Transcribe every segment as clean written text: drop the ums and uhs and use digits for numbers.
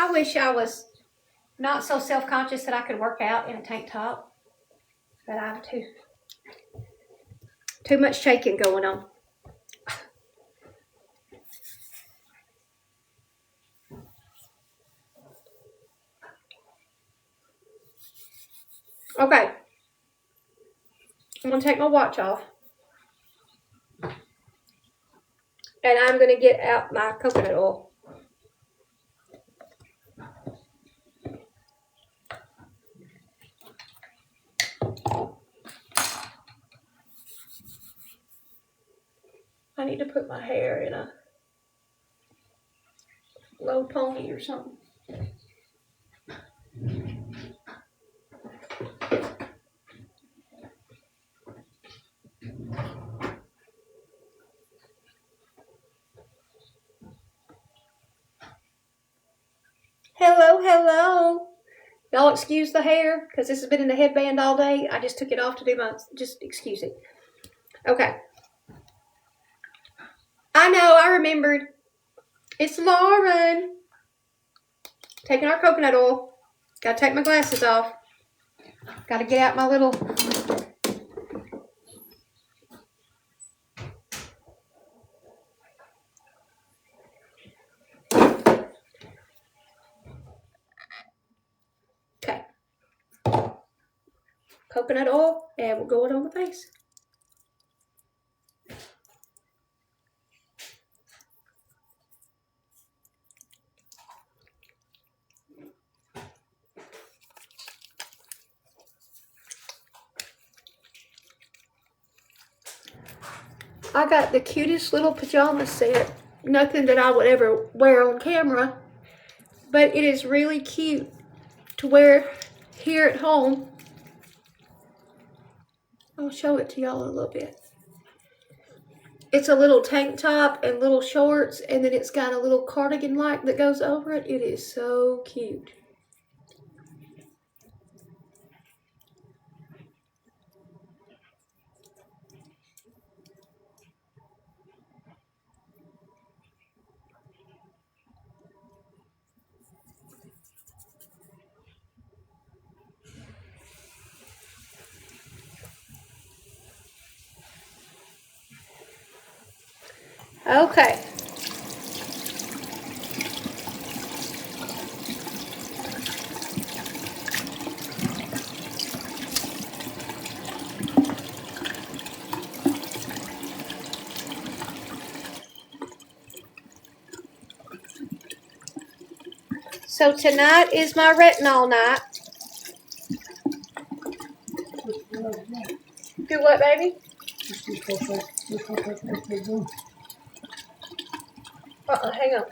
I wish I was not so self-conscious that I could work out in a tank top, but I have too much shaking going on. Okay, I'm going to take my watch off. And I'm going to get out my coconut oil. I need to put my hair in a low pony or something. Hello, hello. Y'all excuse the hair because this has been in the headband all day. I just took it off to do my, just excuse it. Okay. I know, I remembered. It's Lauren. Taking our coconut oil. Gotta take my glasses off. Gotta get out my little... Okay. Coconut oil, and we'll go it on the face. I got the cutest little pajama set. Nothing that I would ever wear on camera, but it is really cute to wear here at home. I'll show it to y'all a little bit. It's a little tank top and little shorts, and then it's got a little cardigan-like that goes over it. It is so cute. Okay. So tonight is my retinol night. Do what, baby? Hang on.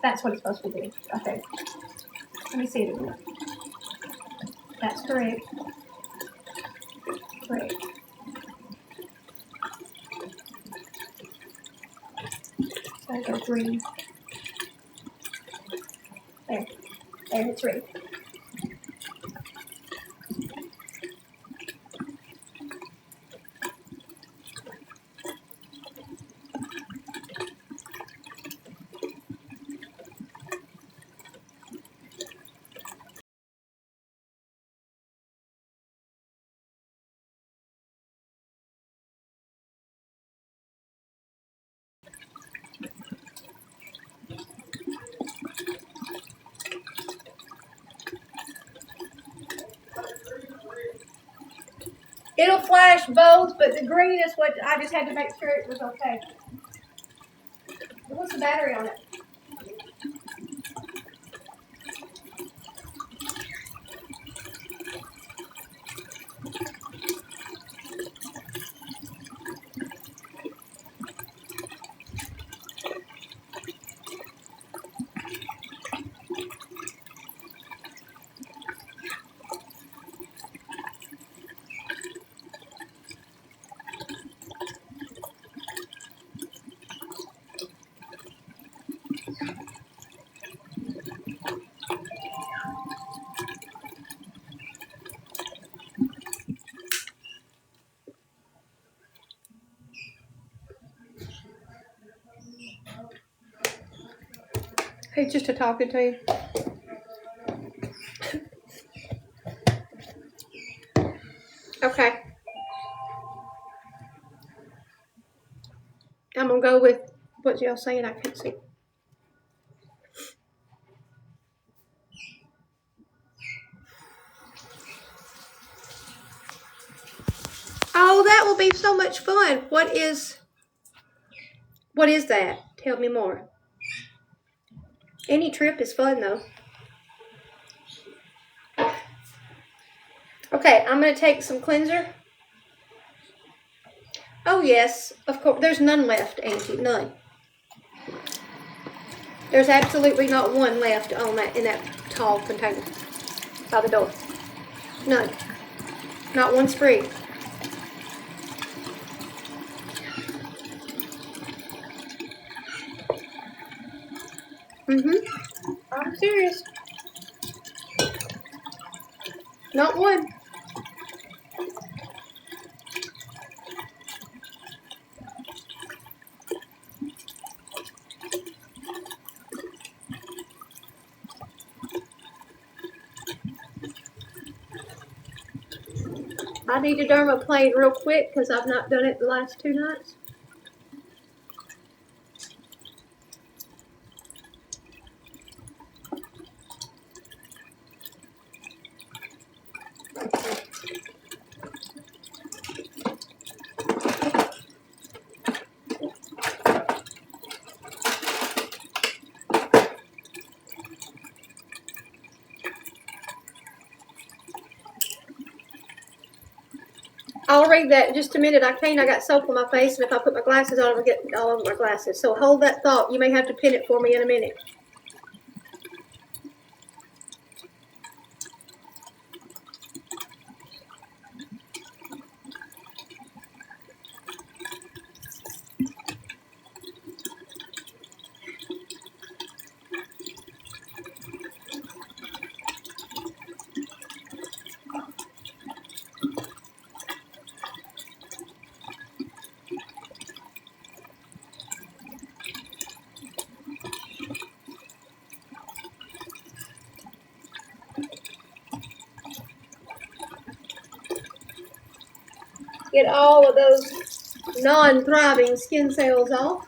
That's what it's supposed to be. Okay. Let me see it again. That's correct. Correct. So I go green. There. There, it's ready. It'll flash both, but the green is what I just had to make sure it was okay. What's the battery on it? Hey, just to talking to you. Okay. I'm gonna go with what y'all saying. I can't see. Oh, that will be so much fun. What is that? Tell me more. Any trip is fun though. Okay, I'm gonna take some cleanser. Oh yes, of course. There's none left, Angie. None. There's absolutely not one left on that in that tall container by the door. None. Not one sprig. I'm serious. Not one. I need to dermaplane real quick because I've not done it the last 2 nights. I'll read that in just a minute. I can't. I got soap on my face, and if I put my glasses on, I'll get all over my glasses. So hold that thought. You may have to pin it for me in a minute. Get all of those non-thriving skin cells off.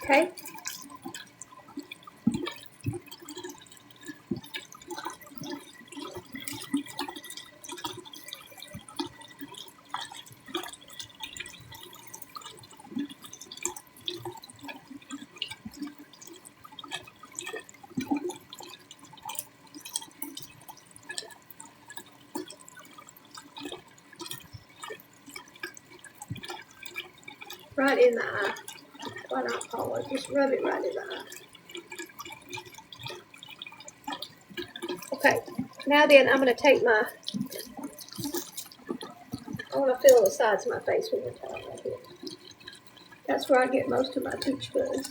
Okay. Right in the eye. Why not, Paula? Just rub it right in the eye. Okay, now then I'm going to take I want to fill the sides of my face with the towel right here. That's where I get most of my peach fuzz.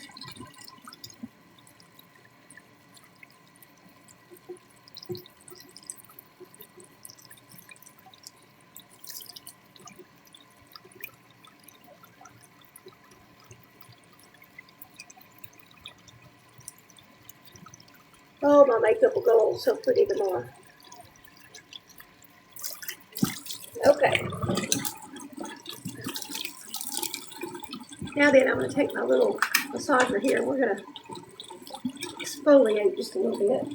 Oh, my makeup will go on so pretty tomorrow. Okay. Now then, I'm going to take my little massager here and we're going to exfoliate just a little bit.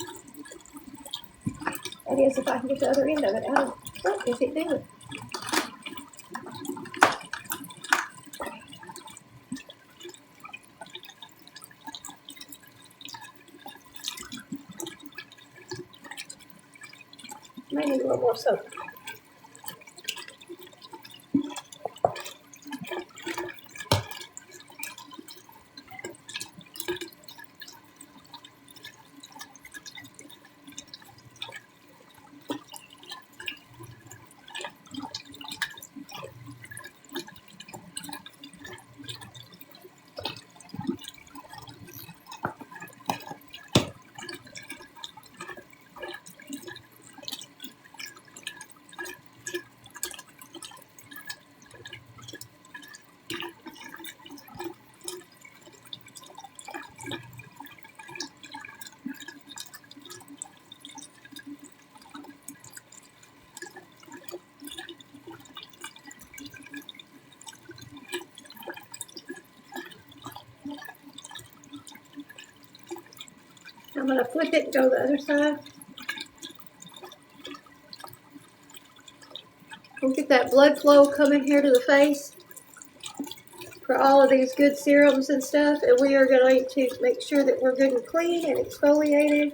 That is, if I can get the other end of it out. What is it doing? May need a little more soap. I'm going to flip it and go the other side. We'll get that blood flow coming here to the face for all of these good serums and stuff. And we are going to make sure that we're good and clean and exfoliated.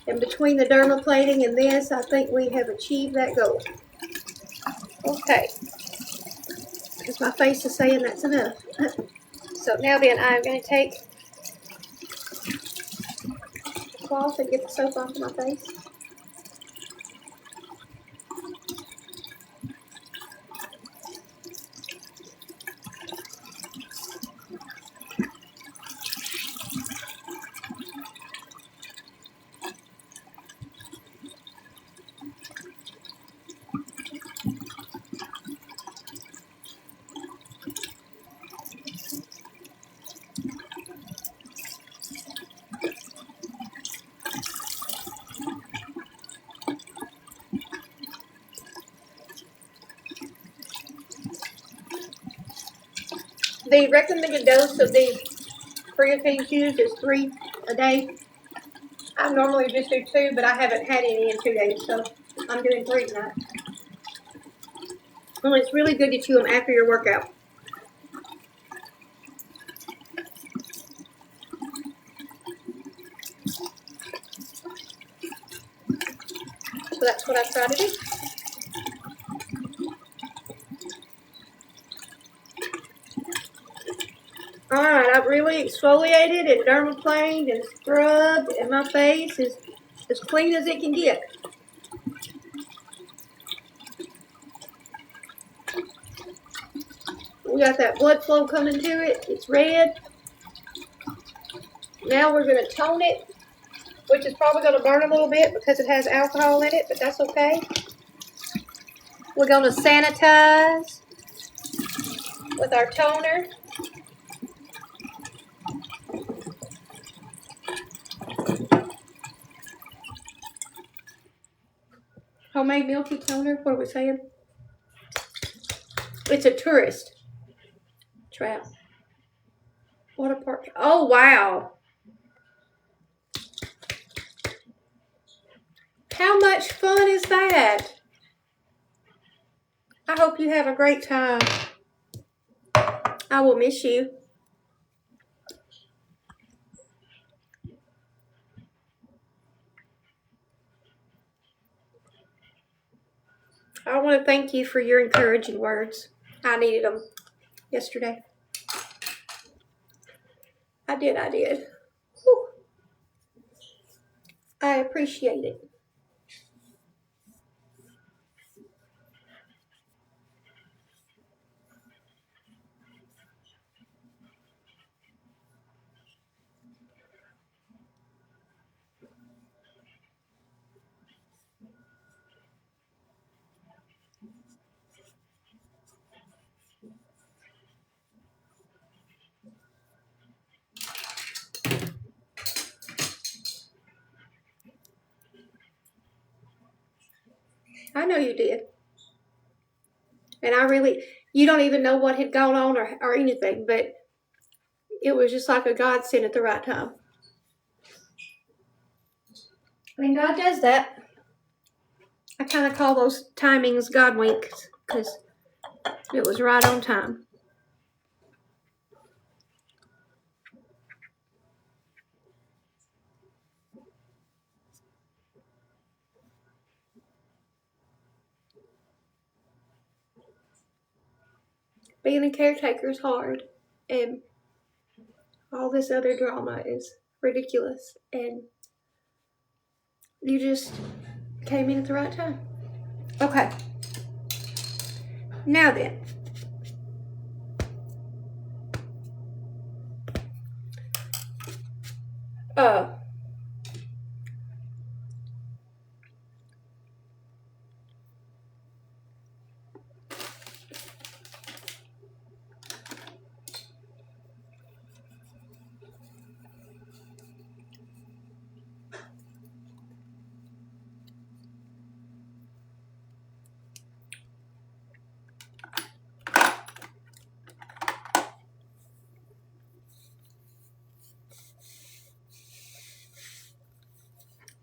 And between the dermaplaning and this, I think we have achieved that goal. Okay. Because my face is saying that's enough. So now then, I'm going to take the cloth and get the soap off of my face. The recommended dose of these creatine chews is 3 a day. I normally just do 2, but I haven't had any in 2 days, so I'm doing 3 tonight. Well, it's really good to chew them after your workout. So that's what I try to do. Alright, I've really exfoliated and dermaplaned and scrubbed, and my face is as clean as it can get. We got that blood flow coming to it. It's red. Now we're going to tone it, which is probably going to burn a little bit because it has alcohol in it, but that's okay. We're going to sanitize with our toner. Homemade milky toner, what are we saying? It's a tourist trap. Water park. Oh, wow. How much fun is that? I hope you have a great time. I will miss you. I want to thank you for your encouraging words. I needed them yesterday. I did. Whew. I appreciate it. I know you did. And you don't even know what had gone on or anything, but it was just like a godsend at the right time. I mean, God does that. I kind of call those timings God winks because it was right on time. Being a caretaker is hard, and all this other drama is ridiculous, and you just came in at the right time. Okay. Now then.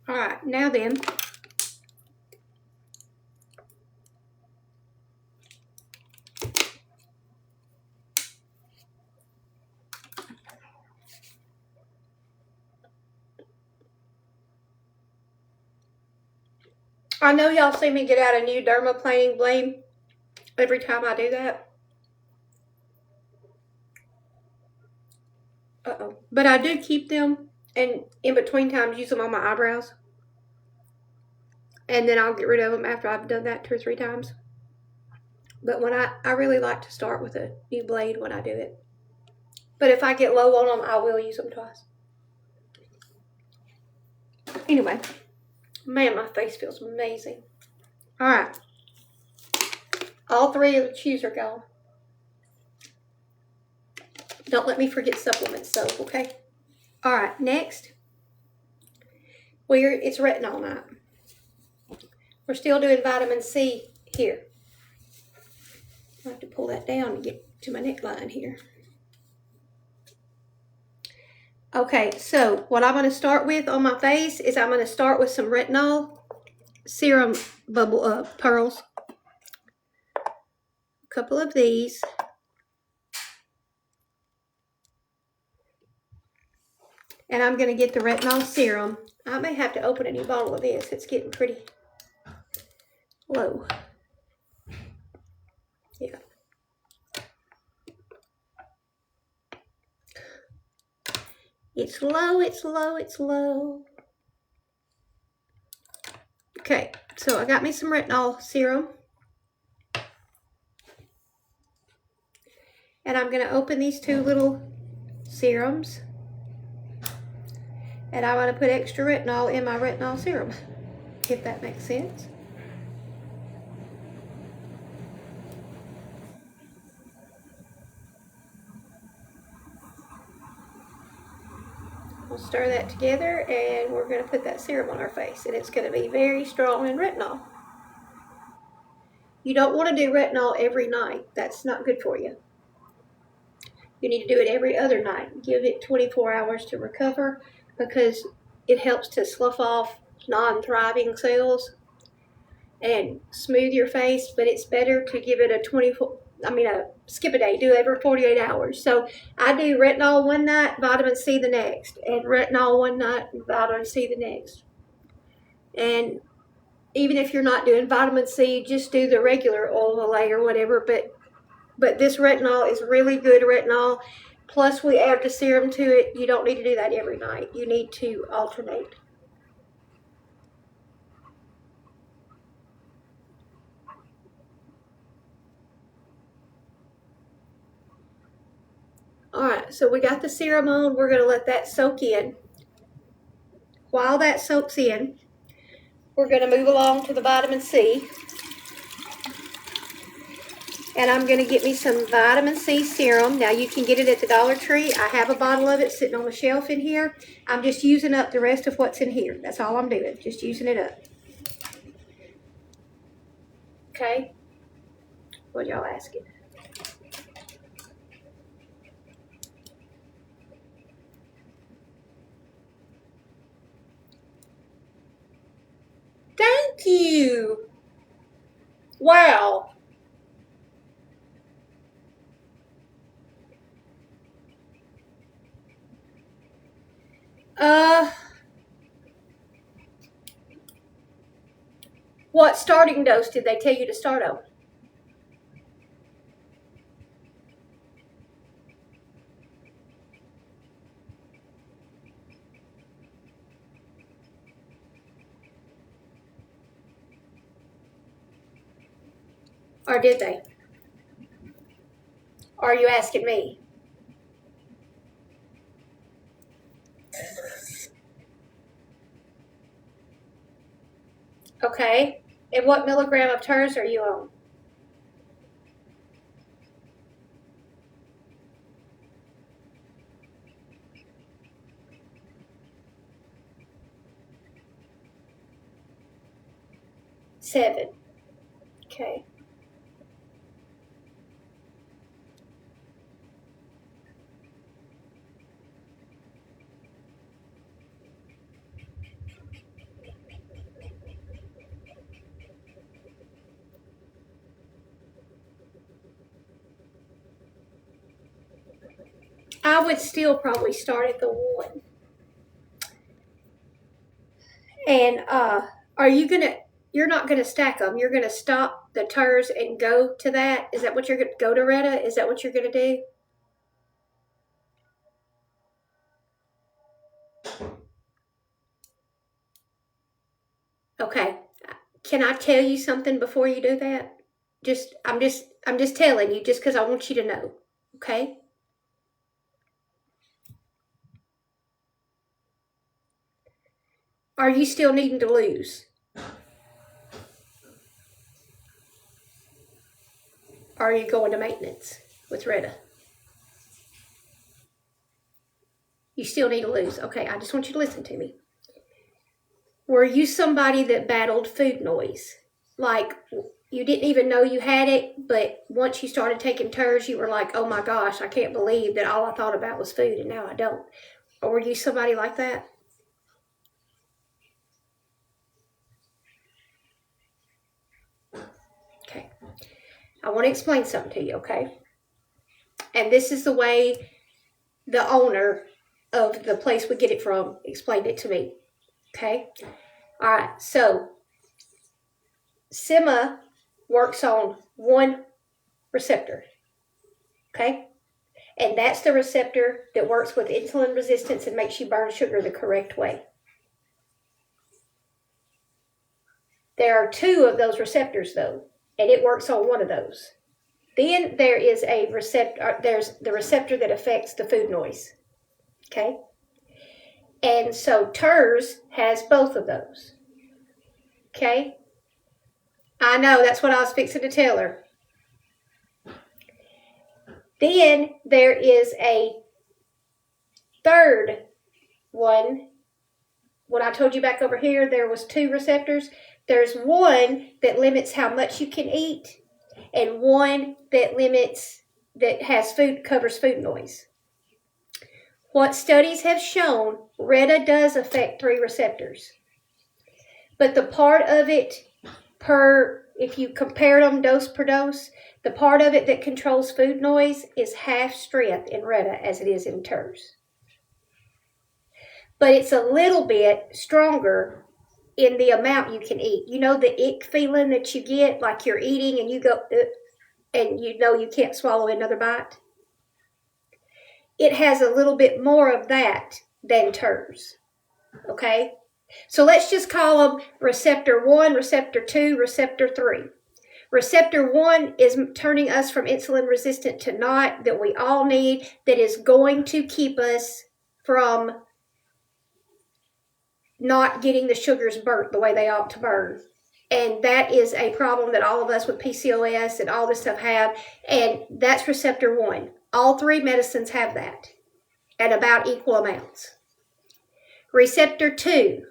All right, now then. I know y'all see me get out a new dermaplaning blade every time I do that. But I do keep them, and in between times use them on my eyebrows. And then I'll get rid of them after I've done that 2 or 3 times. But when I really like to start with a new blade when I do it. But if I get low on them, I will use them twice. Anyway, man, my face feels amazing. All right. All 3 of the chews are gone. Don't let me forget supplement soap, okay? All right, next. It's retinol night. We're still doing vitamin C here. I have to pull that down to get to my neckline here. Okay, so what I'm going to start with on my face is I'm going to start with some retinol serum bubble pearls. A couple of these. And I'm going to get the retinol serum. I may have to open a new bottle of this. It's getting pretty low. Yeah. It's low, it's low, it's low. Okay, so I got me some retinol serum. And I'm going to open these 2 little serums. And I want to put extra retinol in my retinol serum, if that makes sense. We'll stir that together, and we're going to put that serum on our face, and it's going to be very strong in retinol. You don't want to do retinol every night. That's not good for you. You need to do it every other night. Give it 24 hours to recover, because it helps to slough off non-thriving cells and smooth your face, but it's better to give it skip a day, do it every 48 hours. So I do retinol one night, vitamin C the next, and retinol one night, and vitamin C the next. And even if you're not doing vitamin C, just do the regular oil Olay or whatever, but this retinol is really good retinol. plus we add the serum to it. You don't need to do that every night. You need to alternate. All right, so we got the serum on. We're going to let that soak in. While that soaks in, we're going to move along to the vitamin C. And I'm going to get me some vitamin C serum. Now, you can get it at the Dollar Tree. I have a bottle of it sitting on the shelf in here. I'm just using up the rest of what's in here. That's all I'm doing, just using it up. Okay? What y'all asking? Thank you. Wow. What starting dose did they tell you to start on? Or did they? Or are you asking me? Okay. And what milligram of TERS are you on? 7. Okay. I would still probably start at the 1. And are you gonna? You're not gonna stack them. You're gonna stop the TERS and go to that. Is that what you're gonna go to Retta? Is that what you're gonna do? Okay. Can I tell you something before you do that? I'm just telling you, just because I want you to know. Okay. Are you still needing to lose? Are you going to maintenance with Retta? You still need to lose. Okay, I just want you to listen to me. Were you somebody that battled food noise? Like, you didn't even know you had it, but once you started taking TERS, you were like, oh my gosh, I can't believe that all I thought about was food and now I don't. Or were you somebody like that? Okay. I want to explain something to you, okay? And this is the way the owner of the place we get it from explained it to me, okay? All right, so SEMA works on one receptor, okay? And that's the receptor that works with insulin resistance and makes you burn sugar the correct way. There are 2 of those receptors, though, and it works on one of those. Then there is a receptor, there's the receptor that affects the food noise, okay? And so TERS has both of those, okay? I know, that's what I was fixing to tell her. Then there is a third one. When I told you back over here, there was 2 receptors. There's one that limits how much you can eat, and one that covers food noise. What studies have shown, Retta does affect 3 receptors. But the part of it if you compared them dose per dose, the part of it that controls food noise is half strength in Retta as it is in TERS. But it's a little bit stronger in the amount you can eat. You know the ick feeling that you get, like you're eating and you go, and you know you can't swallow another bite? it has a little bit more of that than TERS. Okay? So let's just call them receptor 1, receptor 2, receptor 3. Receptor 1 is turning us from insulin resistant to not, that we all need, that is going to keep us from not getting the sugars burnt the way they ought to burn. And that is a problem that all of us with PCOS and all this stuff have. And that's receptor 1. All 3 medicines have that at about equal amounts. Receptor 2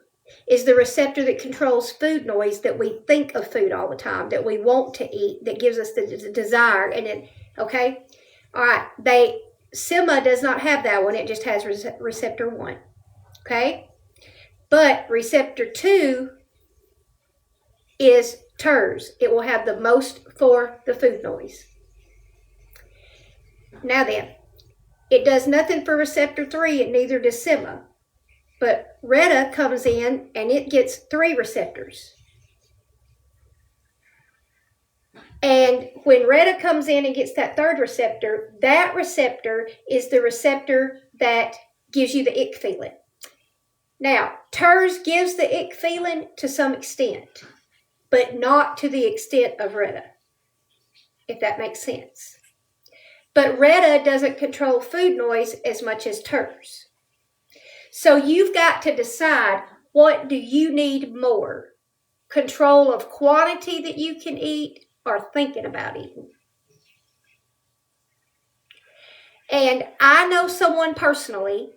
is the receptor that controls food noise, that we think of food all the time, that we want to eat, that gives us the desire. And it, okay? All right. SEMA does not have that one. It just has receptor 1. Okay? But receptor 2 is TERS. It will have the most for the food noise. Now then, it does nothing for receptor 3, and neither does SEMA. But RETA comes in and it gets 3 receptors. And when RETA comes in and gets that 3rd receptor, that receptor is the receptor that gives you the ick feeling. Now, TERS gives the ick feeling to some extent, but not to the extent of RETA, if that makes sense. But RETA doesn't control food noise as much as TERS. So you've got to decide, what do you need more? Control of quantity that you can eat, or thinking about eating? And I know someone personally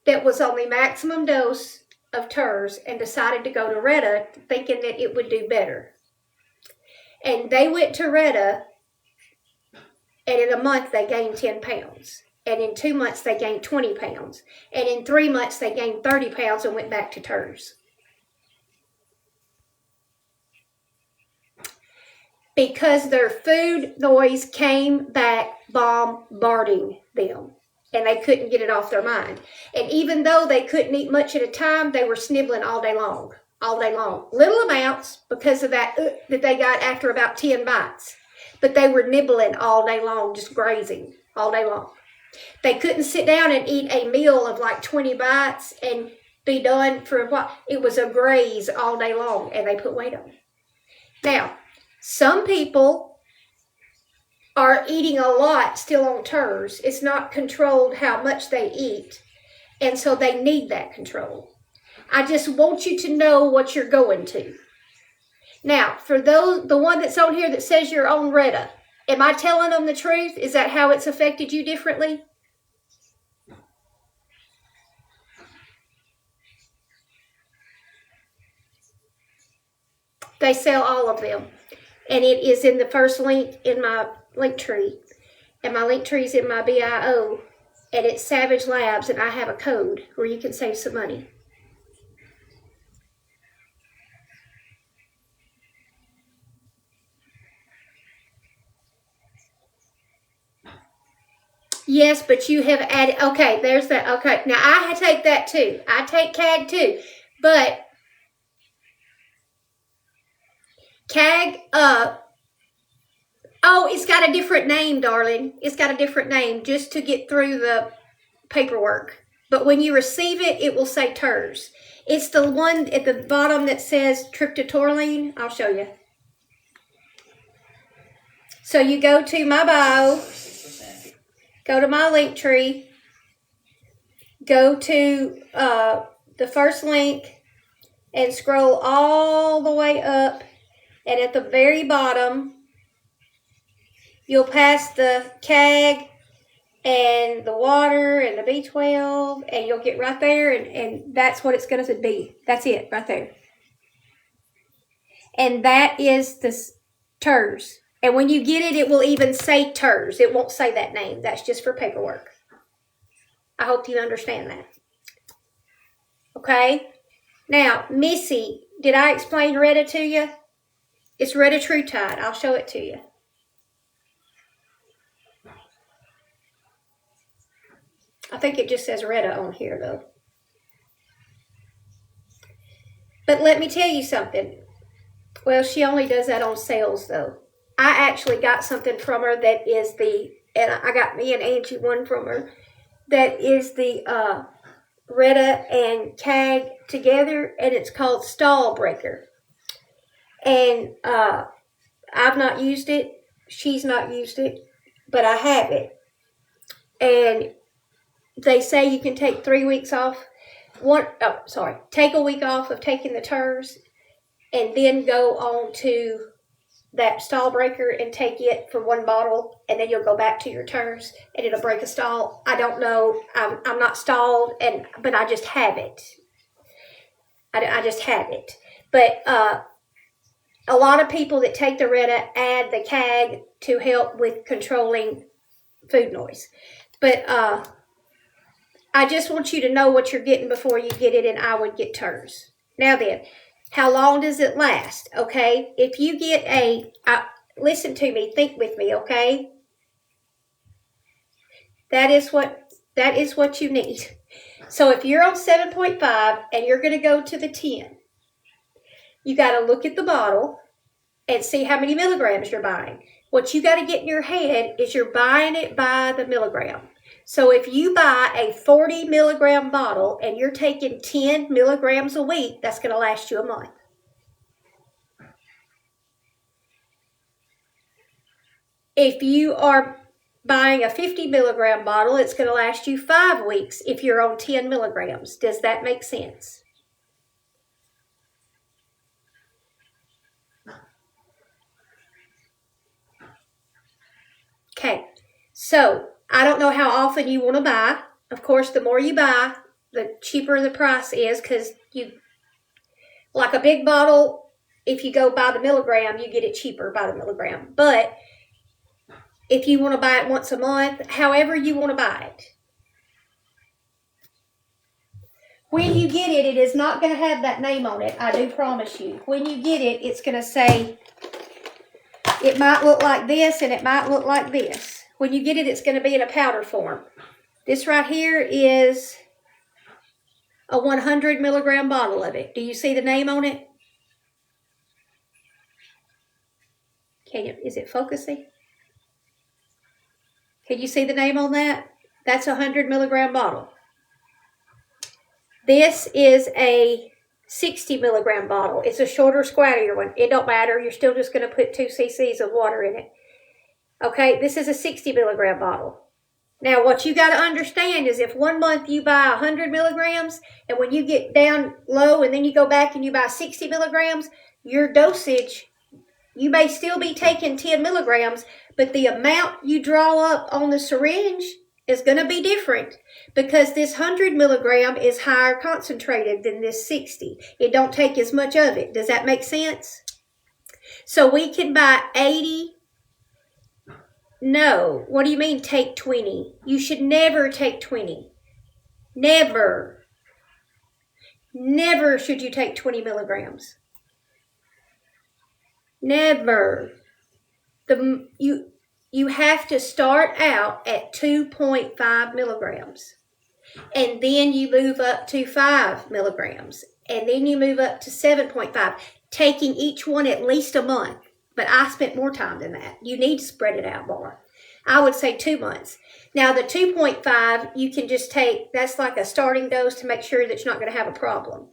that was on the maximum dose of TERS and decided to go to RETA thinking that it would do better. And they went to RETA, and in a month they gained 10 pounds. And in 2 months they gained 20 pounds. And in 3 months they gained 30 pounds and went back to TERS. Because their food noise came back bombarding them. And they couldn't get it off their mind. And even though they couldn't eat much at a time, they were snibbling all day long. All day long. Little amounts because of that that they got after about 10 bites. But they were nibbling all day long, just grazing all day long. They couldn't sit down and eat a meal of like 20 bites and be done for a while. It was a graze all day long, and they put weight on. Now, some people are eating a lot still on TERS. It's not controlled how much they eat, and so they need that control. I just want you to know what you're going to. Now, for the one that's on here that says you're on RETA, am I telling them the truth? Is that how it's affected you differently? They sell all of them. And it is in the first link in my link tree. And my link tree is in my BIO. And it's Savage Labs, and I have a code where you can save some money. Yes, but you have added, okay, there's that, okay. Now, I take that too. I take CAG too. But CAG, it's got a different name, darling. It's got a different name just to get through the paperwork. But when you receive it, it will say TERS. It's the one at the bottom that says triptorelin. I'll show you. So you go to my bio, go to my link tree, go to the first link, and scroll all the way up. And at the very bottom, you'll pass the CAG and the water and the B12, and you'll get right there, and that's what it's going to be. That's it, right there. And that is the TERS. And when you get it, it will even say TERS. It won't say that name. That's just for paperwork. I hope you understand that. Okay? Now, Missy, did I explain RETA to you? It's retatrutide. I'll show it to you. I think it just says RETA on here, though. But let me tell you something. Well, she only does that on sales, though. I actually got something from her that is and I got me and Angie one from her that is the Retta and CAG together, and it's called Stall Breaker. And I've not used it. She's not used it, but I have it. And they say you can take 3 weeks off. Take a week off of taking the TERS, and then go on to that stall breaker and take it for 1 bottle, and then you'll go back to your TERS and it'll break a stall. I don't know. I'm not stalled, but I just have it. I just have it. But a lot of people that take the Retta add the CAG to help with controlling food noise. But I just want you to know what you're getting before you get it, and I would get TERS. Now then, how long does it last? Okay, if you get listen to me, think with me, okay? That is what you need. So if you're on 7.5 and you're going to go to the 10, you got to look at the bottle and see how many milligrams you're buying. What you got to get in your head is you're buying it by the milligram. So if you buy a 40 milligram bottle and you're taking 10 milligrams a week, that's going to last you a month. If you are buying a 50 milligram bottle, it's going to last you 5 weeks if you're on 10 milligrams. Does that make sense? Okay, so I don't know how often you want to buy. Of course, the more you buy, the cheaper the price is, because like a big bottle, if you go by the milligram, you get it cheaper by the milligram. But if you want to buy it once a month, however you want to buy it, when you get it, it is not going to have that name on it. I do promise you. When you get it, it's going to say, it might look like this and it might look like this. When you get it, it's going to be in a powder form. This right here is a 100 milligram bottle of it. Do you see the name on it? Is it focusing? Can you see the name on that? That's a 100 milligram bottle. This is a 60 milligram bottle. It's a shorter, squattier one. It don't matter. You're still just going to put 2 cc's of water in it. Okay, this is a 60 milligram bottle. Now, what you got to understand is if 1 month you buy 100 milligrams, and when you get down low and then you go back and you buy 60 milligrams, your dosage, you may still be taking 10 milligrams, but the amount you draw up on the syringe is going to be different, because this 100 milligram is higher concentrated than this 60. It don't take as much of it. Does that make sense? So we can buy 80. No. What do you mean take 20? You should never take 20. Never. Never should you take 20 milligrams. Never. You have to start out at 2.5 milligrams. And then you move up to 5 milligrams. And then you move up to 7.5, taking each one at least a month. But I spent more time than that. You need to spread it out more. I would say 2 months. Now, the 2.5, you can just take, that's like a starting dose to make sure that you're not going to have a problem.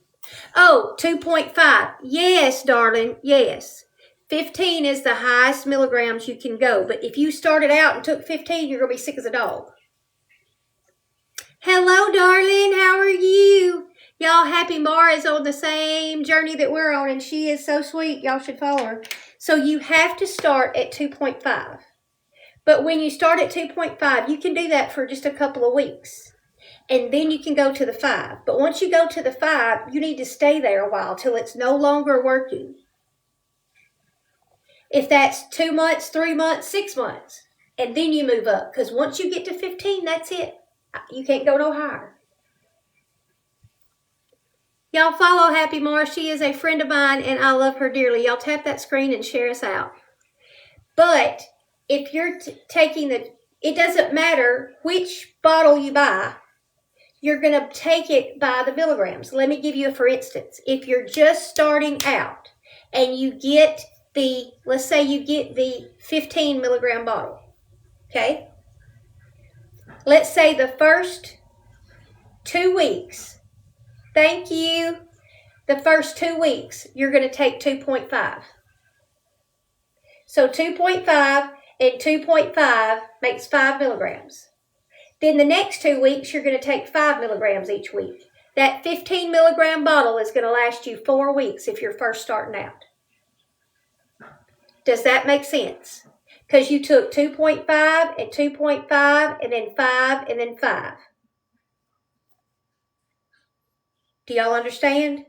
Oh, 2.5. Yes, darling, yes. 15 is the highest milligrams you can go. But if you started out and took 15, you're going to be sick as a dog. Hello, darling. How are you? Y'all, Happy Mara is on the same journey that we're on, and she is so sweet. Y'all should follow her. So you have to start at 2.5. But when you start at 2.5, you can do that for just a couple of weeks. And then you can go to the 5. But once you go to the 5, you need to stay there a while till it's no longer working. If that's 2 months, 3 months, 6 months. And then you move up. Because once you get to 15, that's it. You can't go no higher. Y'all follow Happy Mara. She is a friend of mine, and I love her dearly. Y'all tap that screen and share us out. But if you're taking it doesn't matter which bottle you buy. You're going to take it by the milligrams. Let me give you a for instance. If you're just starting out and you get let's say you get the 15 milligram bottle. Okay? let's say the first 2 weeks, thank you, the first 2 weeks, you're going to take 2.5. So 2.5 and 2.5 makes 5 milligrams. Then the next 2 weeks, you're going to take 5 milligrams each week. That 15 milligram bottle is going to last you 4 weeks if you're first starting out. Does that make sense? Because you took 2.5 and 2.5 and then 5 and then 5. Do y'all understand?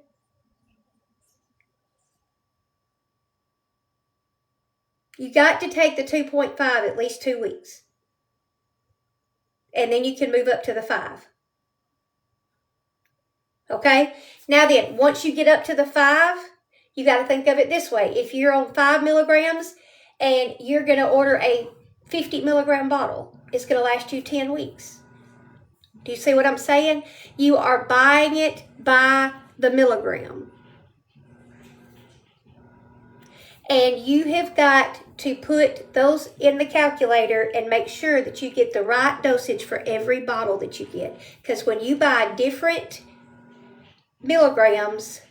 You got to take the 2.5 at least 2 weeks. And then you can move up to the 5. Okay? Now then, once you get up to the 5, you got to think of it this way. If you're on 5 milligrams and you're going to order a 50 milligram bottle, it's going to last you 10 weeks. Do you see what I'm saying? You are buying it by the milligram. And you have got to put those in the calculator and make sure that you get the right dosage for every bottle that you get. Because when you buy different milligrams,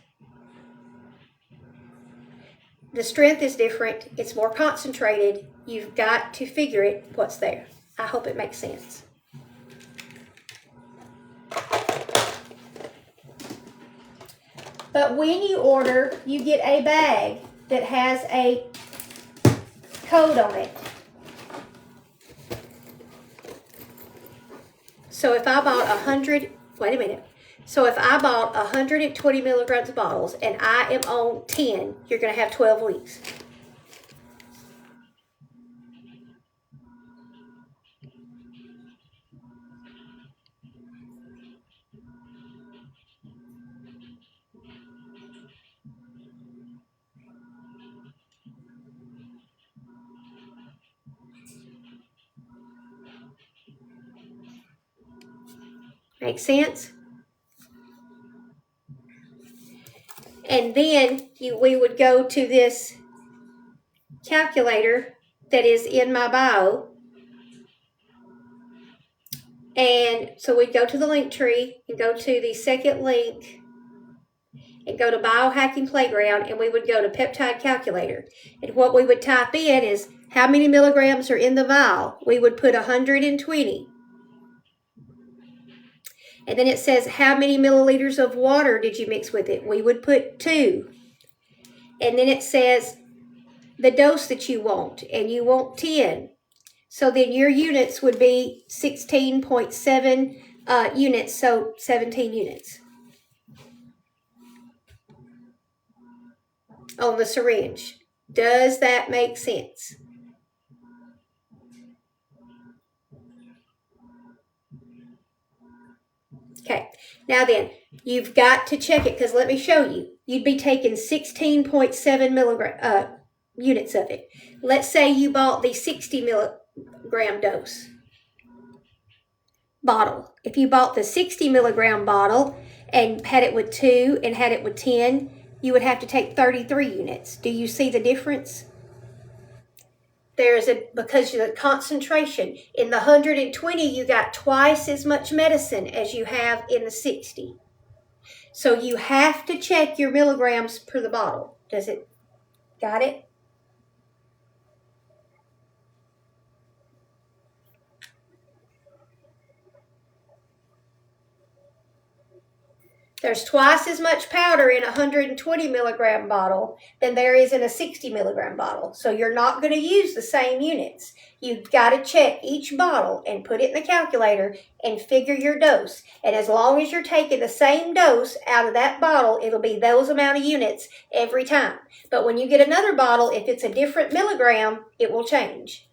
the strength is different. It's more concentrated. You've got to figure it what's there. I hope it makes sense. But when you order, you get a bag that has a code on it. So if I bought 100, wait a minute. So if I bought 120 milligrams of bottles and I am on 10, you're going to have 12 weeks. Make sense? And then we would go to this calculator that is in my bio. And so we'd go to the link tree and go to the second link and go to Biohacking Playground, and we would go to Peptide Calculator. And what we would type in is how many milligrams are in the vial. We would put 120. And then it says how many milliliters of water did you mix with it. We would put 2. And then it says the dose that you want, and you want 10. So then your units would be 16.7 units, so 17 units on the syringe. Does that make sense? Okay, now then, you've got to check it, because let me show you. You'd be taking 16.7 milligram units of it. Let's say you bought the 60 milligram dose bottle. If you bought the 60 milligram bottle and had it with 2 and had it with 10, you would have to take 33 units. Do you see the difference? Because of the concentration. In the 120, you got twice as much medicine as you have in the 60. So you have to check your milligrams per the bottle. Got it? There's twice as much powder in a 120 milligram bottle than there is in a 60 milligram bottle. So you're not going to use the same units. You've got to check each bottle and put it in the calculator and figure your dose. And as long as you're taking the same dose out of that bottle, it'll be those amount of units every time. But when you get another bottle, if it's a different milligram, it will change.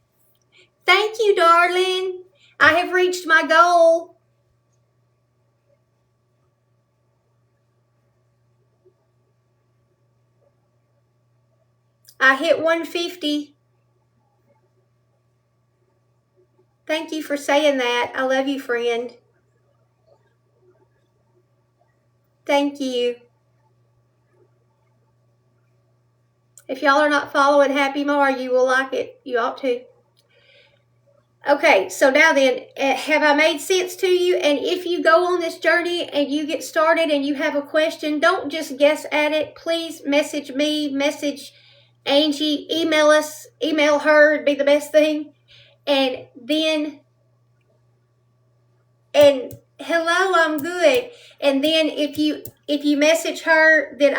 Thank you, darling. I have reached my goal. I hit 150. Thank you for saying that. I love you, friend. Thank you. If y'all are not following Happy Mar, you will like it. You ought to. Okay, so now then, have I made sense to you? And if you go on this journey and you get started and you have a question, don't just guess at it. Please message me, message Angie, email us, email her, it'd be the best thing. And then, and hello, I'm good. And then if you message her, then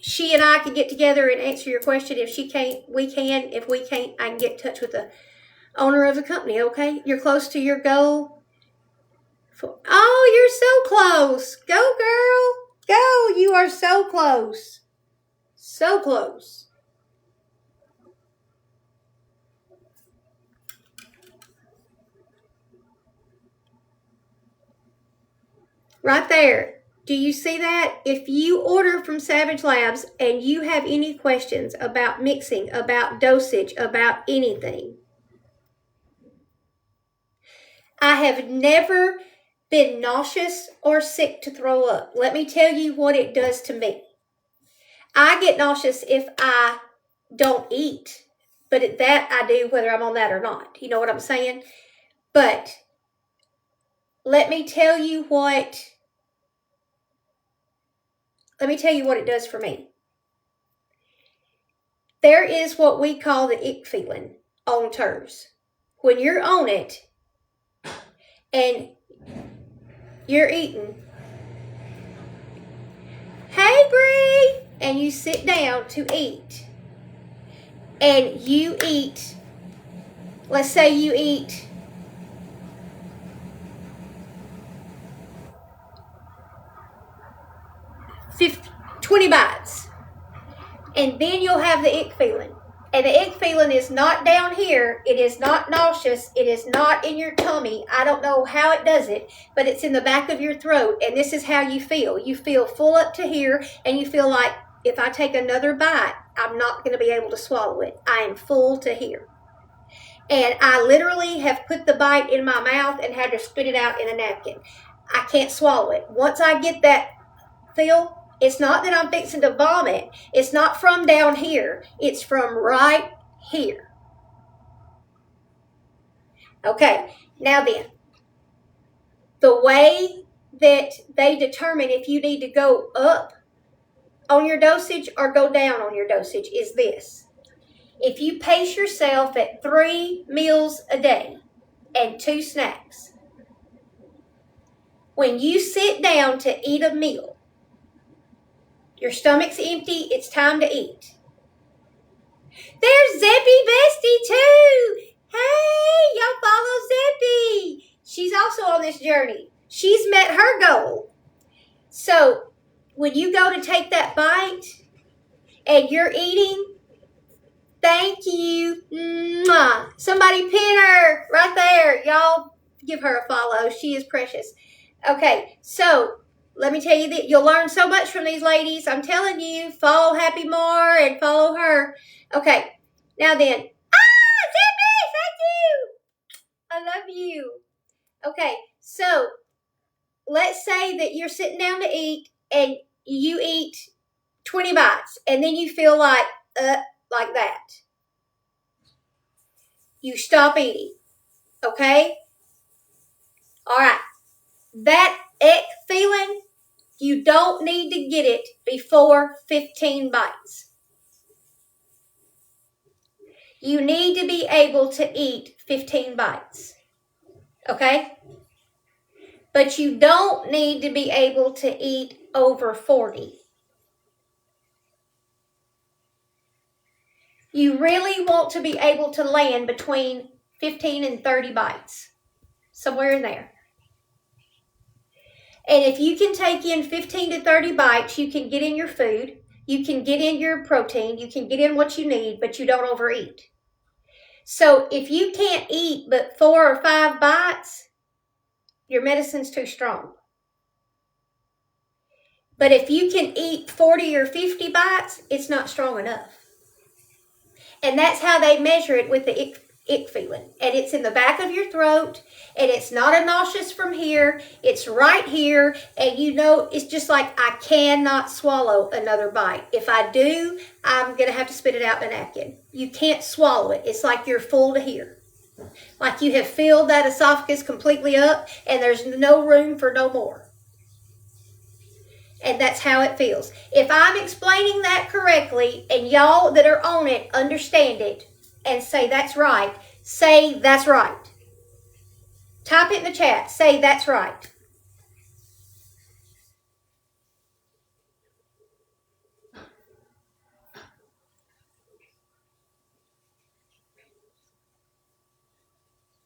she and I can get together and answer your question. If she can't, we can. If we can't, I can get in touch with the owner of the company, okay? You're close to your goal. Oh, you're so close. Go, girl. Go. You are so close. So close. Right there. Do you see that? If you order from Savage Labs and you have any questions about mixing, about dosage, about anything, I have never been nauseous or sick to throw up. Let me tell you what it does to me. I get nauseous if I don't eat, but that I do whether I'm on that or not. You know what I'm saying? But let me tell you what it does for me. There is what we call the ick feeling on TERS. When you're on it and you're eating, hey Bree, and you sit down to eat, and you eat, let's say you eat 20 bites, and then you'll have the ick feeling. And the ick feeling is not down here. It is not nauseous. It is not in your tummy. I don't know how it does it, but it's in the back of your throat, and this is how you feel. You feel full up to here, and you feel like if I take another bite, I'm not going to be able to swallow it. I am full to here. And I literally have put the bite in my mouth and had to spit it out in a napkin. I can't swallow it. Once I get that feel, it's not that I'm fixing to vomit. It's not from down here. It's from right here. Okay, now then, the way that they determine if you need to go up on your dosage or go down on your dosage is this. If you pace yourself at 3 meals a day and 2 snacks, when you sit down to eat a meal, your stomach's empty, it's time to eat. There's Zeppy Bestie too. Hey, y'all follow Zeppy. She's also on this journey. She's met her goal. So when you go to take that bite and you're eating, thank you. Mwah. Somebody pin her right there. Y'all give her a follow. She is precious. Okay, so let me tell you that you'll learn so much from these ladies. I'm telling you, follow Happy More and follow her. Okay, now then. Zippy, thank you. I love you. Okay, so let's say that you're sitting down to eat and you eat 20 bites and then you feel like that. You stop eating, okay? All right, that ick feeling, you don't need to get it before 15 bites. You need to be able to eat 15 bites, okay? But you don't need to be able to eat over 40. You really want to be able to land between 15 and 30 bites, somewhere in there. And if you can take in 15 to 30 bites, you can get in your food, you can get in your protein, you can get in what you need, but you don't overeat. So if you can't eat but 4 or 5 bites, your medicine's too strong. But if you can eat 40 or 50 bites, it's not strong enough. And that's how they measure it with the ick feeling. And it's in the back of your throat, and it's not a nauseous from here. It's right here, and you know, it's just like I cannot swallow another bite. If I do, I'm going to have to spit it out in a napkin. You can't swallow it. It's like you're full to here. Like you have filled that esophagus completely up and there's no room for no more. And that's how it feels. If I'm explaining that correctly and y'all that are on it understand it and say that's right, say that's right. Type it in the chat. Say that's right.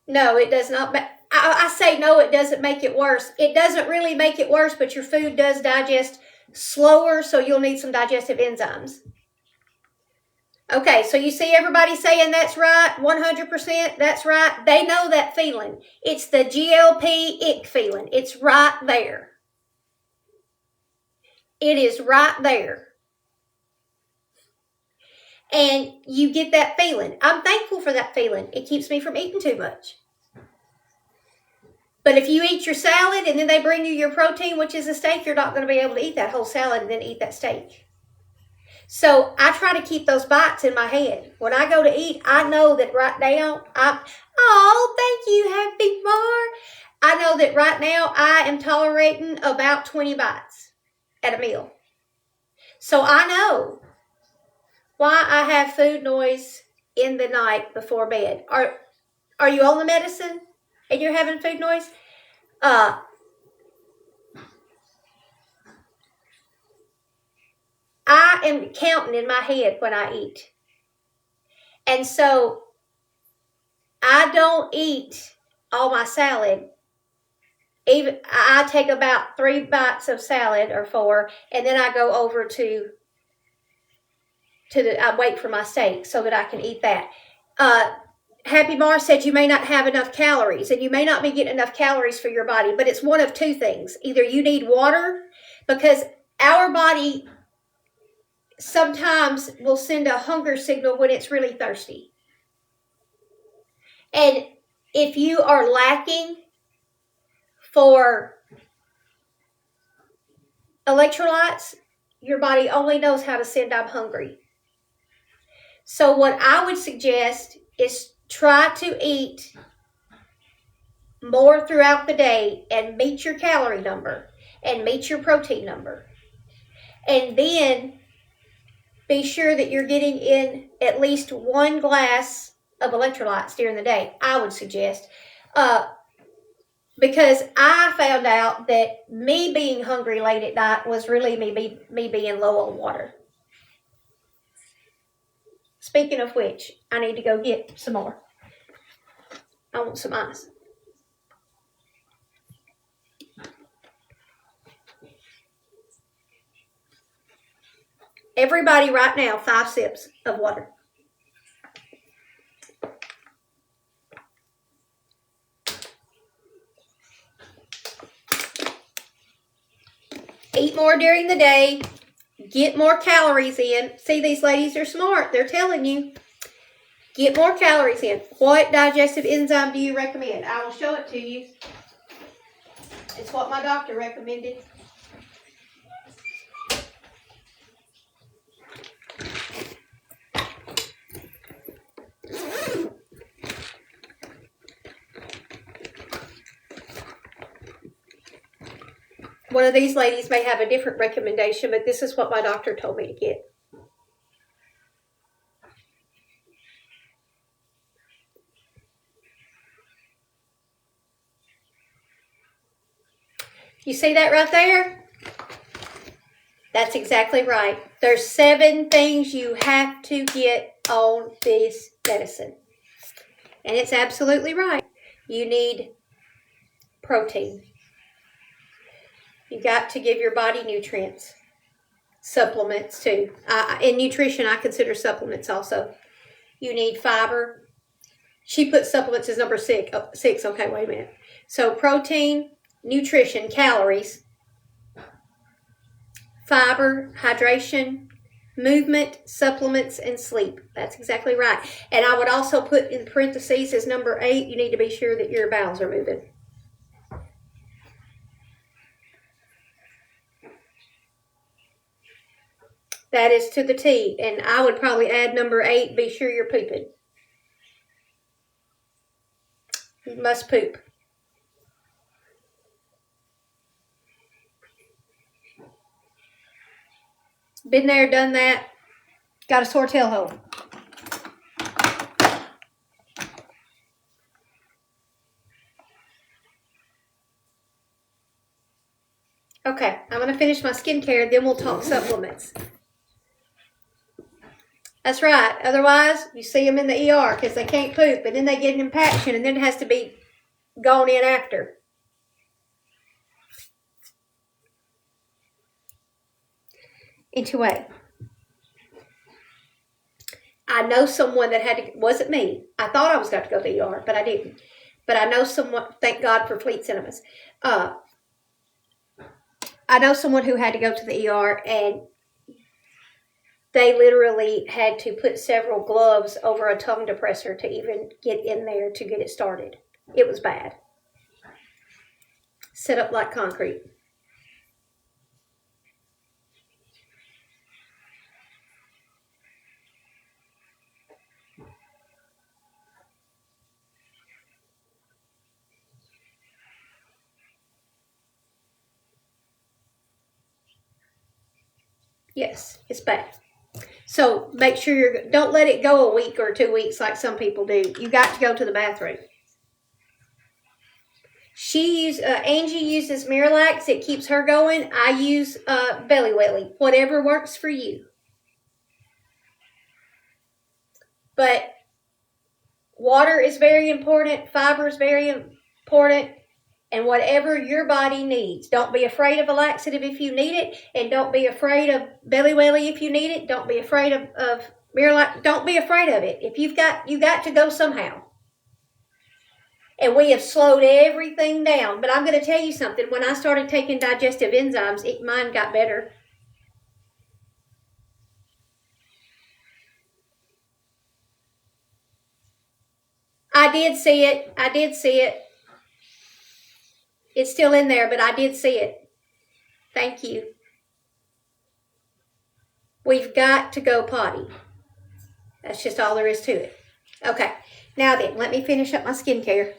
No, it does not. I say no, it doesn't make it worse. It doesn't really make it worse, but your food does digest slower, so you'll need some digestive enzymes. Okay, so you see everybody saying that's right, 100%, that's right. They know that feeling. It's the GLP ick feeling. It's right there. It is right there. And you get that feeling. I'm thankful for that feeling. It keeps me from eating too much. But if you eat your salad and then they bring you your protein, which is a steak, you're not going to be able to eat that whole salad and then eat that steak. So I try to keep those bites in my head. When I go to eat, I know that right now, thank you, Happy Mar. I know that right now I am tolerating about 20 bites at a meal. So I know why I have food noise in the night before bed. Are you on the medicine and you're having food noise? I am counting in my head when I eat. And so I don't eat all my salad. Even I take about 3 bites of salad or 4, and then I go over I wait for my steak so that I can eat that. Happy Mars said you may not have enough calories, and you may not be getting enough calories for your body, but it's one of 2 things. Either you need water, because our body sometimes will send a hunger signal when it's really thirsty. And if you are lacking for electrolytes, your body only knows how to send I'm hungry. So what I would suggest is try to eat more throughout the day and meet your calorie number and meet your protein number. And then be sure that you're getting in at least 1 glass of electrolytes during the day, I would suggest. Because I found out that me being hungry late at night was really me being low on water. Speaking of which, I need to go get some more. I want some ice. Everybody right now, 5 sips of water. Eat more during the day. Get more calories in. See, these ladies are smart. They're telling you. Get more calories in. What digestive enzyme do you recommend? I will show it to you. It's what my doctor recommended. One of these ladies may have a different recommendation, but this is what my doctor told me to get. You see that right there? That's exactly right. There's 7 things you have to get on this medicine. And it's absolutely right. You need protein. You got to give your body nutrients. Supplements too. In nutrition, I consider supplements also. You need fiber. She put supplements as number 6. Oh, 6. Okay, wait a minute. So protein, nutrition, calories, fiber, hydration, movement, supplements, and sleep. That's exactly right. And I would also put in parentheses as number 8, you need to be sure that your bowels are moving. That is to the T. And I would probably add number 8, be sure you're pooping. must poop. Been there, done that. Got a sore tail hole. Okay, I'm going to finish my skincare, then we'll talk supplements. That's right. Otherwise, you see them in the ER because they can't poop, and then they get an impaction, and then it has to be gone in after. Anyway, I know someone that had to, wasn't me. I thought I was going to go to the ER, but I didn't. But I know someone, thank God for Fleet Cinemas. I know someone who had to go to the ER, and they literally had to put several gloves over a tongue depressor to even get in there to get it started. It was bad. Set up like concrete. Yes, it's bad. So make sure don't let it go a week or 2 weeks like some people do. You got to go to the bathroom. Angie uses Miralax. It keeps her going. I use Belly Welly. Whatever works for you. But water is very important. Fiber is very important. And whatever your body needs. Don't be afraid of a laxative if you need it. And don't be afraid of Belly Welly if you need it. Don't be afraid of Miralax. Don't be afraid of it. If you got to go somehow. And we have slowed everything down. But I'm going to tell you something. When I started taking digestive enzymes, mine got better. I did see it. It's still in there, but I did see it. Thank you. We've got to go potty. That's just all there is to it. Okay. Now then, let me finish up my skincare.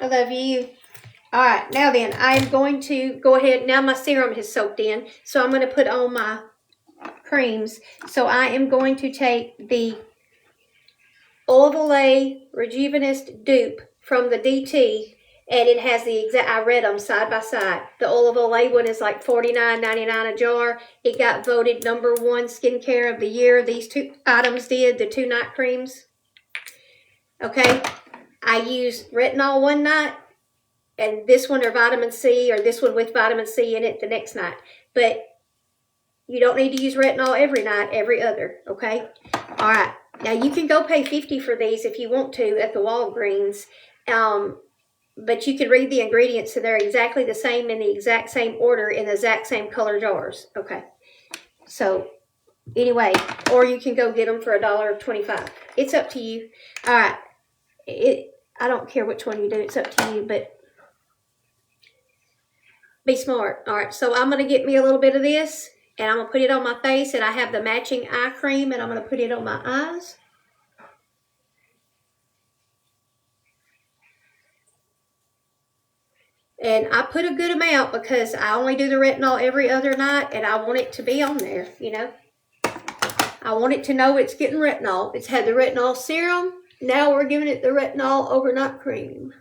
I love you. All right. Now then, I'm going to go ahead. Now my serum has soaked in, so I'm going to put on my creams. So I am going to take the Oil of Olay Rejuvenist dupe from the DT, and it has the exact, I read them side by side. The Oil of Olay one is like $49.99 a jar. It got voted #1 skincare of the year. These two items did, the 2 night creams. Okay, I use retinol one night, and this one or vitamin C, or this one with vitamin C in it the next night. But you don't need to use retinol every night, every other, okay? All right. Now, you can go pay $50 for these if you want to at the Walgreens, but you can read the ingredients, so they're exactly the same in the exact same order in the exact same color jars. Okay. So, anyway, or you can go get them for $1.25. It's up to you. All right. I don't care which one you do. It's up to you, but be smart. All right. So, I'm going to get me a little bit of this. And I'm going to put it on my face, and I have the matching eye cream, and I'm going to put it on my eyes. And I put a good amount because I only do the retinol every other night, and I want it to be on there, you know. I want it to know it's getting retinol. It's had the retinol serum. Now we're giving it the retinol overnight cream.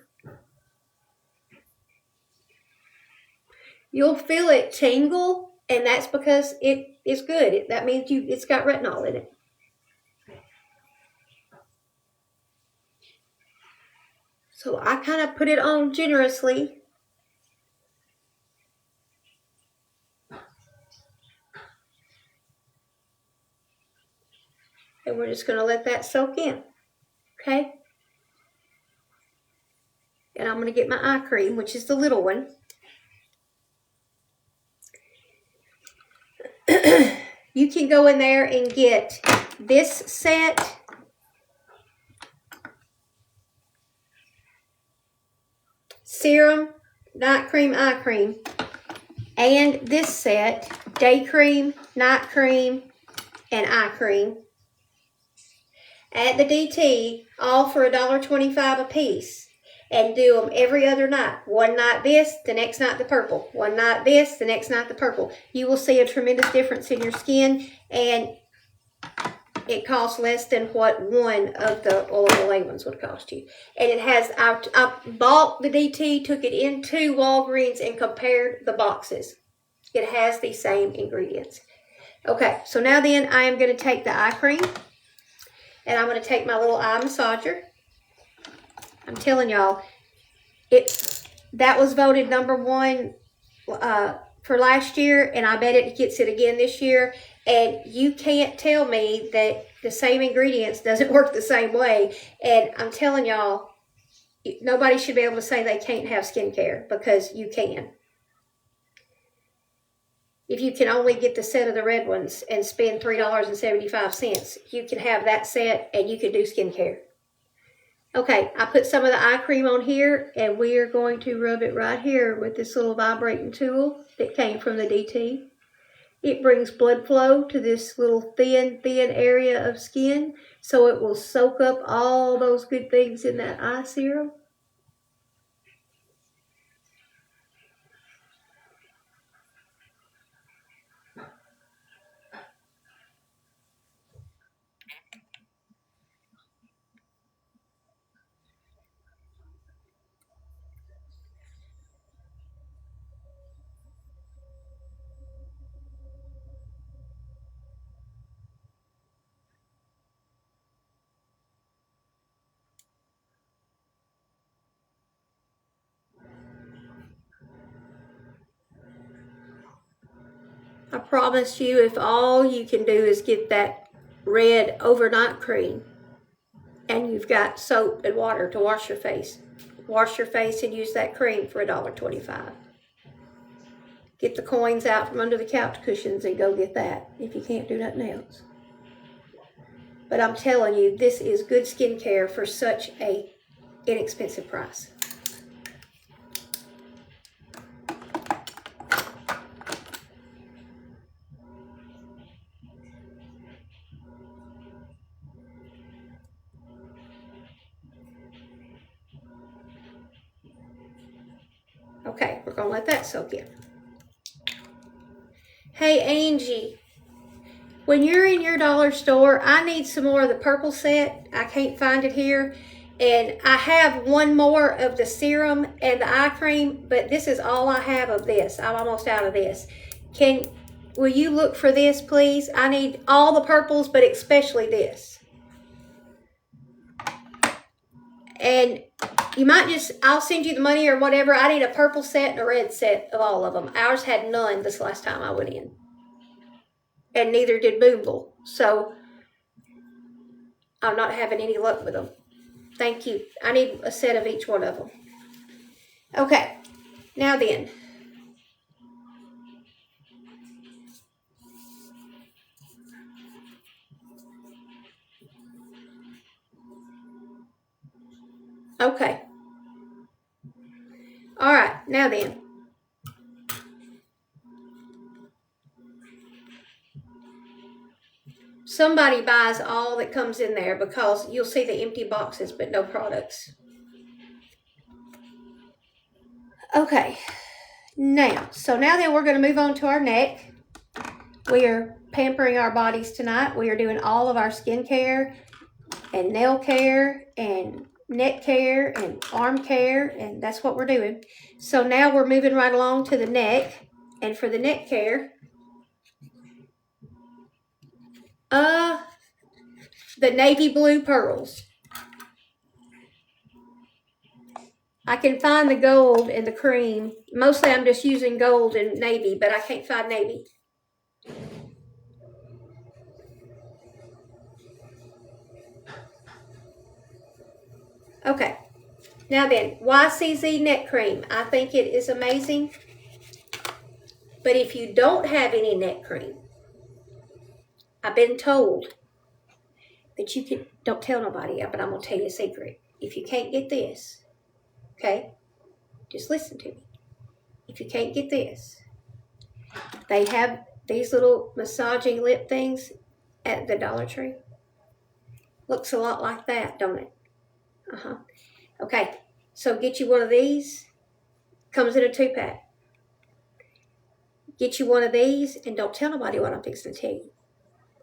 You'll feel it tingle. And that's because it is good. That means it's got retinol in it. So I kind of put it on generously. And we're just going to let that soak in. Okay? And I'm going to get my eye cream, which is the little one. You can go in there and get this set. Serum, night cream, eye cream. And this set, day cream, night cream, and eye cream at the DT, all for $1.25 a piece, and do them every other night. One night this, the next night the purple. One night this, the next night the purple. You will see a tremendous difference in your skin, and it costs less than what one of the oil of Olay ones would cost you. And it has, I bought the DT, took it into Walgreens, and compared the boxes. It has the same ingredients. Okay, so now then I am going to take the eye cream, and I'm going to take my little eye massager. I'm telling y'all, that was voted #1 for last year, and I bet it gets it again this year. And you can't tell me that the same ingredients doesn't work the same way. And I'm telling y'all, nobody should be able to say they can't have skincare, because you can. If you can only get the set of the red ones and spend $3.75, you can have that set and you can do skincare. Okay, I put some of the eye cream on here, and we are going to rub it right here with this little vibrating tool that came from the DT. It brings blood flow to this little thin area of skin, so it will soak up all those good things in that eye serum. I promise you, if all you can do is get that red overnight cream, and you've got soap and water to wash your face and use that cream for $1.25. Get the coins out from under the couch cushions and go get that if you can't do nothing else. But I'm telling you, this is good skincare for such a inexpensive price. Okay, we're going to let that soak in. Hey, Angie, when you're in your dollar store, I need some more of the purple set. I can't find it here. And I have one more of the serum and the eye cream, but this is all I have of this. I'm almost out of this. Will you look for this, please? I need all the purples, but especially this. And you might I'll send you the money or whatever. I need a purple set and a red set of all of them. Ours had none this last time I went in. And neither did Boomble. So I'm not having any luck with them. Thank you. I need a set of each one of them. Okay, now then. Okay. All right, now then. Somebody buys all that comes in there, because you'll see the empty boxes but no products. Okay, now then we're going to move on to our neck. We are pampering our bodies tonight. We are doing all of our skin care and nail care and neck care and arm care, and that's what we're doing. So now we're moving right along to the neck, and for the neck care, the navy blue pearls. I can find the gold and the cream. Mostly I'm just using gold and navy, but I can't find navy. Okay, now then, YCZ neck cream. I think it is amazing. But if you don't have any neck cream, I've been told that you can, don't tell nobody, but I'm going to tell you a secret. If you can't get this, okay, just listen to me. If you can't get this, they have these little massaging lip things. at the Dollar Tree. Looks a lot like that, don't it? Okay, so get you one of these. Comes in a 2-pack. Get you one of these, and don't tell nobody what I'm fixing to tell you.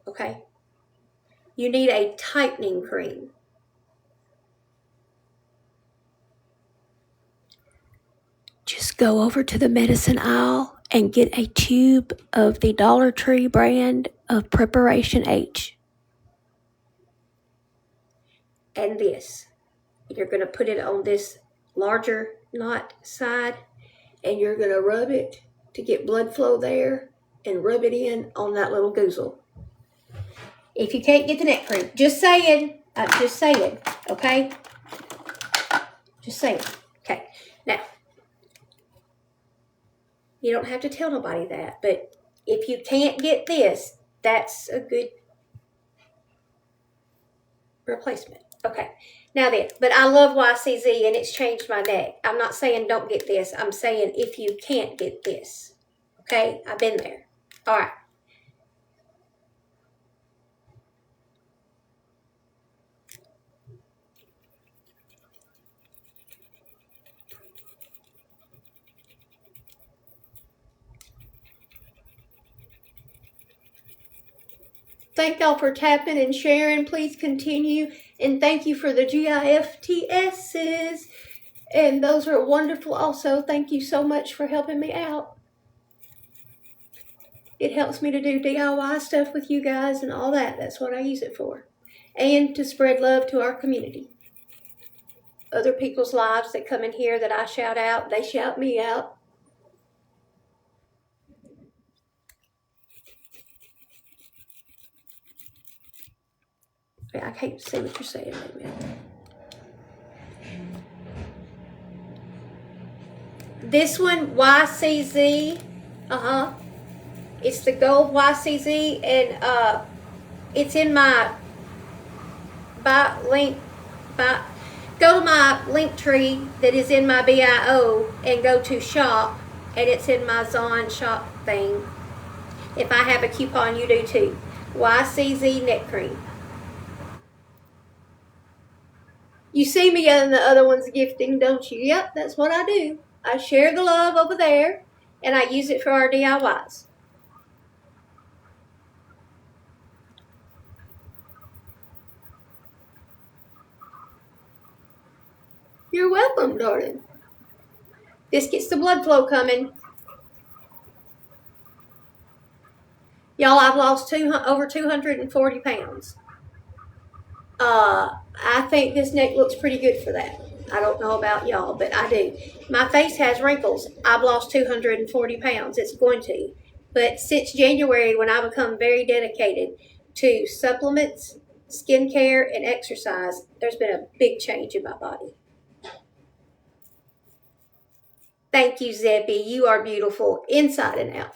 Okay? You need a tightening cream. Just go over to the medicine aisle and get a tube of the Dollar Tree brand of Preparation H. And this. You're going to put it on this larger knot side, and you're going to rub it to get blood flow there and rub it in on that little goozle. If you can't get the neck cream, just saying, okay? Just saying. Okay, now, you don't have to tell nobody that, but if you can't get this, that's a good replacement. Okay, now then, but I love YCZ and it's changed my neck. I'm not saying don't get this. I'm saying if you can't get this. Okay, I've been there. All right. Thank y'all for tapping and sharing. Please continue. And thank you for the GIFTSs. And those are wonderful also. Thank you so much for helping me out. It helps me to do DIY stuff with you guys and all that. That's what I use it for. And to spread love to our community. Other people's lives that come in here that I shout out, they shout me out. I can't see what you're saying. Wait a minute. This one, YCZ. It's the gold YCZ, and it's in my go to my link tree that is in my bio and go to shop, and it's in my Zon shop thing. If I have a coupon, you do too. YCZ neck cream. You see me and the other one's gifting, don't you? Yep, that's what I do. I share the love over there, and I use it for our DIYs. You're welcome, darling. This gets the blood flow coming. Y'all, I've lost over 240 pounds. I think this neck looks pretty good for that. I don't know about y'all, but I do. My face has wrinkles. I've lost 240 pounds. It's going to. But since January, when I become very dedicated to supplements, skincare, and exercise, there's been a big change in my body. Thank you, Zeppy. You are beautiful inside and out.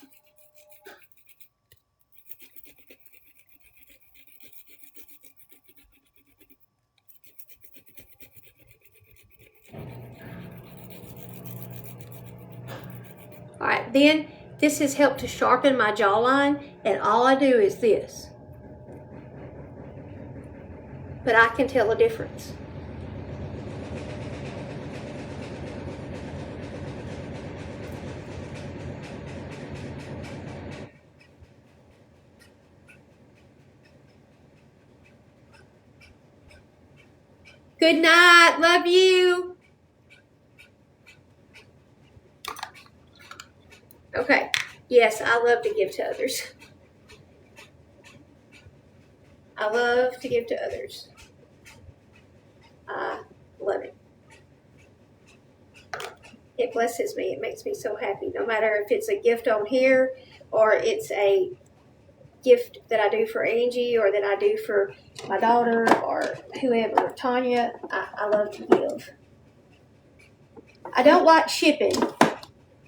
All right, then this has helped to sharpen my jawline, and all I do is this. But I can tell a difference. Good night. Love you. Okay. Yes, I love to give to others. I love to give to others. I love it. It blesses me. It makes me so happy. No matter if it's a gift on here or it's a gift that I do for Angie or that I do for my daughter or whoever, Tanya, I love to give. I don't like shipping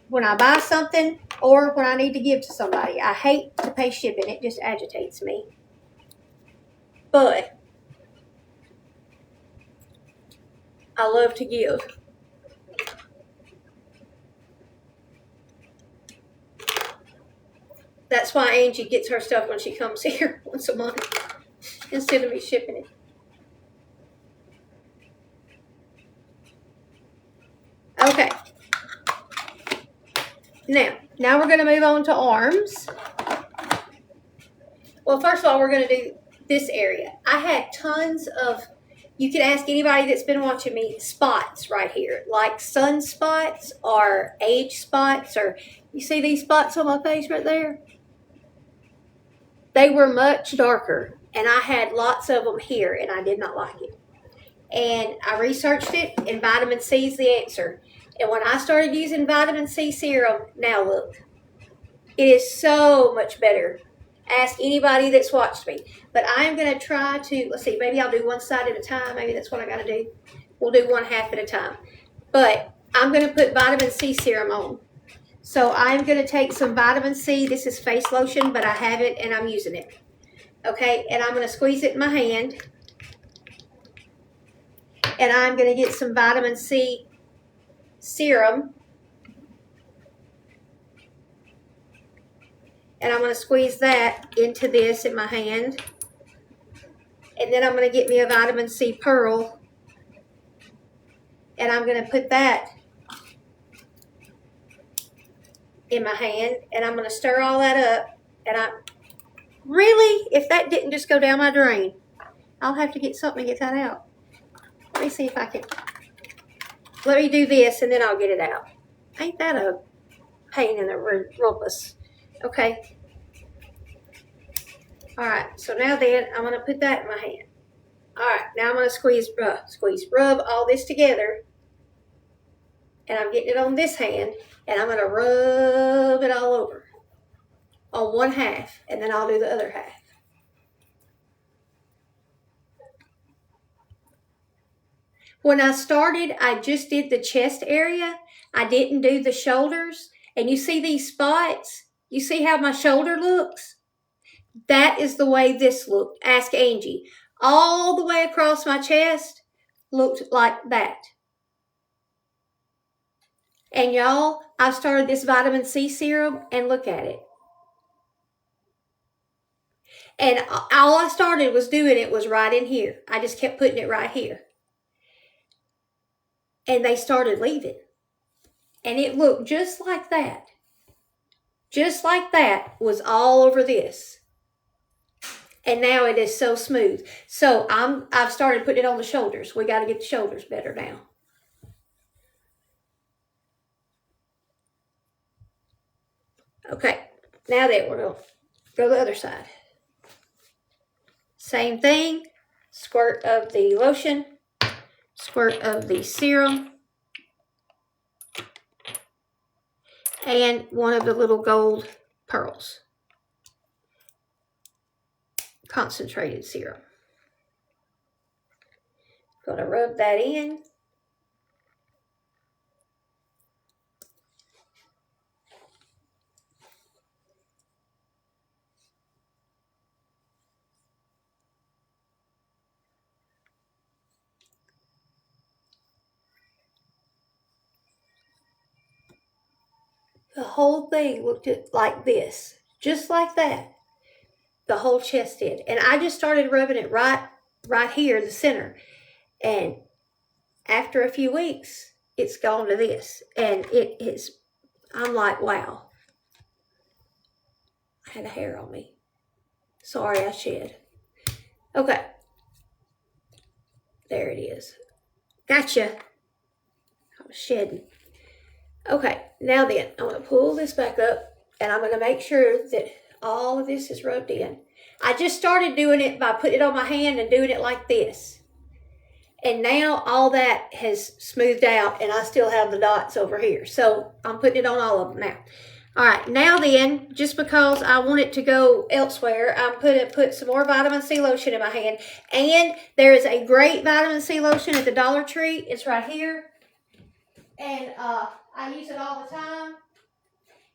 when I buy something or when I need to give to somebody. I hate to pay shipping. It just agitates me. But I love to give. That's That's why Angie gets her stuff when she comes here once a month instead of me shipping it. Okay. Now we're going to move on to arms. Well, first of all, we're going to do this area. I had tons of, you can ask anybody that's been watching me, spots right here, like sunspots or age spots, or you see these spots on my face right there? They were much darker, and I had lots of them here, and I did not like it. And I researched it, and vitamin C is the answer. And when I started using vitamin C serum, now look, it is so much better. Ask anybody that's watched me. But I'm going to try to, let's see, maybe I'll do one side at a time. Maybe that's what I got to do. We'll do one half at a time. But I'm going to put vitamin C serum on. So I'm going to take some vitamin C. This is face lotion, but I have it and I'm using it. Okay, and I'm going to squeeze it in my hand. And I'm going to get some vitamin C serum. And I'm going to squeeze that into this in my hand. And then I'm going to get me a vitamin C pearl. And I'm going to put that in my hand. And I'm going to stir all that up. And really, if that didn't just go down my drain, I'll have to get something to get that out. Let me see if I can. Let me do this and then I'll get it out. Ain't that a pain in the rumpus? Okay. All right. So now then, I'm going to put that in my hand. All right. Now I'm going to rub all this together. And I'm getting it on this hand. And I'm going to rub it all over on one half. And then I'll do the other half. When I started, I just did the chest area. I didn't do the shoulders. And you see these spots? You see how my shoulder looks? That is the way this looked. Ask Angie. All the way across my chest looked like that. And y'all, I started this vitamin C serum and look at it. And all I started was doing it was right in here. I just kept putting it right here. And they started leaving. And it looked just like that. Just like that was all over this. And now it is so smooth. So I've started putting it on the shoulders. We got to get the shoulders better now. Okay. Now then, we're going to go the other side. Same thing. Squirt of the lotion. Squirt of the serum. And one of the little gold pearls. Concentrated serum. Going to rub that in. The whole thing looked like this. Just like that. The whole chest did. And I just started rubbing it right here in the center. And after a few weeks, it's gone to this. And it is, I'm like, wow. I had a hair on me. Sorry, I shed. Okay. There it is. Gotcha. I was shedding. Okay, now then, I'm going to pull this back up. And I'm going to make sure that all of this is rubbed in. I just started doing it by putting it on my hand and doing it like this. And now all that has smoothed out and I still have the dots over here. So I'm putting it on all of them now. All right, now then, just because I want it to go elsewhere, I'm going to put some more vitamin C lotion in my hand. And there is a great vitamin C lotion at the Dollar Tree. It's right here. And I use it all the time.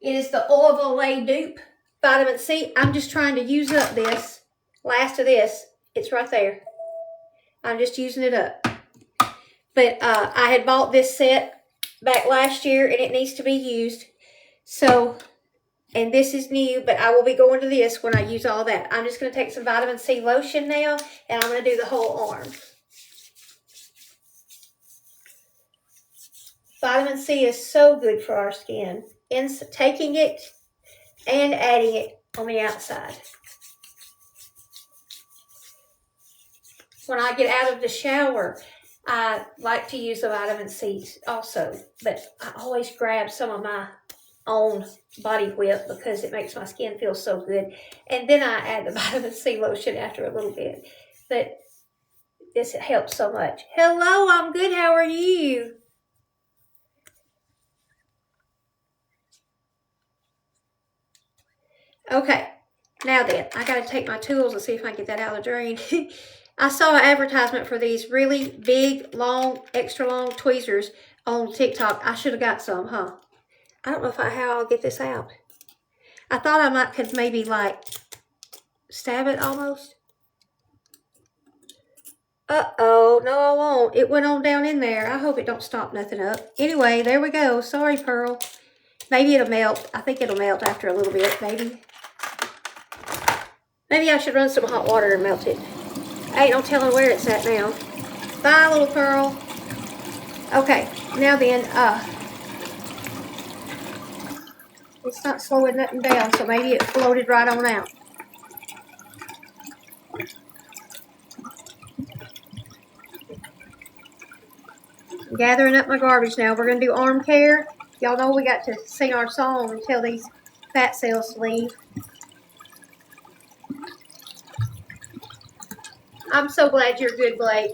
It is the Oil of Olay dupe vitamin C. I'm just trying to use up this. Last of this. It's right there. I'm just using it up. But I had bought this set back last year and it needs to be used. So And this is new, but I will be going to this when I use all that. I'm just going to take some vitamin C lotion now, and I'm going to do the whole arm. Vitamin C is so good for our skin. And taking it and adding it on the outside. When I get out of the shower, I like to use the vitamin C also, but I always grab some of my own body whip because it makes my skin feel so good. And then I add the vitamin C lotion after a little bit. But this helps so much. Hello, I'm good. How are you? Okay, now then, I got to take my tools and see if I can get that out of the drain. I saw an advertisement for these really big, long, extra long tweezers on TikTok. I should have got some, huh? I don't know how I'll get this out. I thought I could maybe like stab it almost. Uh-oh, no I won't. It went on down in there. I hope it don't stop nothing up. Anyway, there we go. Sorry, Pearl. Maybe it'll melt. I think it'll melt after a little bit, maybe. Maybe I should run some hot water and melt it. Ain't no telling where it's at now. Bye, little Pearl. Okay, now then, it's not slowing nothing down, so maybe it floated right on out. I'm gathering up my garbage now. We're going to do arm care. Y'all know we got to sing our song and tell these fat cells to leave. I'm so glad you're good, Blake.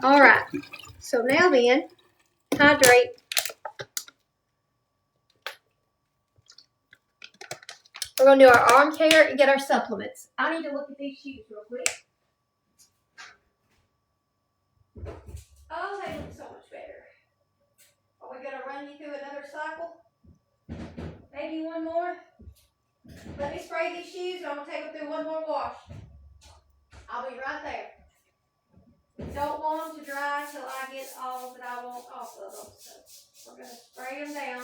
All right. So now then, hydrate. We're going to do our arm care and get our supplements. I need to look at these shoes real quick. Oh, they look so much better. Are we going to run you through another cycle? Maybe one more? Let me spray these shoes and I'm going to take them through one more wash. I'll be right there. Don't want them to dry till I get all that I want off of them. So we're going to spray them down.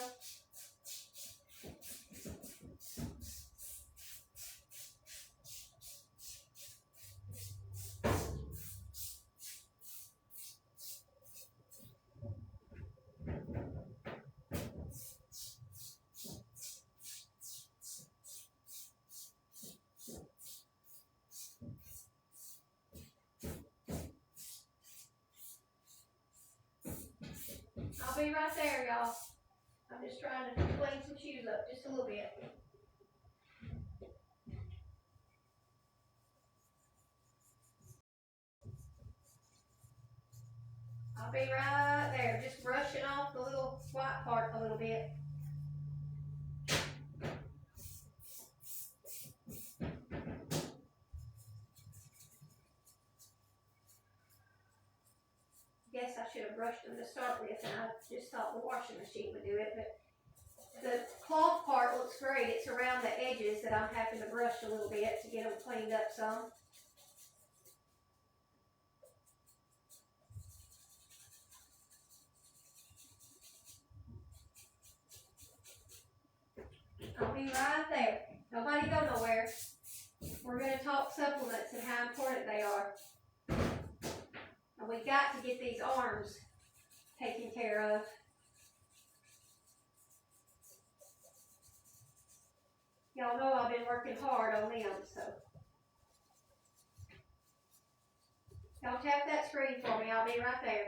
I'll be right there, y'all. I'm just trying to clean some shoes up just a little bit. I'll be right there, just brushing off the little white part a little bit. Guess I should have brushed them to start with, and I just thought the washing machine would do it, but the cloth part looks great. It's around the edges that I'm having to brush a little bit to get them cleaned up some. I'll be right there. Nobody go nowhere. We're going to talk supplements and how important they are. And we got to get these arms taken care of. Y'all know I've been working hard on them, so. Y'all tap that screen for me. I'll be right there.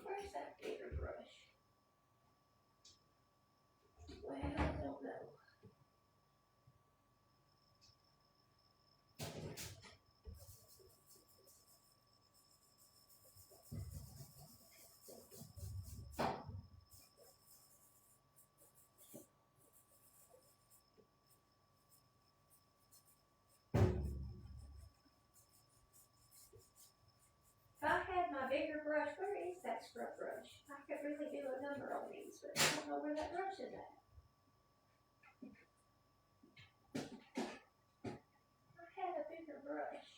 Where's that bigger brush? bigger brush. Where is that scrub brush? I could really do a number on these, but I don't know where that brush is at. I had a bigger brush.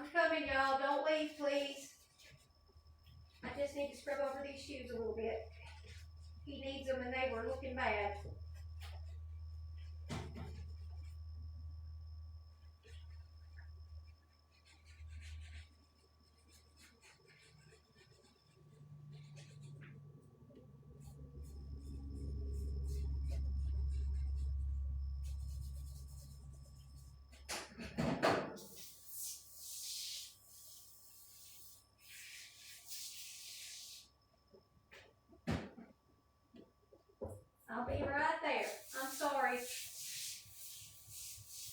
I'm coming, y'all. Don't leave, please. I just need to scrub over these shoes a little bit. He needs them and they were looking bad. I'll be right there. I'm sorry.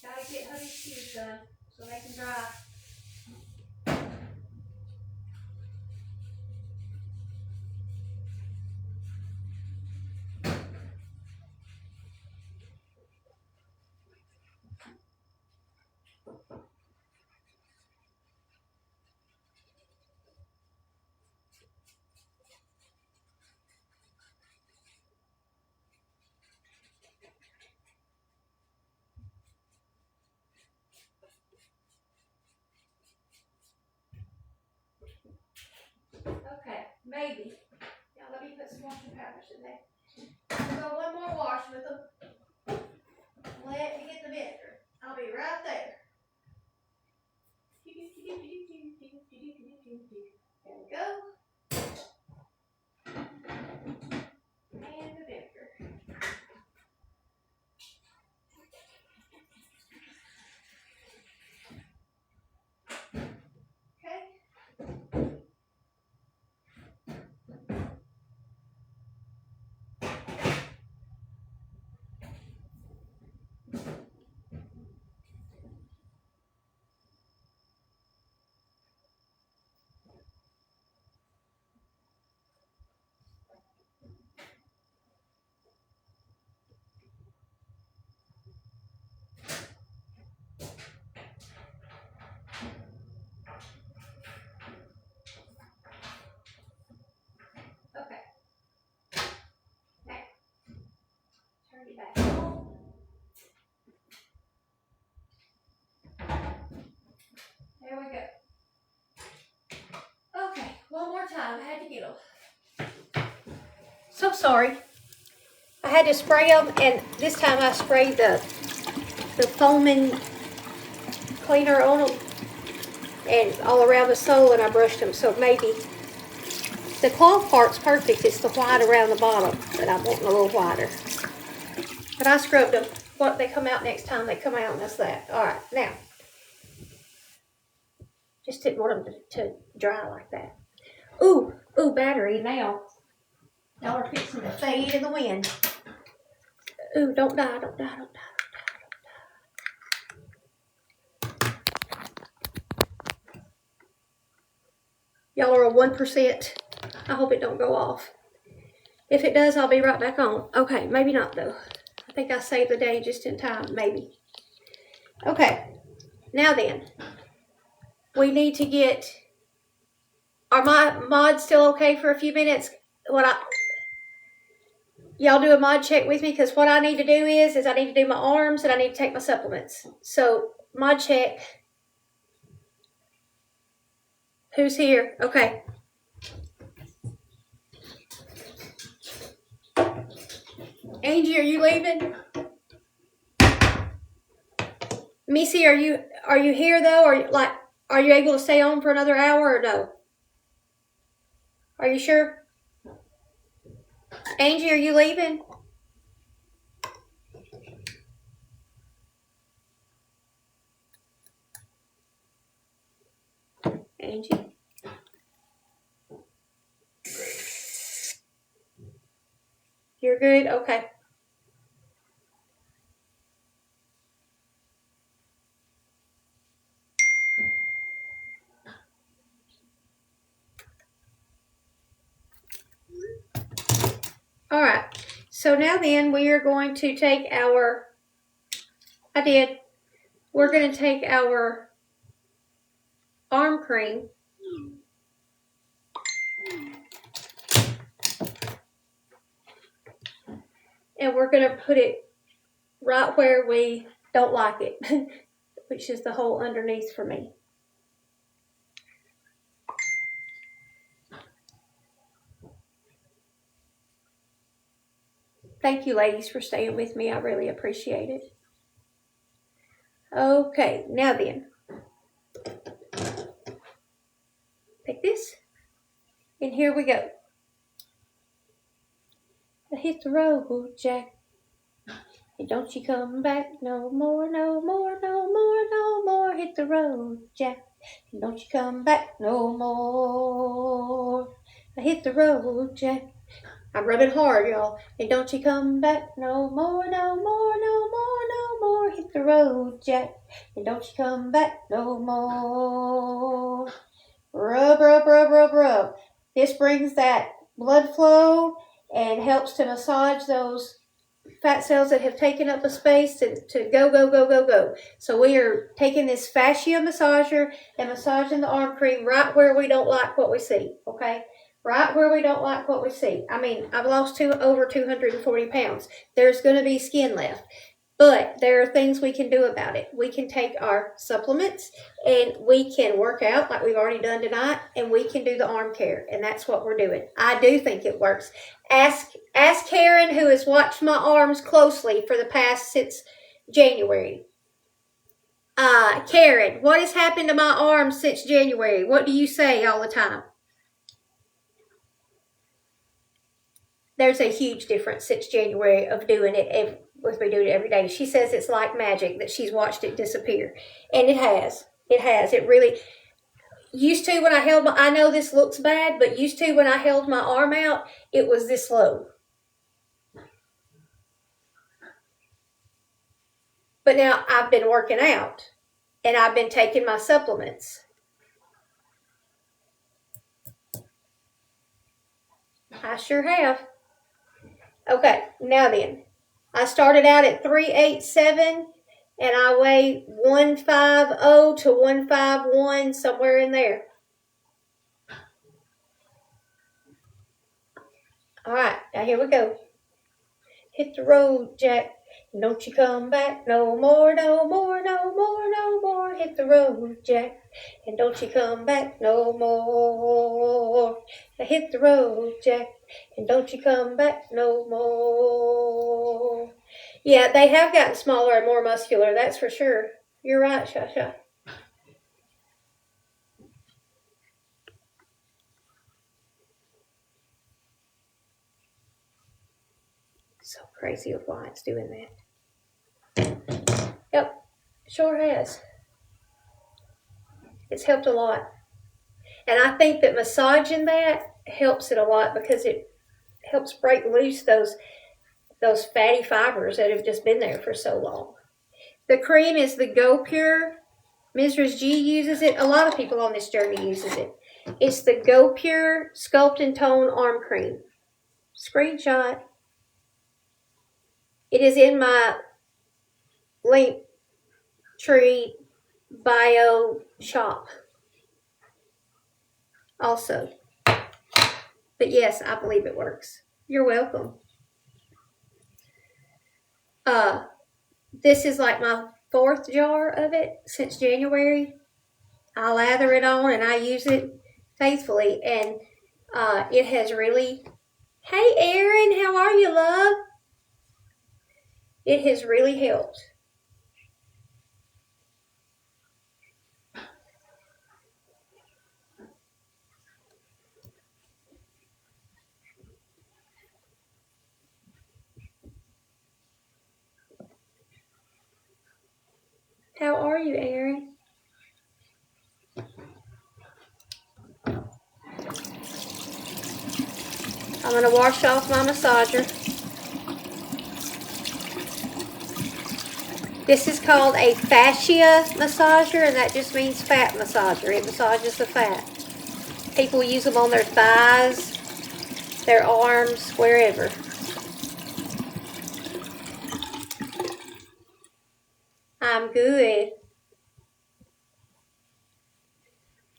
Gotta get Hubby's shoes done so they can dry. Okay, maybe. Now let me put some washing powders in there. I'll go one more wash with them. Let me get the vinegar. I'll be right there. There we go. And the vinegar. Okay. Okay. Now, turn it back on. There we go. Okay, one more time. I had to get them. So sorry. I had to spray them, and this time I sprayed the foaming cleaner on them and all around the sole, and I brushed them. So maybe the cloth part's perfect. It's the white around the bottom that I'm wanting a little whiter. But I scrubbed them. What they come out next time, they come out, and that's that. All right, now. Just didn't want them to dry like that. Ooh, battery now. Y'all are fixing to fade in the wind. Ooh, don't die, don't die, don't die. Y'all are a 1%. I hope it don't go off. If it does, I'll be right back on. Okay, maybe not though. I think I saved the day just in time, maybe. Okay, now then. We need to get, are my mods still okay for a few minutes? Y'all do a mod check with me, because what I need to do is I need to do my arms and I need to take my supplements. So, mod check. Who's here? Okay. Angie, are you leaving? Missy, are you here though? Or are you able to stay on for another hour or no? Are you sure? Angie, are you leaving? Angie? You're good? Okay. So now then, we are going to take our, we're going to take our arm cream and we're going to put it right where we don't like it, which is the hole underneath for me. Thank you, ladies, for staying with me. I really appreciate it. Okay, now then, take this, and here we go. I hit the road, Jack, and don't you come back no more, no more, no more, no more. Hit the road, Jack, and don't you come back no more. I hit the road, Jack. I'm rubbing hard, y'all. And don't you come back no more, no more, no more, no more. Hit the road, Jack, and don't you come back no more. Rub, rub, rub, rub, rub. This brings that blood flow and helps to massage those fat cells that have taken up a space to go, go, go, go, go. So we are taking this fascia massager and massaging the arm cream right where we don't like what we see, okay? Right where we don't like what we see. I mean, I've lost over 240 pounds. There's going to be skin left. But there are things we can do about it. We can take our supplements and we can work out like we've already done tonight, and we can do the arm care, and that's what we're doing. I do think it works. Ask Karen, who has watched my arms closely for the past since January. Karen, what has happened to my arms since January? What do you say all the time? There's a huge difference since January of doing it with me doing it every day. She says it's like magic, that she's watched it disappear. And it has. It has. It really, used to when I held I know this looks bad, but used to when I held my arm out, it was this low. But now I've been working out and I've been taking my supplements. I sure have. Okay, now then. I started out at 387 and I weigh 150 to 151, somewhere in there. All right, now here we go. Hit the road, Jack, and don't you come back no more, no more, no more, no more. Hit the road, Jack, and don't you come back no more. Now hit the road, Jack, and don't you come back no more. Yeah, they have gotten smaller and more muscular, that's for sure. You're right, Shasha. So crazy of why it's doing that. Yep, sure has. It's helped a lot. And I think that massaging that helps it a lot because it helps break loose those fatty fibers that have just been there for so long. The cream is the Go Pure. Mrs. G uses it. A lot of people on this journey uses it. It's the Go Pure Sculpt and Tone Arm Cream. Screenshot. It is in my link tree bio shop also. But yes, I believe it works. You're welcome. This is like my 4th jar of it since January. I lather it on and I use it faithfully, and it has really, hey Erin, how are you, love? It has really helped. How are you, Erin? I'm going to wash off my massager. This is called a fascia massager, and that just means fat massager. It massages the fat. People use them on their thighs, their arms, wherever. I'm good.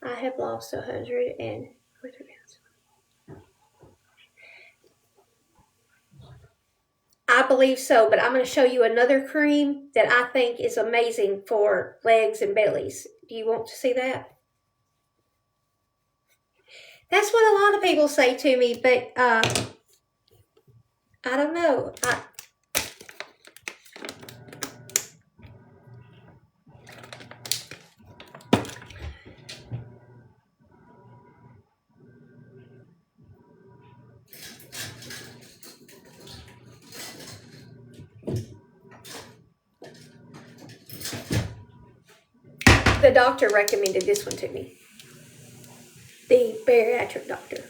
I have lost 143 pounds. I believe so, but I'm going to show you another cream that I think is amazing for legs and bellies. Do you want to see that? That's what a lot of people say to me, but I don't know. The doctor recommended this one to me. The bariatric doctor.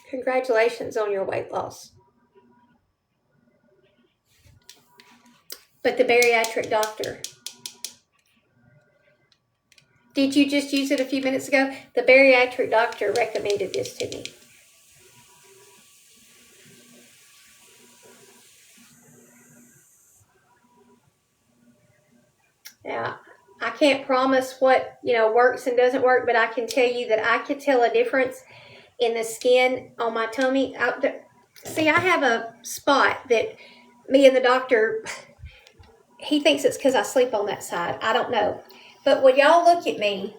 Congratulations on your weight loss. But the bariatric doctor. Did you just use it a few minutes ago? The bariatric doctor recommended this to me. Now, I can't promise what, works and doesn't work, but I can tell you that I could tell a difference in the skin on my tummy. See, I have a spot that me and the doctor, he thinks it's because I sleep on that side. I don't know. But when y'all look at me,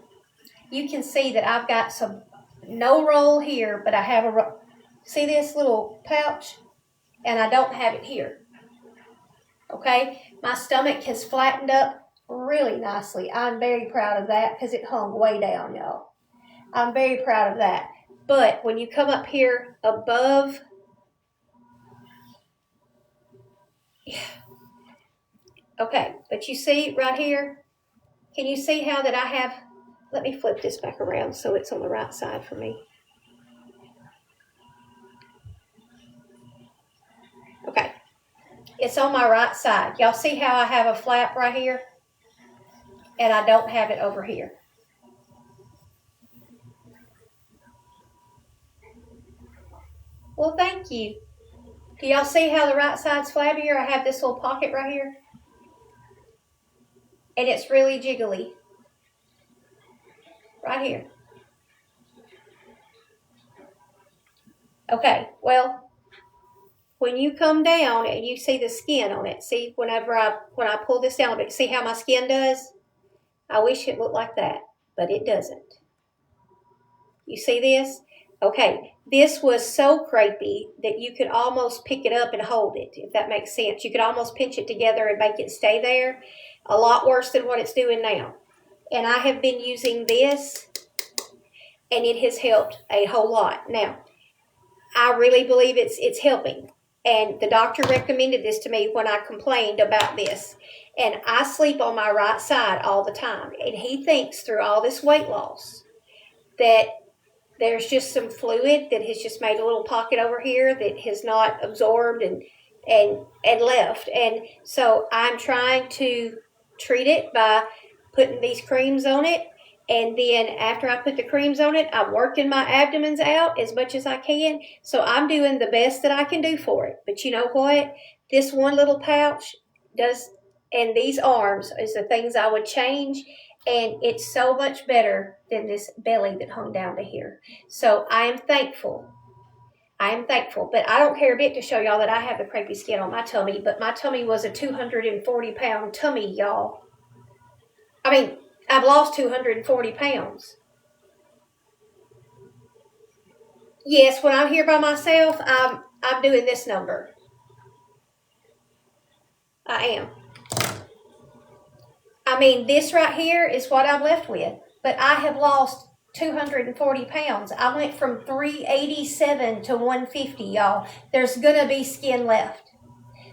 you can see that I've got no roll here, but I have a roll. See this little pouch? And I don't have it here. Okay? My stomach has flattened up really nicely. I'm very proud of that because it hung way down, y'all. I'm very proud of that. But when you come up here above, okay, but you see right here, can you see how that I have, let me flip this back around so it's on the right side for me. Okay, it's on my right side. Y'all see how I have a flap right here? And I don't have it over here. Well, thank you. Do y'all see how the right side's flabbier? I have this little pocket right here. And it's really jiggly. Right here. Okay, well, when you come down and you see the skin on it, see when I pull this down a bit, see how my skin does? I wish it looked like that, but it doesn't. You see this? Okay, this was so crepey that you could almost pick it up and hold it, if that makes sense. You could almost pinch it together and make it stay there. A lot worse than what it's doing now. And I have been using this, and it has helped a whole lot. Now, I really believe it's helping. And the doctor recommended this to me when I complained about this. And I sleep on my right side all the time. And he thinks through all this weight loss that there's just some fluid that has just made a little pocket over here that has not absorbed and left. And so I'm trying to treat it by putting these creams on it. And then after I put the creams on it, I'm working my abdomens out as much as I can. So I'm doing the best that I can do for it. But you know what? This one little pouch does, and these arms is the things I would change. And it's so much better than this belly that hung down to here. So I am thankful. But I don't care a bit to show y'all that I have the crepey skin on my tummy. But my tummy was a 240-pound tummy, y'all. I mean, I've lost 240 pounds. Yes, when I'm here by myself, I'm doing this number. I am. I mean, this right here is what I'm left with. But I have lost 240 pounds. I went from 387 to 150, y'all. There's going to be skin left.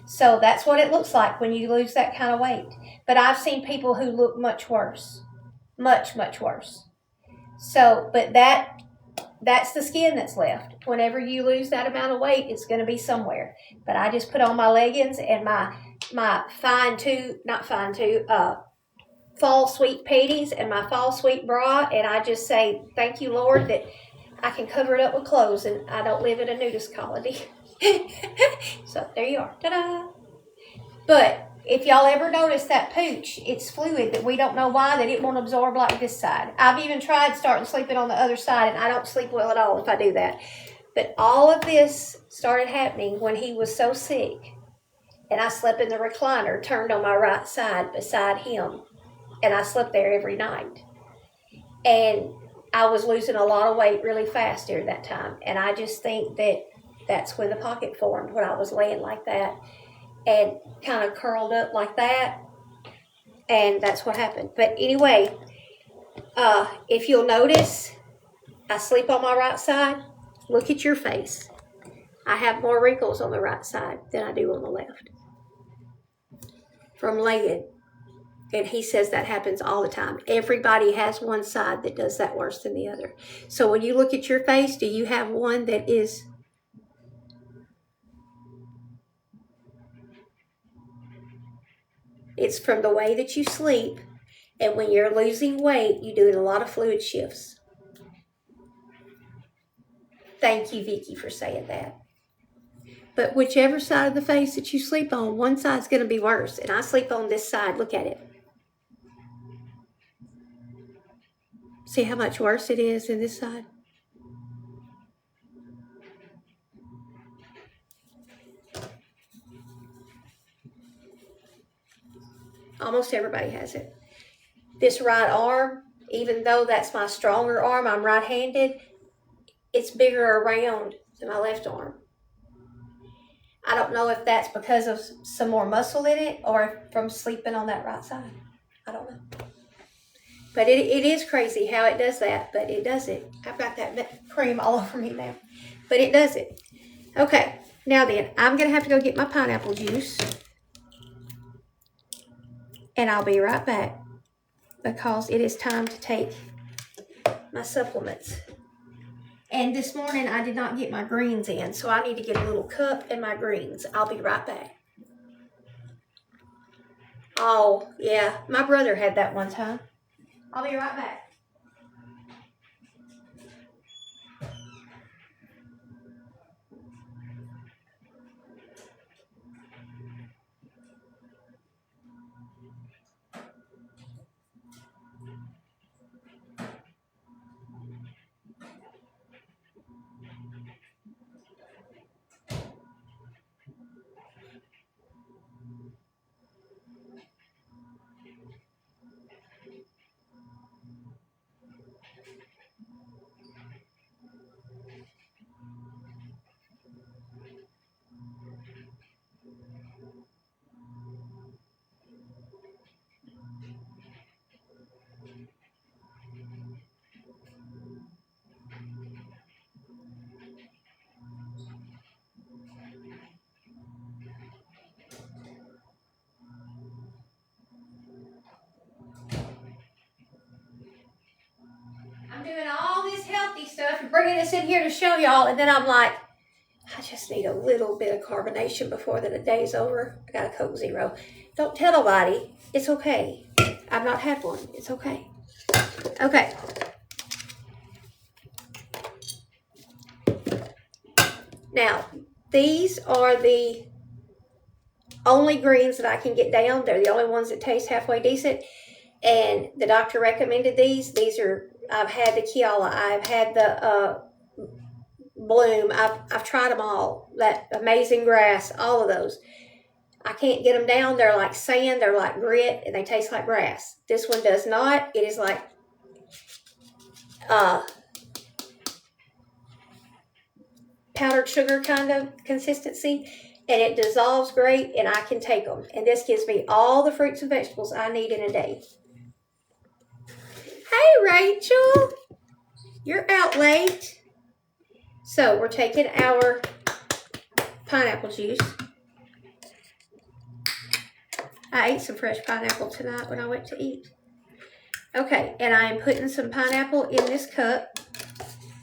So that's what it looks like when you lose that kind of weight. But I've seen people who look much worse. Much, much worse. So, but that's the skin that's left. Whenever you lose that amount of weight, it's going to be somewhere. But I just put on my leggings and my fall sweet patties and my fall sweet bra, and I just say, thank you, Lord, that I can cover it up with clothes and I don't live in a nudist colony. So there you are. Ta-da! But if y'all ever notice that pooch, it's fluid that we don't know why, that it won't absorb like this side. I've even tried starting sleeping on the other side, and I don't sleep well at all if I do that. But all of this started happening when he was so sick, and I slept in the recliner, turned on my right side beside him, and I slept there every night. And I was losing a lot of weight really fast during that time, and I just think that that's when the pocket formed, when I was laying like that and kind of curled up like that, and that's what happened. But anyway, if you'll notice, I sleep on my right side. Look at your face. I have more wrinkles on the right side than I do on the left from laying. And he says that happens all the time. Everybody has one side that does that worse than the other. So when you look at your face, do you have one that is... It's from the way that you sleep. And when you're losing weight, you do a lot of fluid shifts. Thank you, Vicky, for saying that. But whichever side of the face that you sleep on, one side's going to be worse. And I sleep on this side. Look at it. See how much worse it is than this side? Almost everybody has it. This right arm, even though that's my stronger arm, I'm right-handed, it's bigger around than my left arm. I don't know if that's because of some more muscle in it or from sleeping on that right side. I don't know. But it is crazy how it does that, but it does it. I've got that cream all over me now. But it does it. Okay, now then, I'm going to have to go get my pineapple juice. And I'll be right back because it is time to take my supplements. And this morning I did not get my greens in, so I need to get a little cup and my greens. I'll be right back. Oh, yeah, my brother had that one time. I'll be right back. I'm doing all this healthy stuff and bringing this in here to show y'all, and then I'm like, I just need a little bit of carbonation before the day's over. I got a Coke Zero. Don't tell nobody. It's okay. I've not had one. It's okay. Okay. Now, these are the only greens that I can get down. They're the only ones that taste halfway decent. And the doctor recommended these. These are, I've had the Kiala. I've had the Bloom. I've tried them all. That Amazing Grass, all of those. I can't get them down. They're like sand. They're like grit, and they taste like grass. This one does not. It is like powdered sugar kind of consistency, and it dissolves great, and I can take them. And this gives me all the fruits and vegetables I need in a day. Hey, Rachel. You're out late. So we're taking our pineapple juice. I ate some fresh pineapple tonight when I went to eat. Okay, and I am putting some pineapple in this cup.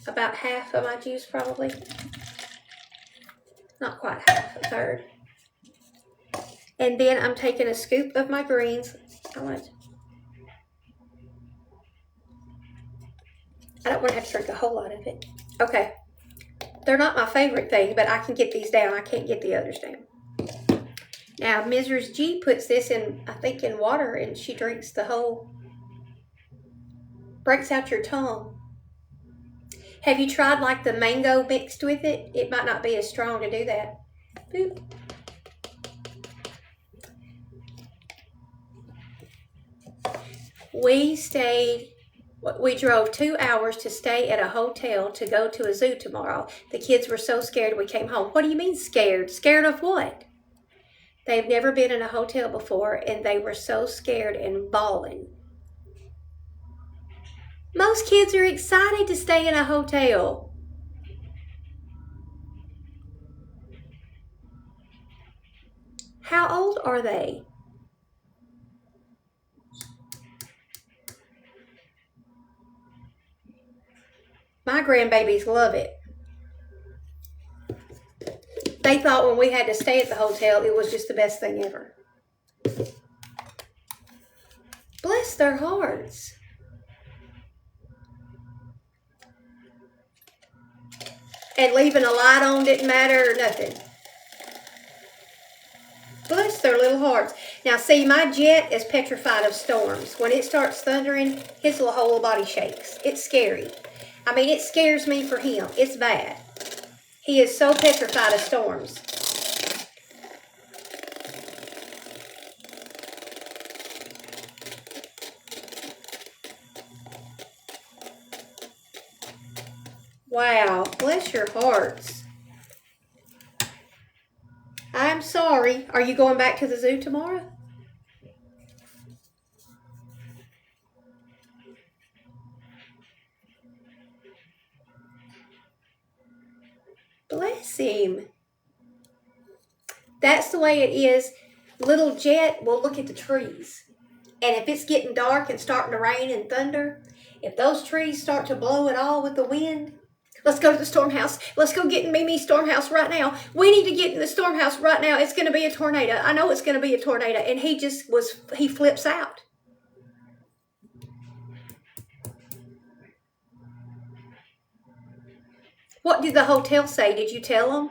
About half of my juice probably. Not quite half, a third. And then I'm taking a scoop of my greens. I don't want to have to drink a whole lot of it. Okay. They're not my favorite thing, but I can get these down. I can't get the others down. Now, Mrs. G puts this in, I think, in water, and she drinks the whole, breaks out your tongue. Have you tried like the mango mixed with it? It might not be as strong to do that. Boop. We drove 2 hours to stay at a hotel to go to a zoo tomorrow. The kids were so scared we came home. What do you mean scared? Scared of what? They've never been in a hotel before, and they were so scared and bawling. Most kids are excited to stay in a hotel. How old are they? My grandbabies love it. They thought when we had to stay at the hotel, it was just the best thing ever. Bless their hearts. And leaving a light on didn't matter or nothing. Bless their little hearts. Now, see, my Jet is petrified of storms. When it starts thundering, his whole little body shakes. It's scary. I mean, it scares me for him. It's bad. He is so petrified of storms. Wow, bless your hearts. I'm sorry. Are you going back to the zoo tomorrow? Bless him. That's the way it is. Little Jet will look at the trees. And if it's getting dark and starting to rain and thunder, if those trees start to blow at all with the wind, let's go to the storm house. Let's go get in Mimi's storm house right now. We need to get in the storm house right now. It's going to be a tornado. I know it's going to be a tornado. And he flips out. What did the hotel say? Did you tell them?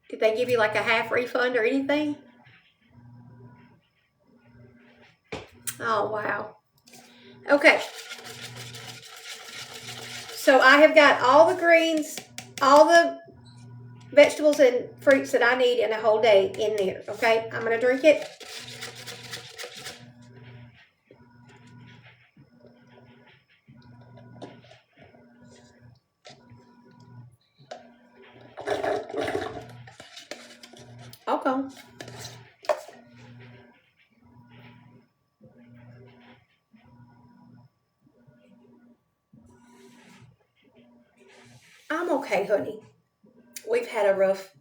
Did they give you like a half refund or anything? Oh, wow. Okay. So I have got all the greens, all the vegetables and fruits that I need in a whole day in there. Okay. I'm going to drink it. Okay. I'm okay, honey. We've had a rough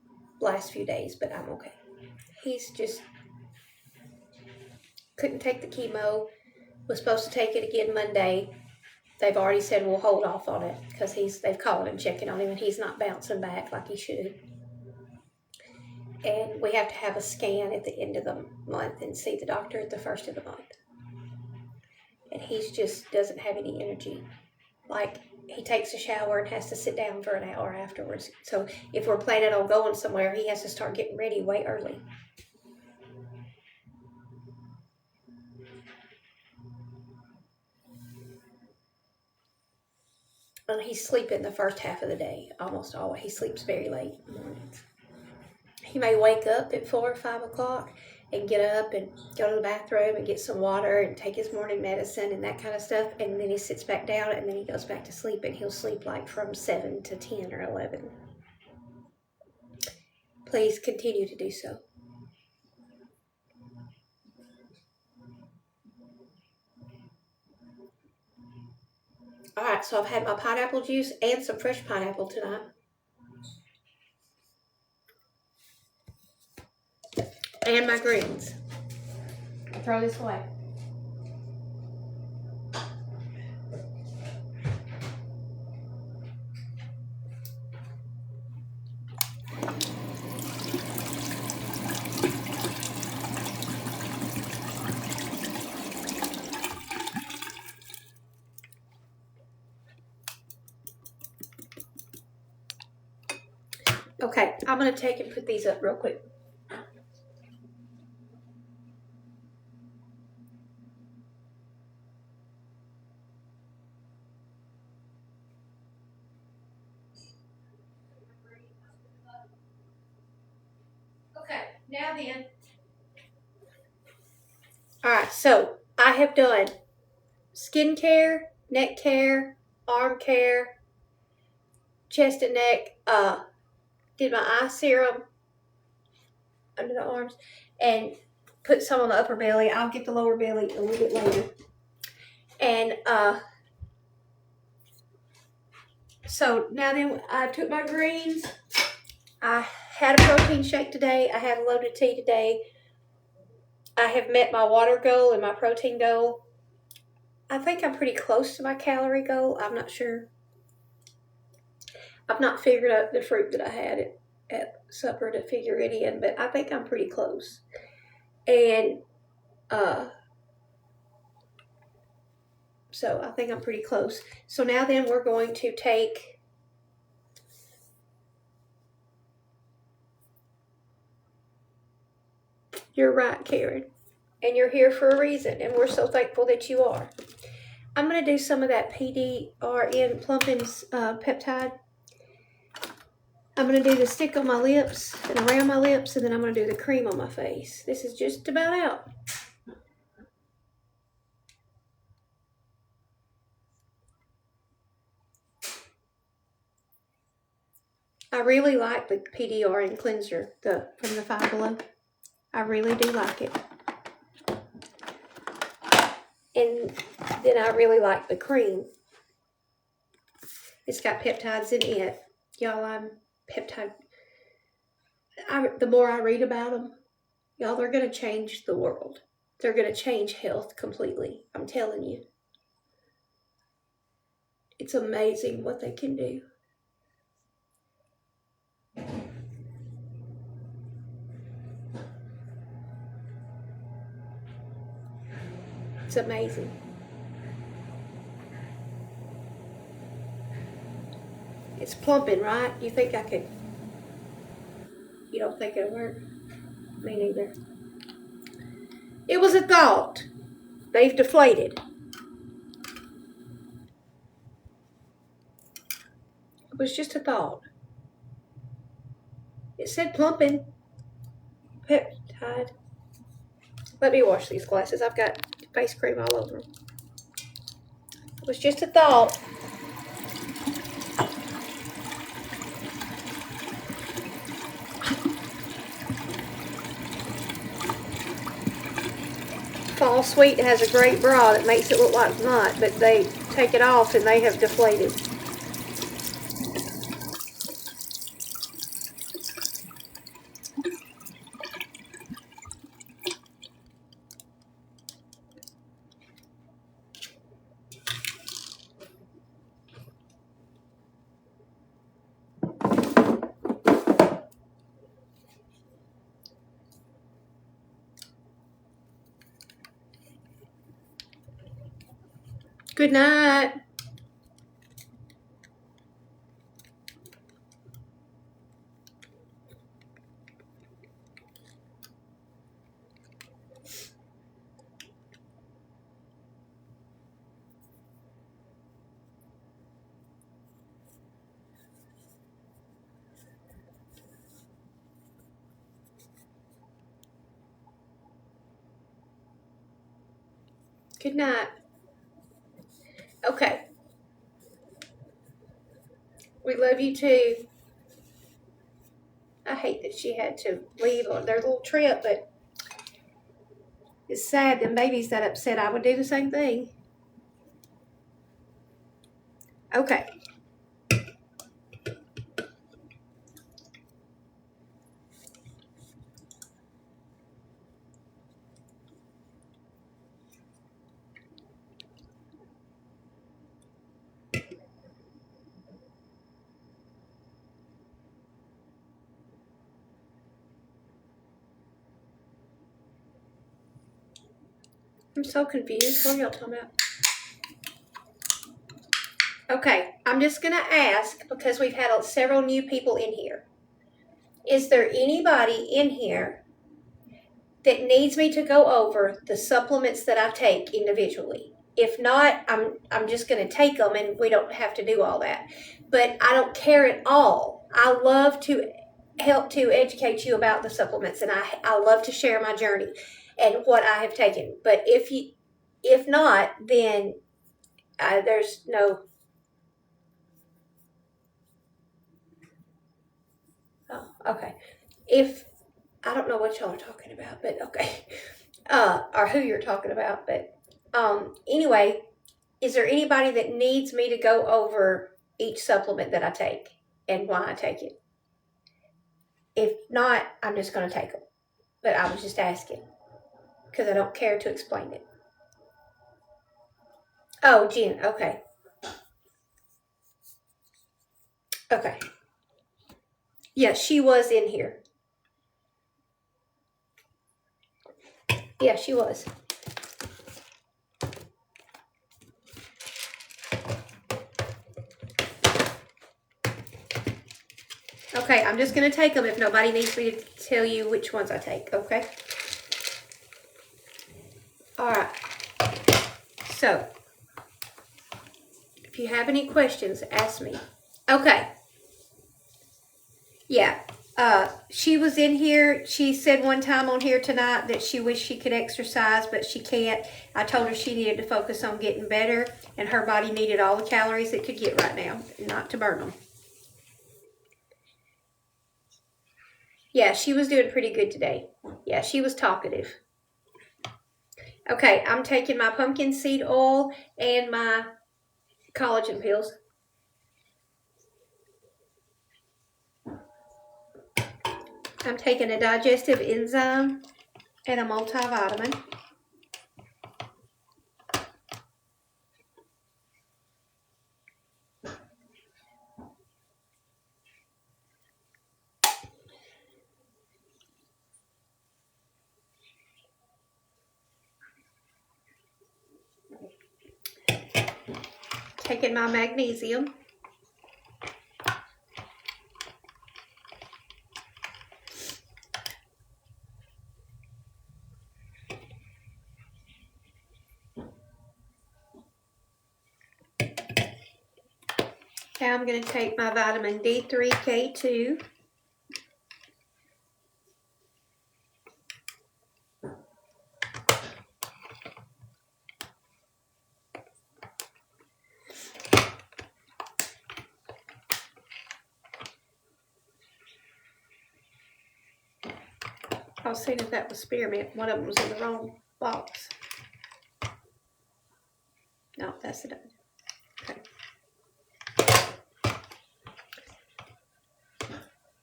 last few days, but I'm okay. He's just couldn't take the chemo. Was supposed to take it again Monday. They've already said we'll hold off on it because they've called and checking on him and he's not bouncing back like he should. And we have to have a scan at the end of the month and see the doctor at the first of the month. And he just doesn't have any energy. Like, he takes a shower and has to sit down for an hour afterwards. So if we're planning on going somewhere, he has to start getting ready way early. And he's sleeping the first half of the day, almost always. He sleeps very late in the mornings. He may wake up at 4 or 5 o'clock and get up and go to the bathroom and get some water and take his morning medicine and that kind of stuff. And then he sits back down and then he goes back to sleep, and he'll sleep like from 7 to 10 or 11. Please continue to do so. All right, so I've had my pineapple juice and some fresh pineapple tonight. And my greens. Throw this away. Okay, I'm going to take and put these up real quick. Okay, now then. Alright, so I have done skin care, neck care, arm care, chest and neck, did my eye serum under the arms, and put some on the upper belly. I'll get the lower belly a little bit later. And so now then I took my greens. I had a protein shake today. I had a loaded tea today. I have met my water goal and my protein goal. I think I'm pretty close to my calorie goal. I'm not sure. I've not figured out the fruit that I had at supper to figure it in, but I think I'm pretty close. And so I think I'm pretty close. So now then we're going to take You're right, Karen. And you're here for a reason, and we're so thankful that you are. I'm going to do some of that PDRN Plumpin's peptide. I'm going to do the stick on my lips and around my lips, and then I'm going to do the cream on my face. This is just about out. I really like the PDRN cleanser from the Five Below. I really do like it. And then I really like the cream. It's got peptides in it. Y'all, I'm peptide. The more I read about them, y'all, they're going to change the world. They're going to change health completely. I'm telling you. It's amazing what they can do. It's amazing. It's plumping, right? You think I could? You don't think it'll work? Me neither. It was a thought. They've deflated. It was just a thought. It said plumping. Peptide. Let me wash these glasses. I've got face cream all over them. It was just a thought. Fall Sweet has a great bra that makes it look like not, but they take it off and they have deflated. Good night. Good night. Okay. We love you too. I hate that she had to leave on their little trip, but it's sad them babies that upset. I would do the same thing. Okay. I'm so confused. What are y'all talking about? Okay, I'm just going to ask, because we've had several new people in here. Is there anybody in here that needs me to go over the supplements that I take individually? If not, I'm just going to take them and we don't have to do all that. But I don't care at all. I love to help to educate you about the supplements, and I love to share my journey and what I have taken. But if not, then there's no. Oh, okay. If I don't know what y'all are talking about, but okay, or who you're talking about, but anyway, is there anybody that needs me to go over each supplement that I take and why I take it? If not, I'm just going to take them. But I was just asking because I don't care to explain it. Oh, Jen. Okay. Okay. Yeah, she was in here. Yeah, she was. Okay, I'm just going to take them if nobody needs me to tell you which ones I take, okay? All right. So, if you have any questions, ask me. Okay. Yeah. She was in here. She said one time on here tonight that she wished she could exercise, but she can't. I told her she needed to focus on getting better, and her body needed all the calories it could get right now, not to burn them. Yeah, she was doing pretty good today. Yeah, she was talkative. Okay, I'm taking my pumpkin seed oil and my collagen pills. I'm taking a digestive enzyme and a multivitamin. Taking my magnesium. Now I'm going to take my vitamin D3, K2. I was seeing if that was spearmint. One of them was in the wrong box. No, that's it. Okay.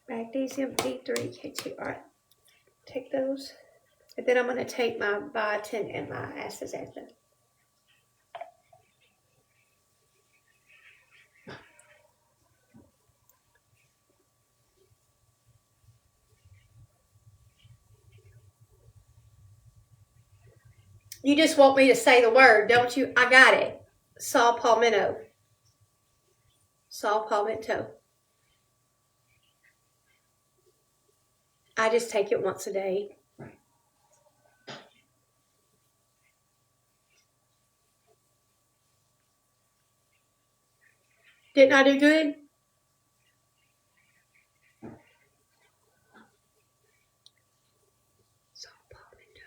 Magnesium, D3, K2. All right. Take those. And then I'm going to take my biotin and my astaxanthin. You just want me to say the word, don't you? I got it. Saw palmetto. Saw palmetto. I just take it once a day. Didn't I do good? Saw palmetto.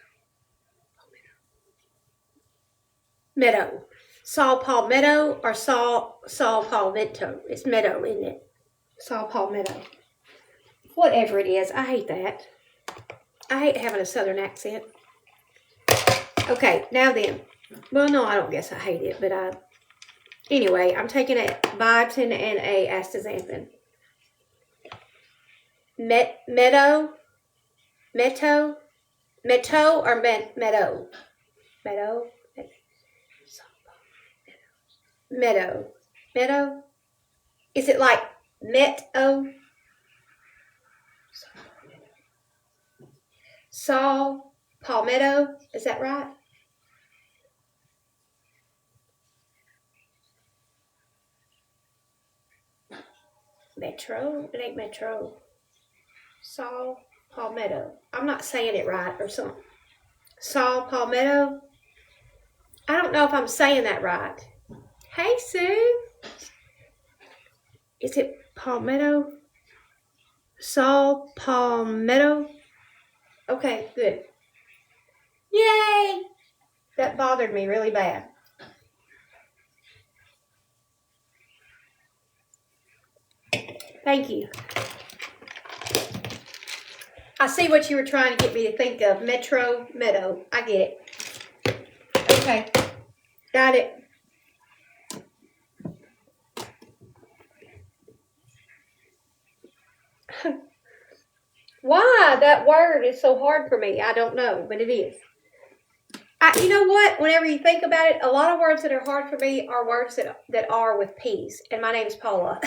Meadow. Saw palmetto or saw palmetto. It's meadow, isn't it? Saw palmetto. Whatever it is, I hate that. I hate having a southern accent. Okay, now then. Well, no, I don't guess I hate it, but anyway, I'm taking a biotin and a astaxanthin. Meadow or meadow? Meadow. Is it like meadow? Saw palmetto. Is that right? Metro? It ain't Metro. Saw palmetto. I'm not saying it right or something. Saw palmetto. I don't know if I'm saying that right. Hey, Sue. Is it palmetto? Saw palmetto. Okay, good. Yay! That bothered me really bad. Thank you. I see what you were trying to get me to think of. Metro Meadow. I get it. Okay. Got it. Why that word is so hard for me, I don't know, but it is. You know what? Whenever you think about it, a lot of words that are hard for me are words that are with P's. And my name's Paula.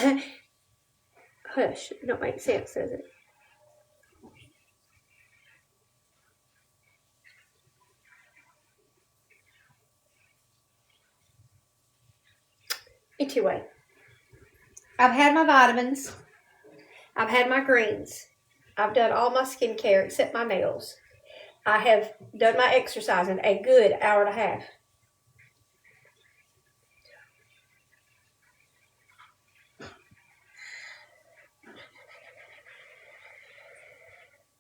Hush. It don't make sense, does it? Anyway, I've had my vitamins. I've had my greens. I've done all my skincare except my nails. I have done my exercising a good hour and a half.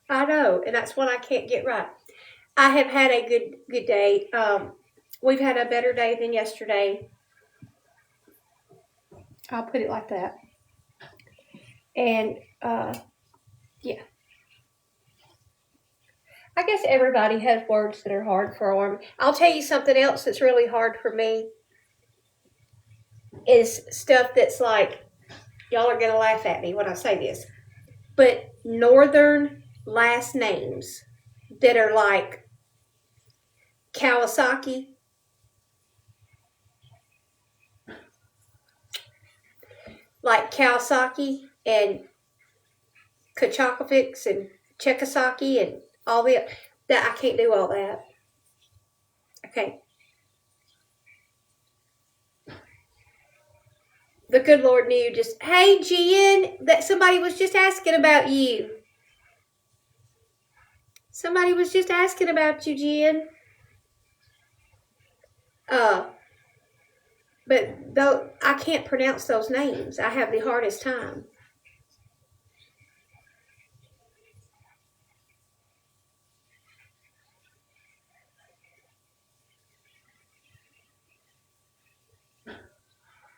I know, and that's what I can't get right. I have had a good day. We've had a better day than yesterday. I'll put it like that. And yeah. I guess everybody has words that are hard for them. I'll tell you something else that's really hard for me is stuff that's like, y'all are going to laugh at me when I say this, but northern last names that are like Kawasaki, and Kachakovics and Czechoslovakia and all that I can't do all that. Okay. The good Lord knew just, hey, Jen, that somebody was just asking about you. Somebody was just asking about you, Jen. But though I can't pronounce those names, I have the hardest time.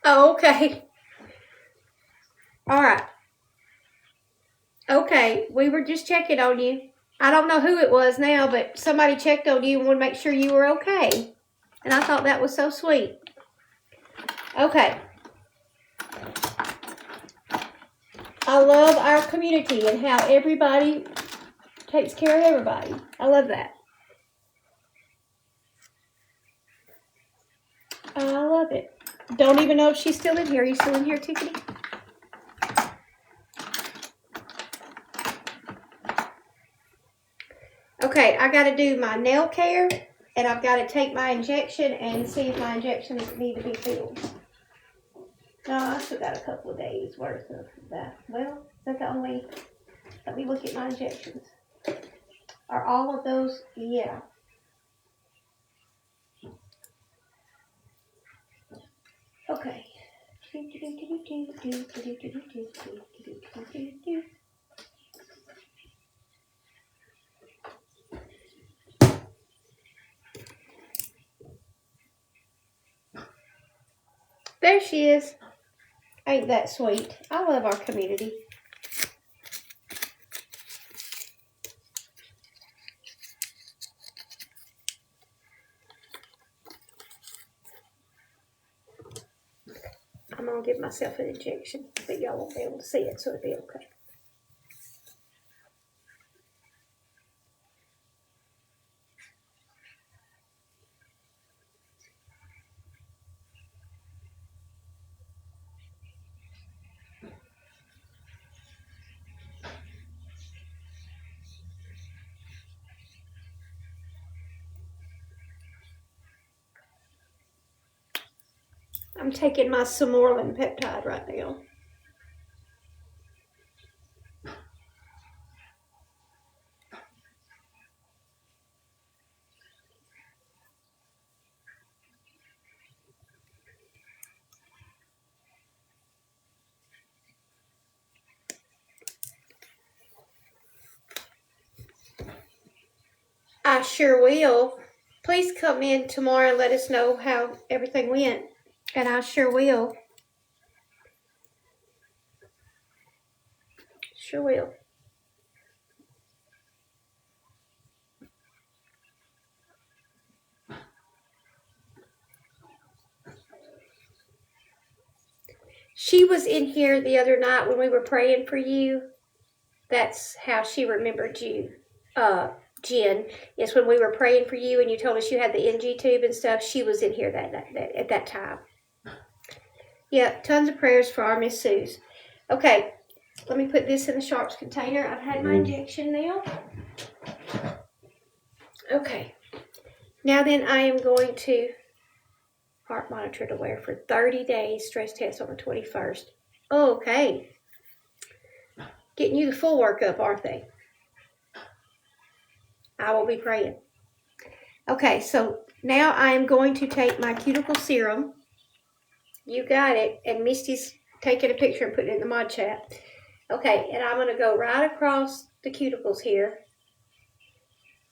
Oh, okay. All right. Okay, we were just checking on you. I don't know who it was now, but somebody checked on you and wanted to make sure you were okay. And I thought that was so sweet. Okay. I love our community and how everybody takes care of everybody. I love that. I love it. Don't even know if she's still in here. Are you still in here, Tiffany? Okay, I got to do my nail care, and I've got to take my injection and see if my injections need to be filled. No, I still got a couple of days worth of that. Well, is that the only? Let me look at my injections. Are all of those? Yeah. Okay. There she is. Ain't that sweet? I love our community. I'm going to give myself an injection, but y'all won't be able to see it, so it'll be okay. I'm taking my Samorlin peptide right now. I sure will. Please come in tomorrow and let us know how everything went. And I sure will. Sure will. She was in here the other night when we were praying for you. That's how she remembered you, Jen. Is when we were praying for you and you told us you had the NG tube and stuff. She was in here at that time. Yeah, tons of prayers for our Miss Suze. Okay, let me put this in the sharps container. I've had my injection now. Okay, now then I am going to heart monitor to wear for 30 days, stress test on the 21st. Okay, getting you the full workup, aren't they? I will be praying. Okay, so now I am going to take my cuticle serum. You got it, and Misty's taking a picture and putting it in the mod chat. Okay, and I'm going to go right across the cuticles here.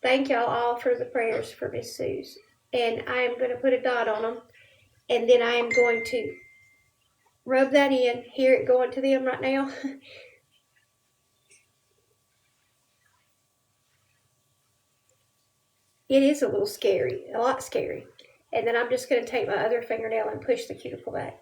Thank y'all all for the prayers for Miss Suze. And I am going to put a dot on them. And then I am going to rub that in. Hear it going to them right now. It is a little scary, a lot scary. And then I'm just going to take my other fingernail and push the cuticle back.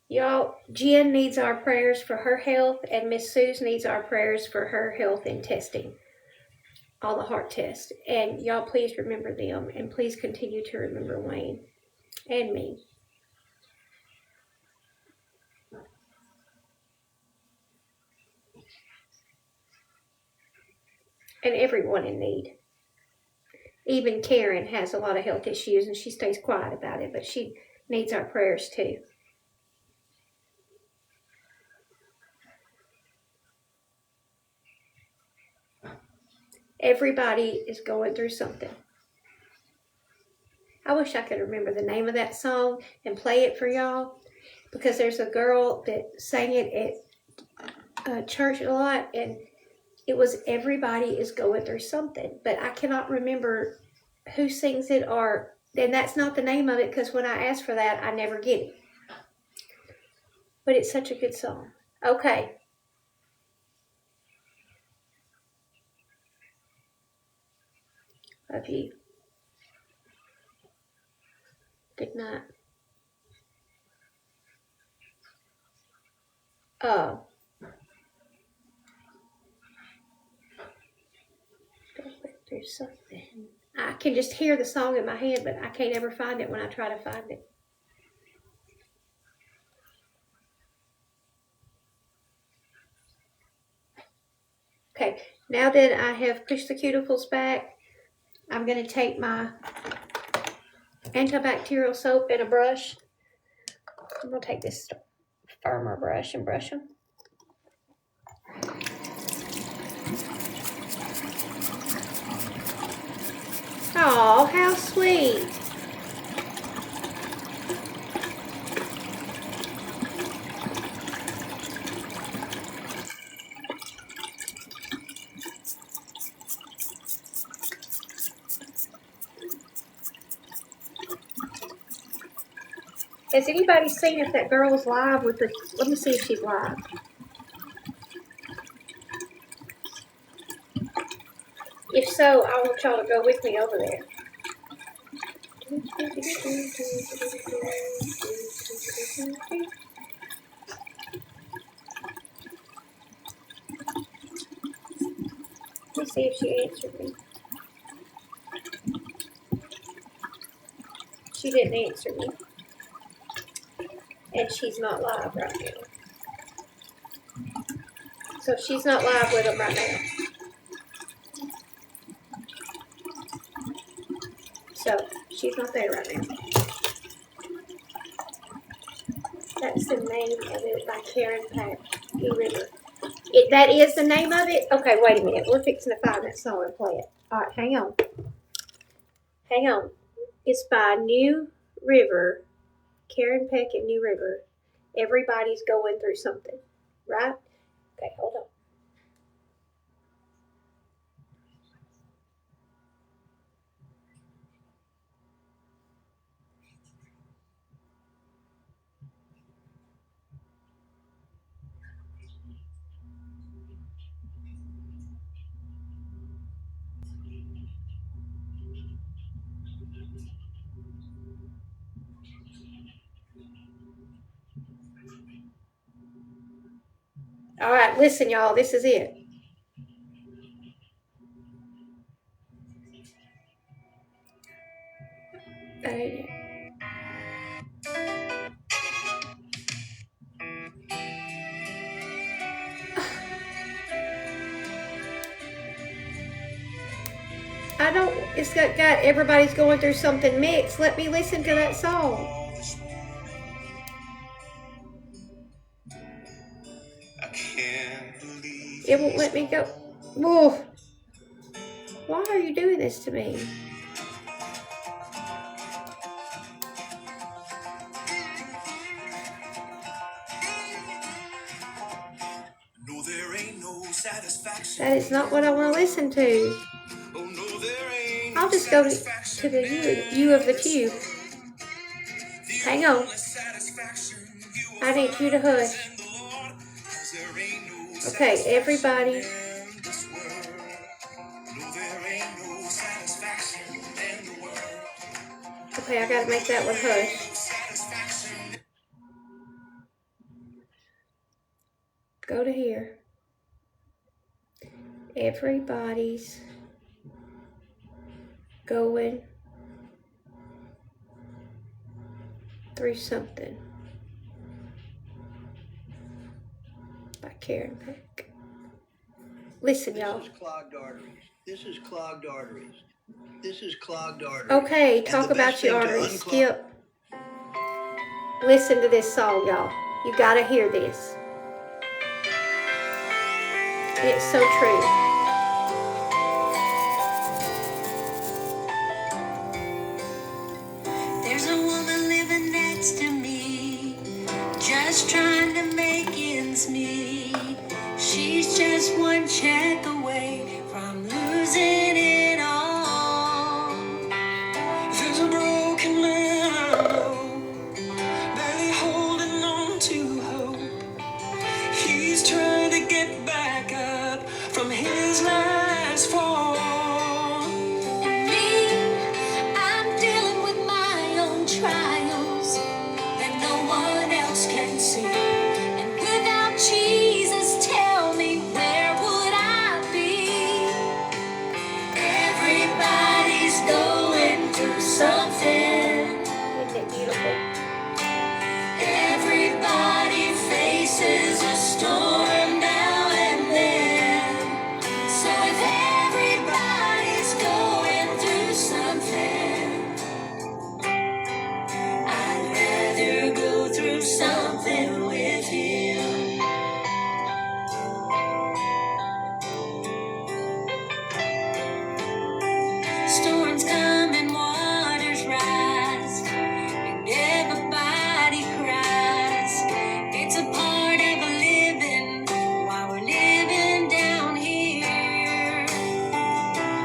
Y'all, Jen needs our prayers for her health, and Miss Suze needs our prayers for her health and testing. All the heart tests. And y'all please remember them, and please continue to remember Wayne and me. And everyone in need. Even Karen has a lot of health issues, and she stays quiet about it, but she needs our prayers too. Everybody is going through something. I wish I could remember the name of that song and play it for y'all, because there's a girl that sang it at church a lot, and it was everybody is going through something, but I cannot remember who sings it, and that's not the name of it, because when I ask for that, I never get it. But it's such a good song. Okay. Love you. Good night. Go through something. I can just hear the song in my head, but I can't ever find it when I try to find it. Okay, now that I have pushed the cuticles back, I'm going to take my antibacterial soap and a brush. I'm going to take this firmer brush and brush them. Oh, how sweet. Has anybody seen if that girl is live with the... Let me see if she's live. If so, I want y'all to go with me over there. Let me see if she answered me. She didn't answer me. And she's not live right now. So she's not live with them right now. So she's not there right now. That's the name of it by Karen Pack. That is the name of it? Okay, wait a minute. We're fixing to find that song and play it. All right, hang on. Hang on. It's by New River. Karen Peck and New River. Everybody's going through something, right? Okay, hold on. All right, listen, y'all. This is it. That ain't it. I don't, it's got everybody's going through something mixed. Let me listen to that song. It won't let me go. Whoa. Why are you doing this to me? That is not what I want to listen to. I'll just go to the U of the Q. Hang on. I need you to hush. Okay, everybody. Okay, I gotta make that one hush. Go to here. Everybody's going through something. By Karen Peck. Listen, y'all. This is clogged arteries. This is clogged arteries. This is clogged arteries. Okay, talk about your arteries. Skip. Listen to this song, y'all. You gotta hear this. It's so true. There's a woman living next to me, just trying to make ends meet. She's just one check away from losing it all. There's a broken man I know, barely holding on to hope. He's trying to get back up from his last fall. And me, I'm dealing with my own trials that no one else can see. And without Jesus, tell me, where would I be? Everybody's going through something. Isn't it beautiful? Everybody faces a storm now and then. So if everybody's going through something, I'd rather go through something with him. Storms come and waters rise, and everybody cries. It's a part of living while we're living down here.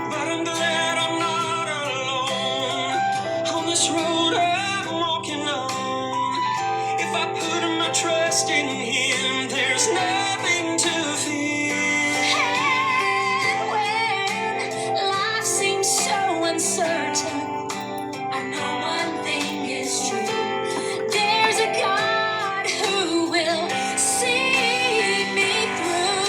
But I'm glad I'm not alone on this road I'm walking on. If I put my trust in him, there's nothing to fear. And when life seems so uncertain, I know one thing is true. There's a God who will see me through.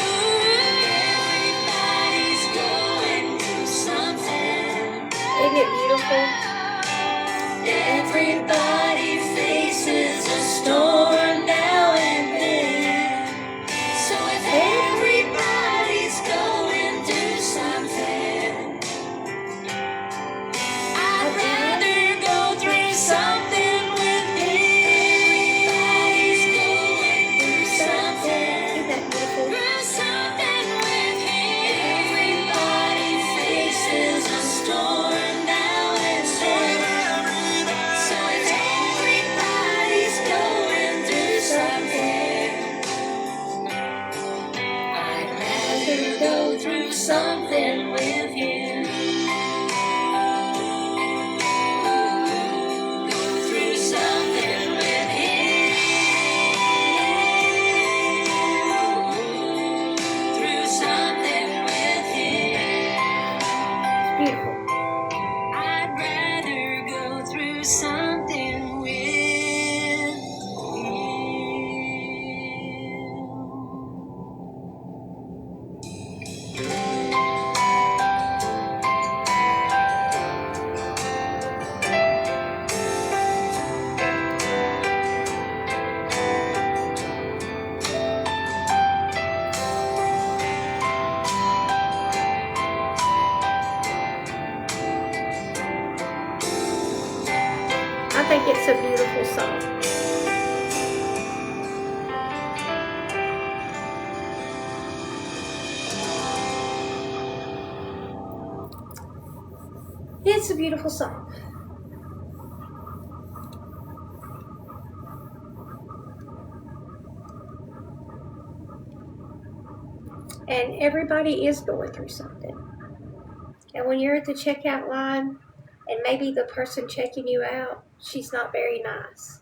Everybody's going through something. Isn't it beautiful? Everybody faces a storm now and then. So if everybody's going through something, I'd rather go through something with him. Everybody's going through something. Isn't that beautiful? Through something with him. Everybody faces a storm now and then. So if everybody's going through something, I'd rather go through something with him. Go through something with him. Through something with him. Beautiful. I'd rather go through something with him. think it's a beautiful song. It's a beautiful song. And everybody is going through something. And when you're at the checkout line, and maybe the person checking you out, she's not very nice.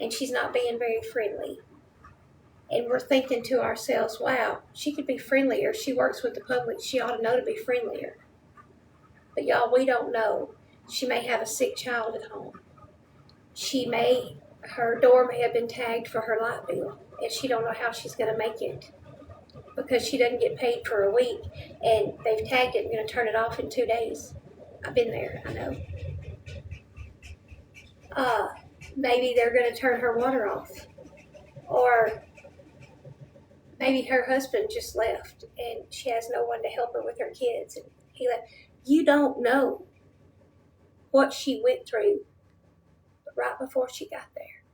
And she's not being very friendly. And we're thinking to ourselves, wow, she could be friendlier. She works with the public. She ought to know to be friendlier. But y'all, we don't know. She may have a sick child at home. Her door may have been tagged for her light bill, and she don't know how she's going to make it because she doesn't get paid for a week, and they've tagged it and going to turn it off in 2 days. I've been there, I know. Maybe they're going to turn her water off, or maybe her husband just left and she has no one to help her with her kids, and he left. You don't know what she went through right before she got there.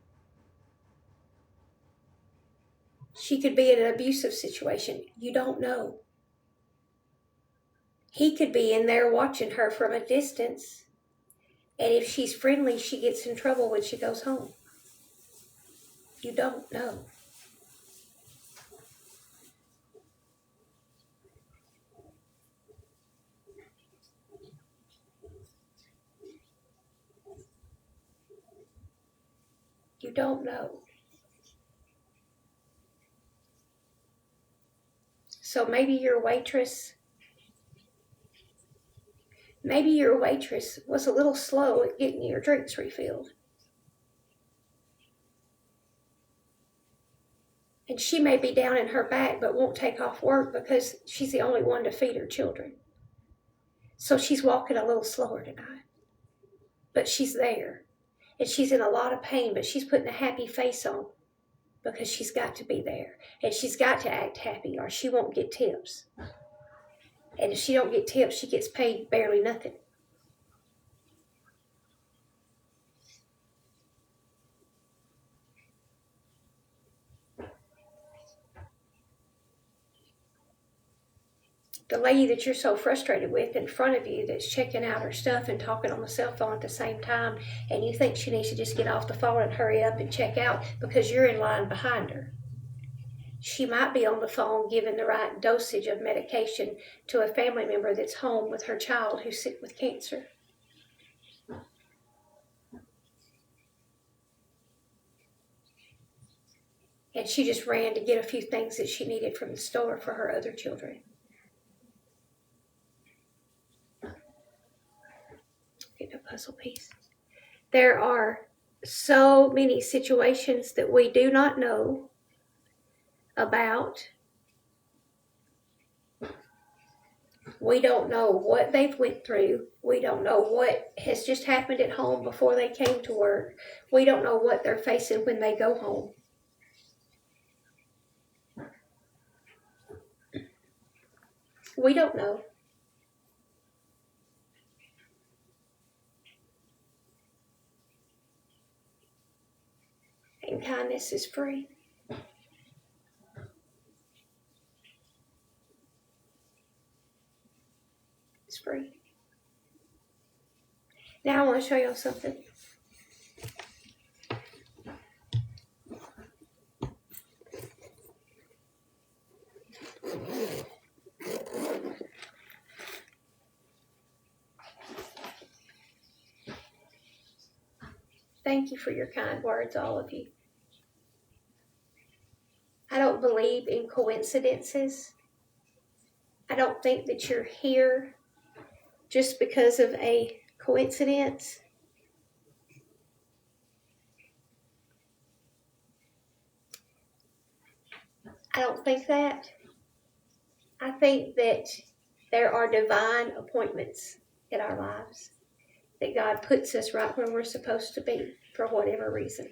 She could be in an abusive situation. You don't know. He could be in there watching her from a distance, and if she's friendly, she gets in trouble when she goes home. You don't know. You don't know. So maybe your waitress was a little slow at getting your drinks refilled. And she may be down in her back but won't take off work because she's the only one to feed her children. So she's walking a little slower tonight. But she's there. And she's in a lot of pain, but she's putting a happy face on because she's got to be there. And she's got to act happy or she won't get tips. And if she don't get tips, she gets paid barely nothing. The lady that you're so frustrated with in front of you that's checking out her stuff and talking on the cell phone at the same time, and you think she needs to just get off the phone and hurry up and check out because you're in line behind her. She might be on the phone giving the right dosage of medication to a family member that's home with her child who's sick with cancer. And she just ran to get a few things that she needed from the store for her other children. Get a puzzle piece. There are so many situations that we do not know about. We don't know what they've went through. We don't know what has just happened at home before they came to work. We don't know what they're facing when they go home. We don't know. And kindness is free. It's free. Now I want to show y'all something. Thank you for your kind words, all of you. I don't believe in coincidences. I don't think that you're here just because of a coincidence. I don't think that. I think that there are divine appointments in our lives, that God puts us right where we're supposed to be for whatever reason.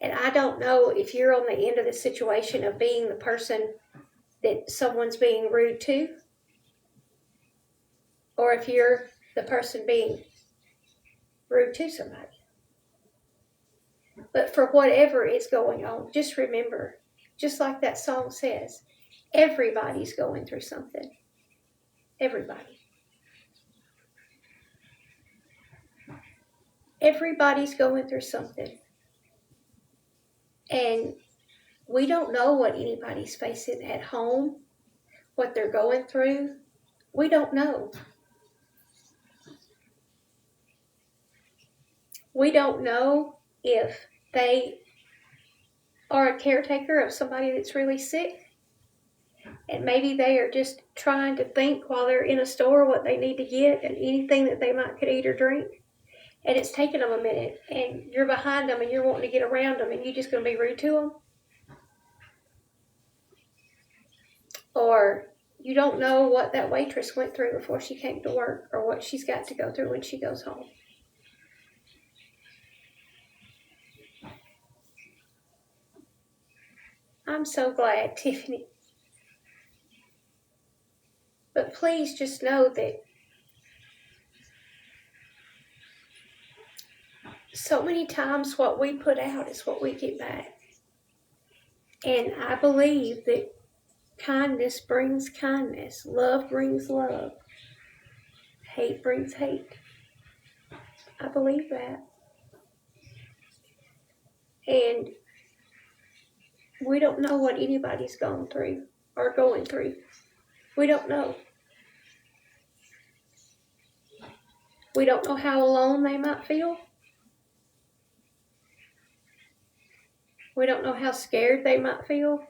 And I don't know if you're on the end of the situation of being the person that someone's being rude to, or if you're the person being rude to somebody. But for whatever is going on, just remember, just like that song says, everybody's going through something. Everybody. Everybody's going through something. And we don't know what anybody's facing at home, what they're going through. We don't know. We don't know if they are a caretaker of somebody that's really sick. And maybe they are just trying to think while they're in a store what they need to get and anything that they might could eat or drink. And it's taking them a minute, and you're behind them and you're wanting to get around them, and you're just going to be rude to them. Or you don't know what that waitress went through before she came to work, or what she's got to go through when she goes home. I'm so glad, Tiffany. But please just know that so many times what we put out is what we get back. And I believe that kindness brings kindness. Love brings love. Hate brings hate. I believe that. And we don't know what anybody's gone through or going through. We don't know. We don't know how alone they might feel. We don't know how scared they might feel.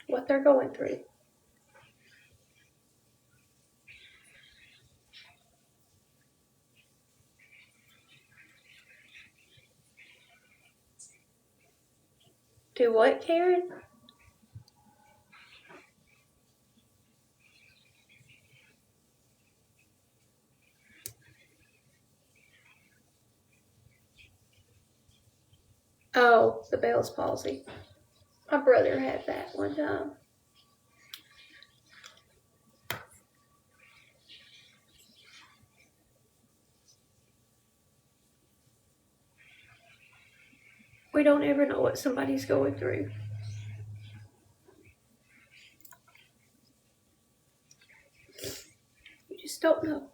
What they're going through. Do what, Karen? Oh, the Bell's palsy. My brother had that one time. We don't ever know what somebody's going through. You just don't know.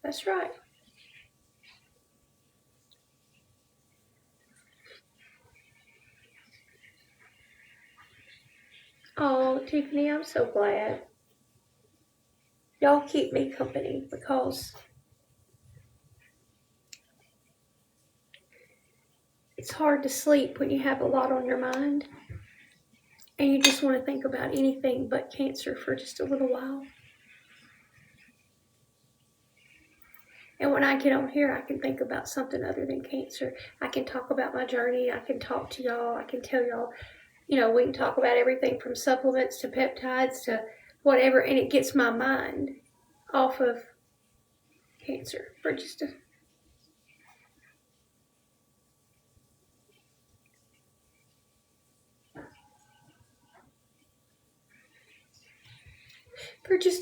That's right. Oh, Tiffany, I'm so glad. Y'all keep me company because it's hard to sleep when you have a lot on your mind and you just want to think about anything but cancer for just a little while. And when I get on here, I can think about something other than cancer. I can talk about my journey. I can talk to y'all. I can tell y'all, we can talk about everything from supplements to peptides to whatever, and it gets my mind off of cancer for just a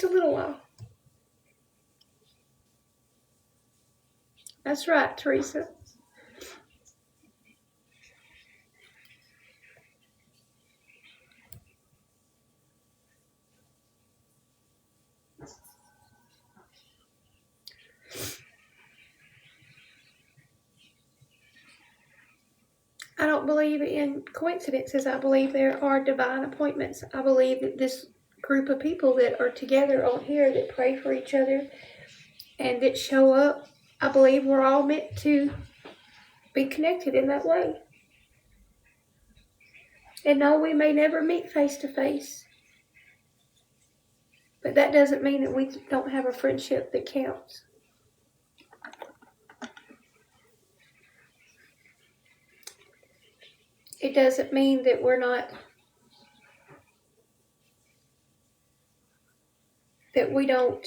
little while. That's right, Teresa. I don't believe in coincidences. I believe there are divine appointments. I believe that this group of people that are together on here that pray for each other and that show up, I believe we're all meant to be connected in that way. And no, we may never meet face to face, but that doesn't mean that we don't have a friendship that counts. It doesn't mean that we're not that we don't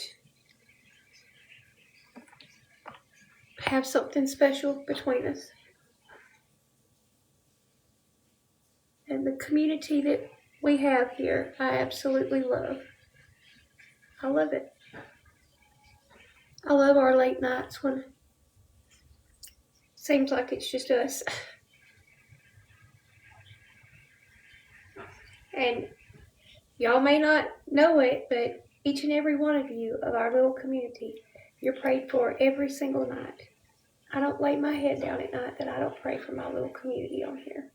have something special between us. And the community that we have here, I absolutely love. I love it. I love our late nights when it seems like it's just us. And y'all may not know it, but each and every one of you of our little community, you're prayed for every single night. I don't lay my head down at night that I don't pray for my little community on here.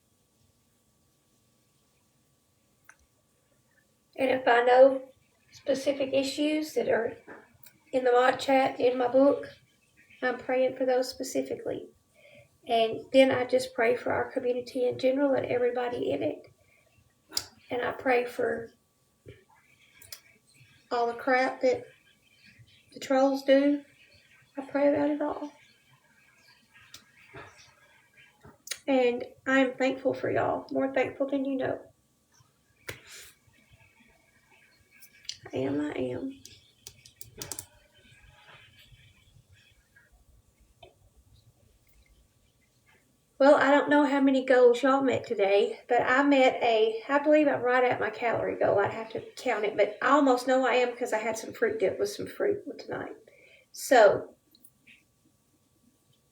And if I know specific issues that are in the mod chat, in my book, I'm praying for those specifically. And then I just pray for our community in general and everybody in it. And I pray for all the crap that the trolls do. I pray about it all. And I am thankful for y'all, more thankful than you know. I am. Well, I don't know how many goals y'all met today, but I believe I'm right at my calorie goal. I'd have to count it, but I almost know I am because I had some fruit dip with some fruit tonight. So,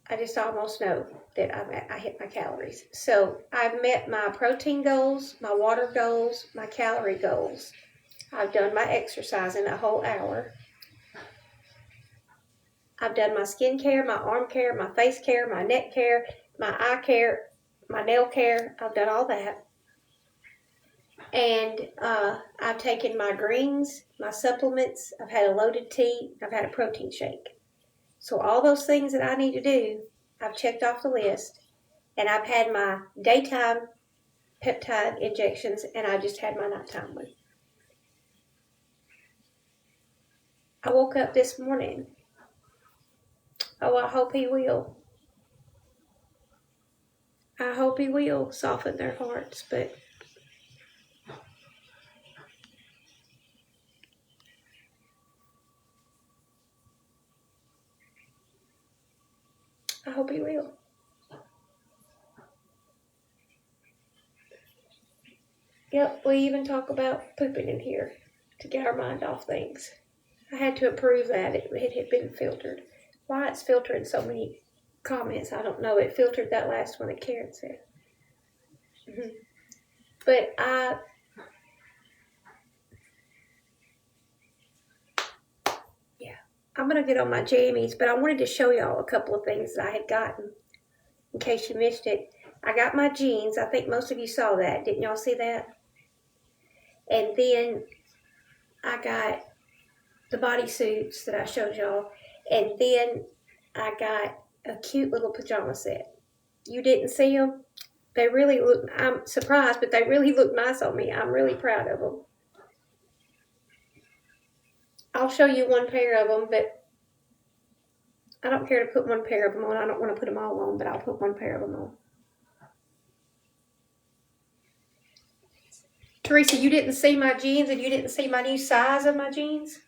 I just almost know that I hit my calories. So, I've met my protein goals, my water goals, my calorie goals. I've done my exercise in a whole hour. I've done my skin care, my arm care, my face care, my neck care, my eye care, my nail care. I've done all that. And I've taken my greens, my supplements. I've had a loaded tea. I've had a protein shake. So all those things that I need to do, I've checked off the list. And I've had my daytime peptide injections, and I just had my nighttime one. I woke up this morning. Oh, I hope he will. I hope he will soften their hearts, but I hope he will. Yep, we even talk about pooping in here to get our mind off things. I had to approve that. It had been filtered. Why it's filtering so many comments, I don't know. It filtered that last one that Karen said. Mm-hmm. But I'm going to get on my jammies, but I wanted to show y'all a couple of things that I had gotten in case you missed it. I got my jeans. I think most of you saw that. Didn't y'all see that? And then I got the bodysuits that I showed y'all. And then I got a cute little pajama set. You didn't see them? They really look, I'm surprised, but they really look nice on me. I'm really proud of them. I'll show you one pair of them, but I don't care to put one pair of them on. I don't want to put them all on, but I'll put one pair of them on. Teresa, you didn't see my jeans and you didn't see my new size of my jeans?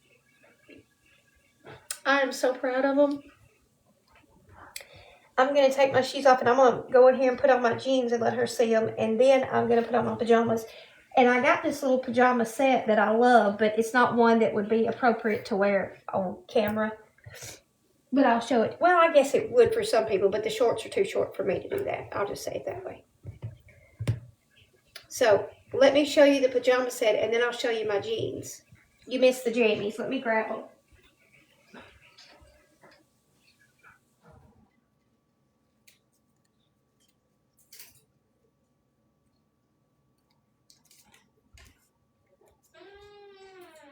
I am so proud of them. I'm going to take my shoes off and I'm going to go in here and put on my jeans and let her see them. And then I'm going to put on my pajamas. And I got this little pajama set that I love, but it's not one that would be appropriate to wear on camera. But I'll show it. Well, I guess it would for some people, but the shorts are too short for me to do that. I'll just say it that way. So, let me show you the pajama set, and then I'll show you my jeans. You missed the jammies. Let me grab them.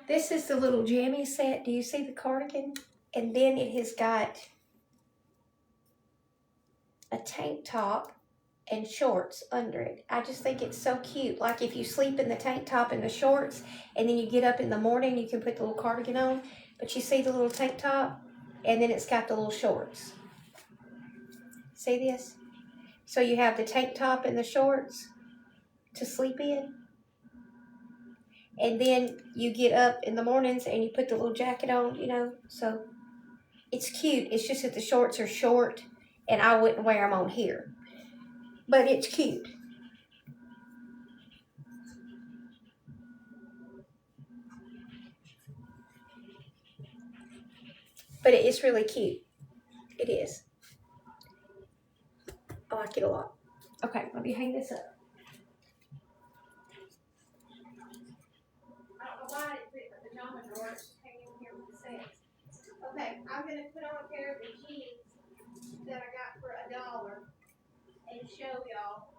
This is the little jammy set. Do you see the cardigan? And then it has got a tank top and shorts under it. I just think it's so cute. Like if you sleep in the tank top and the shorts, and then you get up in the morning, you can put the little cardigan on. But you see the little tank top, and then it's got the little shorts. See this? So you have the tank top and the shorts to sleep in. And then you get up in the mornings and you put the little jacket on, you know. So it's cute. It's just that the shorts are short and I wouldn't wear them on here. But it's cute. But it's really cute. It is. I like it a lot. Okay, let me hang this up. I don't know why I didn't put the pajama drawer. It's just hanging here with the sets. Okay, I'm going to put on a pair of the jeans that I got for $1 and show y'all.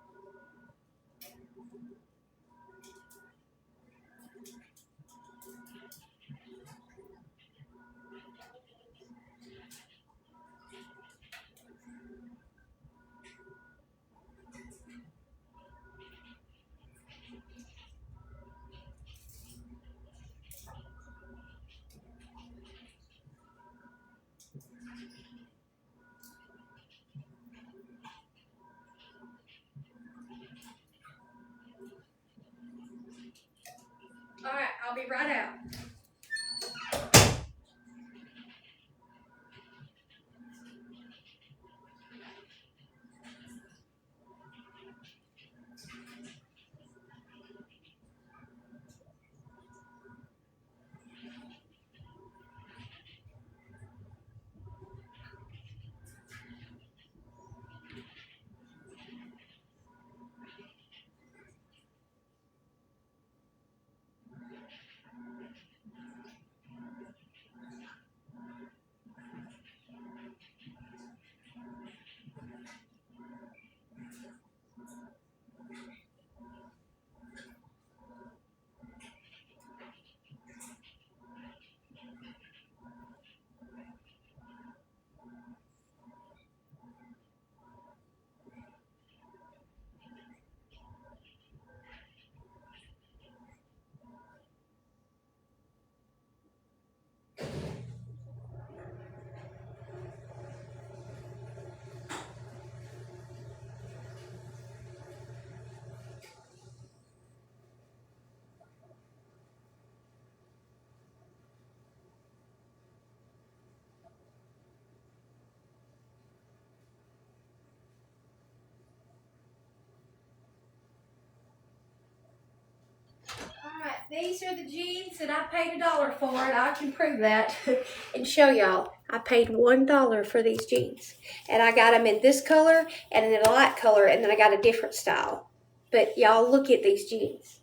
All right, I'll be right out. Alright, these are the jeans that I paid $1 for, and I can prove that and show y'all. I paid $1 for these jeans. And I got them in this color and in a light color, and then I got a different style. But y'all look at these jeans.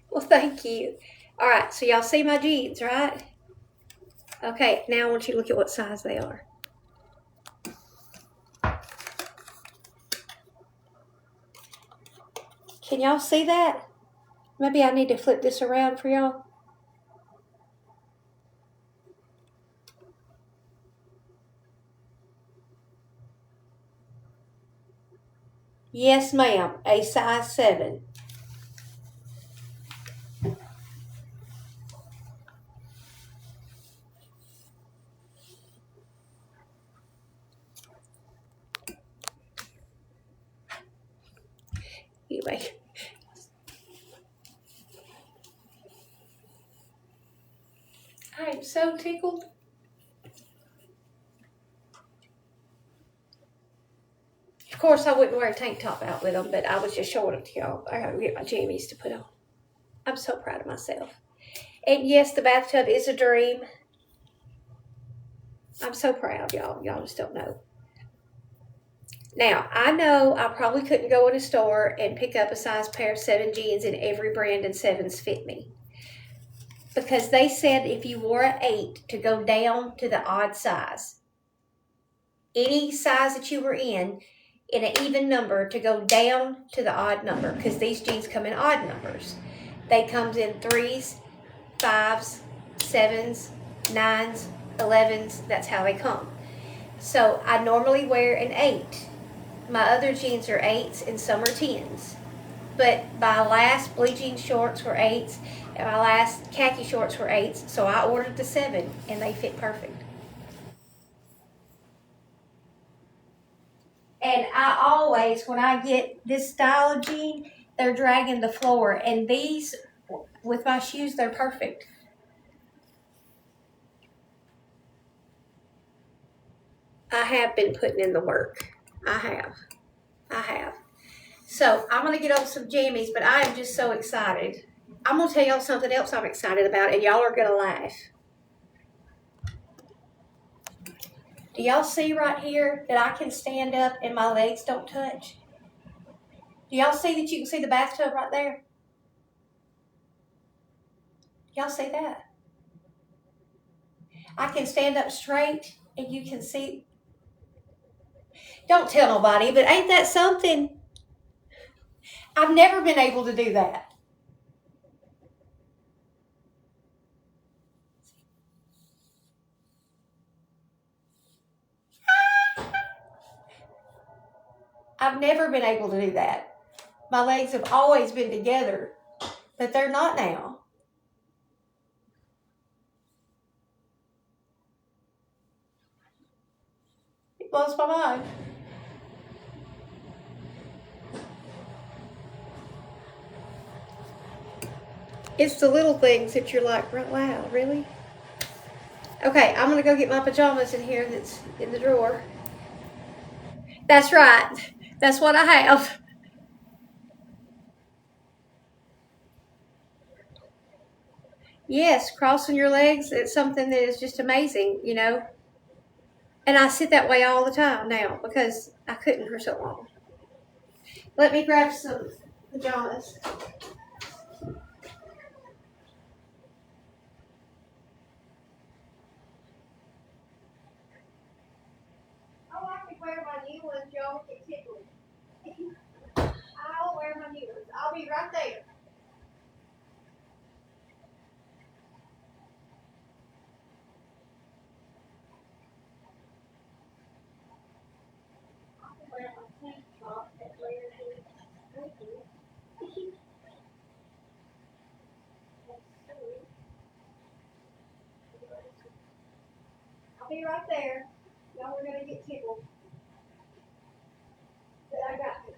Well, thank you. All right, so y'all see my jeans, right? Okay, now I want you to look at what size they are. Can y'all see that? Maybe I need to flip this around for y'all. Yes, ma'am, a size 7. Anyway. I am so tickled. Of course, I wouldn't wear a tank top out with them, but I was just showing them to y'all. I gotta get my jammies to put on. I'm so proud of myself. And yes, the bathtub is a dream. I'm so proud, y'all. Y'all just don't know. Now, I know I probably couldn't go in a store and pick up a size pair of 7 jeans in every brand and 7s fit me. Because they said if you wore an 8 to go down to the odd size. Any size that you were in an even number to go down to the odd number. Because these jeans come in odd numbers. They comes in 3s, 5s, 7s, 9s, 11s, that's how they come. So I normally wear an 8. My other jeans are 8s and some are 10s. But my last blue jean shorts were 8s and my last khaki shorts were 8s. So I ordered the 7 and they fit perfect. And I always, when I get this style of jean, they're dragging the floor. And these, with my shoes, they're perfect. I have been putting in the work. I have. So I'm going to get on some jammies, but I am just so excited. I'm going to tell y'all something else I'm excited about, and y'all are going to laugh. Do y'all see right here that I can stand up and my legs don't touch? Do y'all see that you can see the bathtub right there? Y'all see that? I can stand up straight and you can see. Don't tell nobody, but ain't that something? I've never been able to do that. I've never been able to do that. My legs have always been together, but they're not now. It blows my mind. It's the little things that you're like, wow, really? Okay, I'm going to go get my pajamas in here that's in the drawer. That's right. That's what I have. Yes, crossing your legs, it's something that is just amazing, you know. And I sit that way all the time now because I couldn't for so long. Let me grab some pajamas. Oh, I can wear my new ones, y'all get tickled. I'll wear my new ones. I'll be right there. I can wear my tank top that layers in. I'll be right there. Y'all are gonna get tickled. But I got this.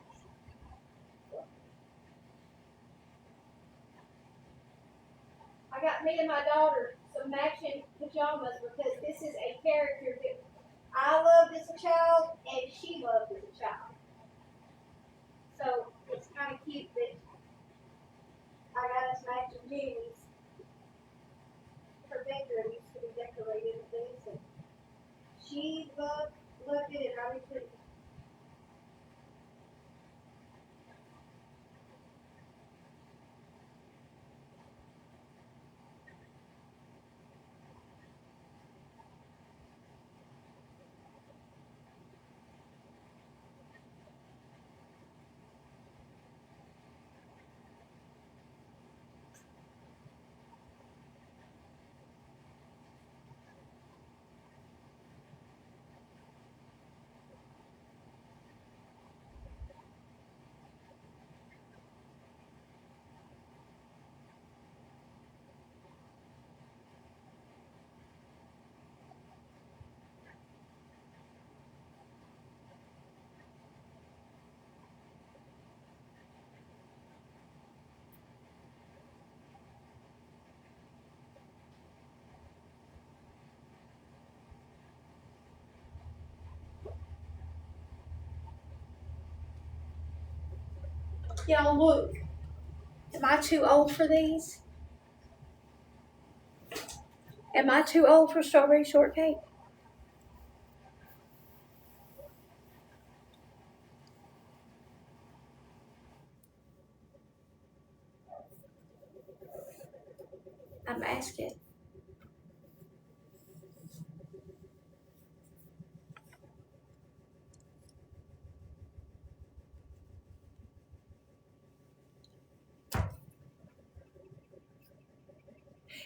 I got me and my daughter some matching pajamas because this is a character that I loved as a child and she loved as a child. So it's kind of cute that I got us matching jeans. Her bedroom used to be decorated with things, and she loved it, and I did too. Y'all look. Am I too old for these? Am I too old for strawberry shortcake? I'm asking.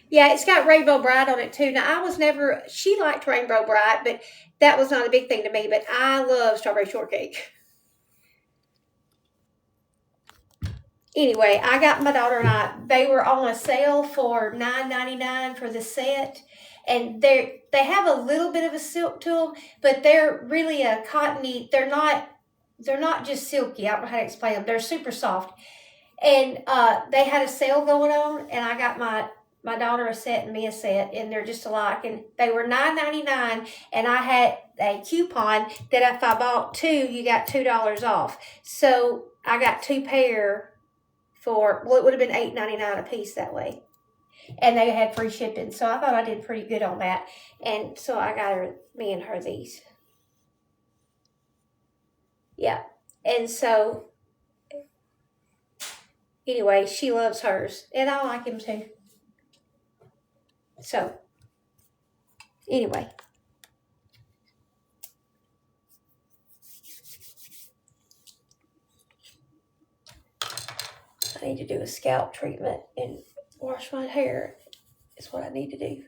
Yeah, it's got Rainbow Bright on it too. Now, she liked Rainbow Bright, but that was not a big thing to me. But I love strawberry shortcake. Anyway, I got my daughter and they were on a sale for $9.99 for the set. And they have a little bit of a silk to them, but they're really a cottony. They're not just silky. I don't know how to explain them. They're super soft. And they had a sale going on, and I got my daughter a set and me a set, and they're just alike. And they were $9.99, and I had a coupon that if I bought two, you got $2 off. So I got two pair for, well, it would have been $8.99 a piece that way. And they had free shipping. So I thought I did pretty good on that. And so I got me and her these. Yeah. And so anyway, she loves hers. And I like him too. So anyway. I need to do a scalp treatment and wash my hair. Is what I need to do.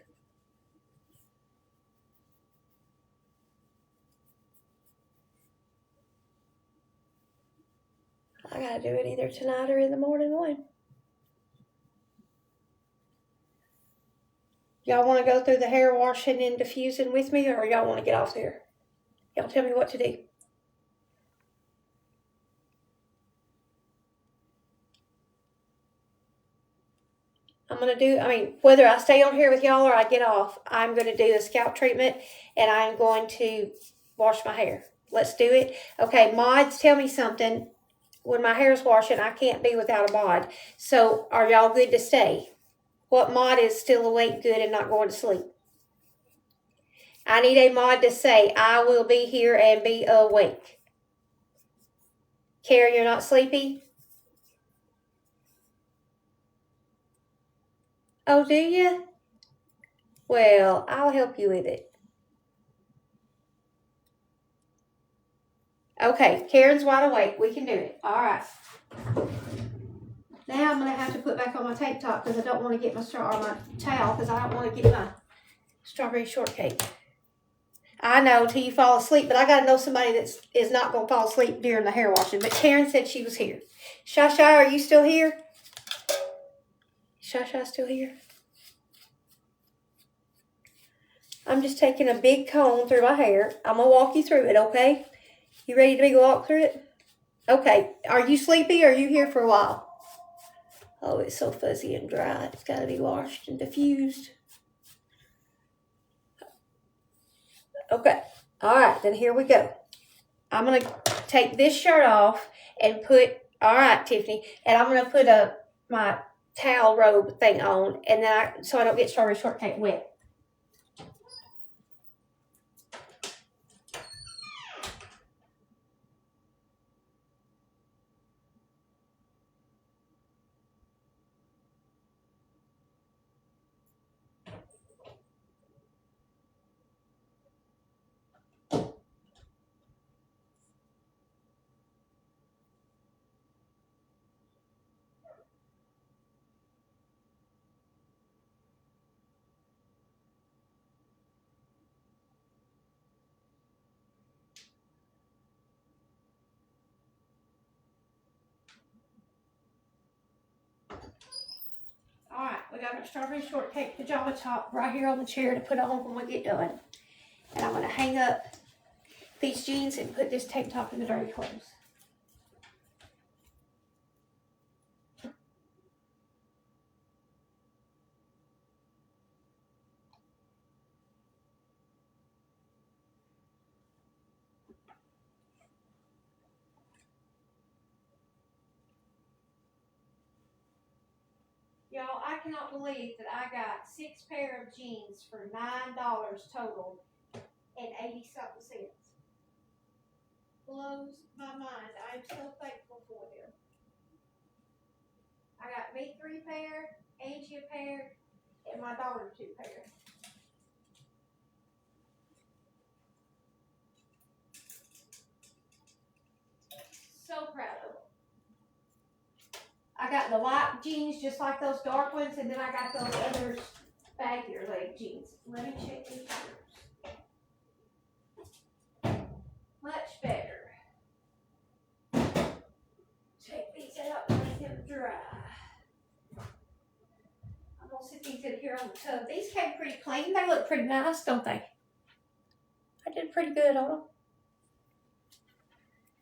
I gotta do it either tonight or in the morning one. Y'all want to go through the hair washing and diffusing with me, or y'all want to get off there? Y'all tell me what to do. Whether I stay on here with y'all or I get off, I'm going to do a scalp treatment and I'm going to wash my hair. Let's do it. Okay, mods, tell me something. When my hair's washing, I can't be without a mod. So are y'all good to stay? What mod is still awake, good, and not going to sleep? I need a mod to say, I will be here and be awake. Karen, you're not sleepy? Oh, do you? Well, I'll help you with it. Okay, Karen's wide awake. We can do it. All right. Now I'm going to have to put back on my tank top because I don't want to get my towel because I don't want to get my strawberry shortcake. I know till you fall asleep, but I got to know somebody that is not going to fall asleep during the hair washing. But Karen said she was here. Shasha, are you still here? Shasha still here? I'm just taking a big comb through my hair. I'm going to walk you through it, okay? You ready to walk through it? Okay. Are you sleepy or are you here for a while? Oh, it's so fuzzy and dry. It's got to be washed and diffused. Okay. All right. Then here we go. I'm going to take this shirt off and all right, Tiffany, and I'm going to put my towel robe thing on, and then so I don't get strawberry shortcake wet. All right, we got our strawberry shortcake pajama top right here on the chair to put on when we get done. And I'm going to hang up these jeans and put this tank top in the dirty clothes. Y'all, I cannot believe that I got 6 pair of jeans for $9 total and 80-something cents. Blows my mind. I'm so thankful for them. I got me 3 pair, Angie a pair, and my daughter 2 pair. So proud of them. I got the light jeans just like those dark ones, and then I got those others baggier leg jeans. Let me check these shirts. Much better. Take these out and let them dry. I'm gonna sit these in here on the tub. These came pretty clean. They look pretty nice, don't they? I did pretty good on them.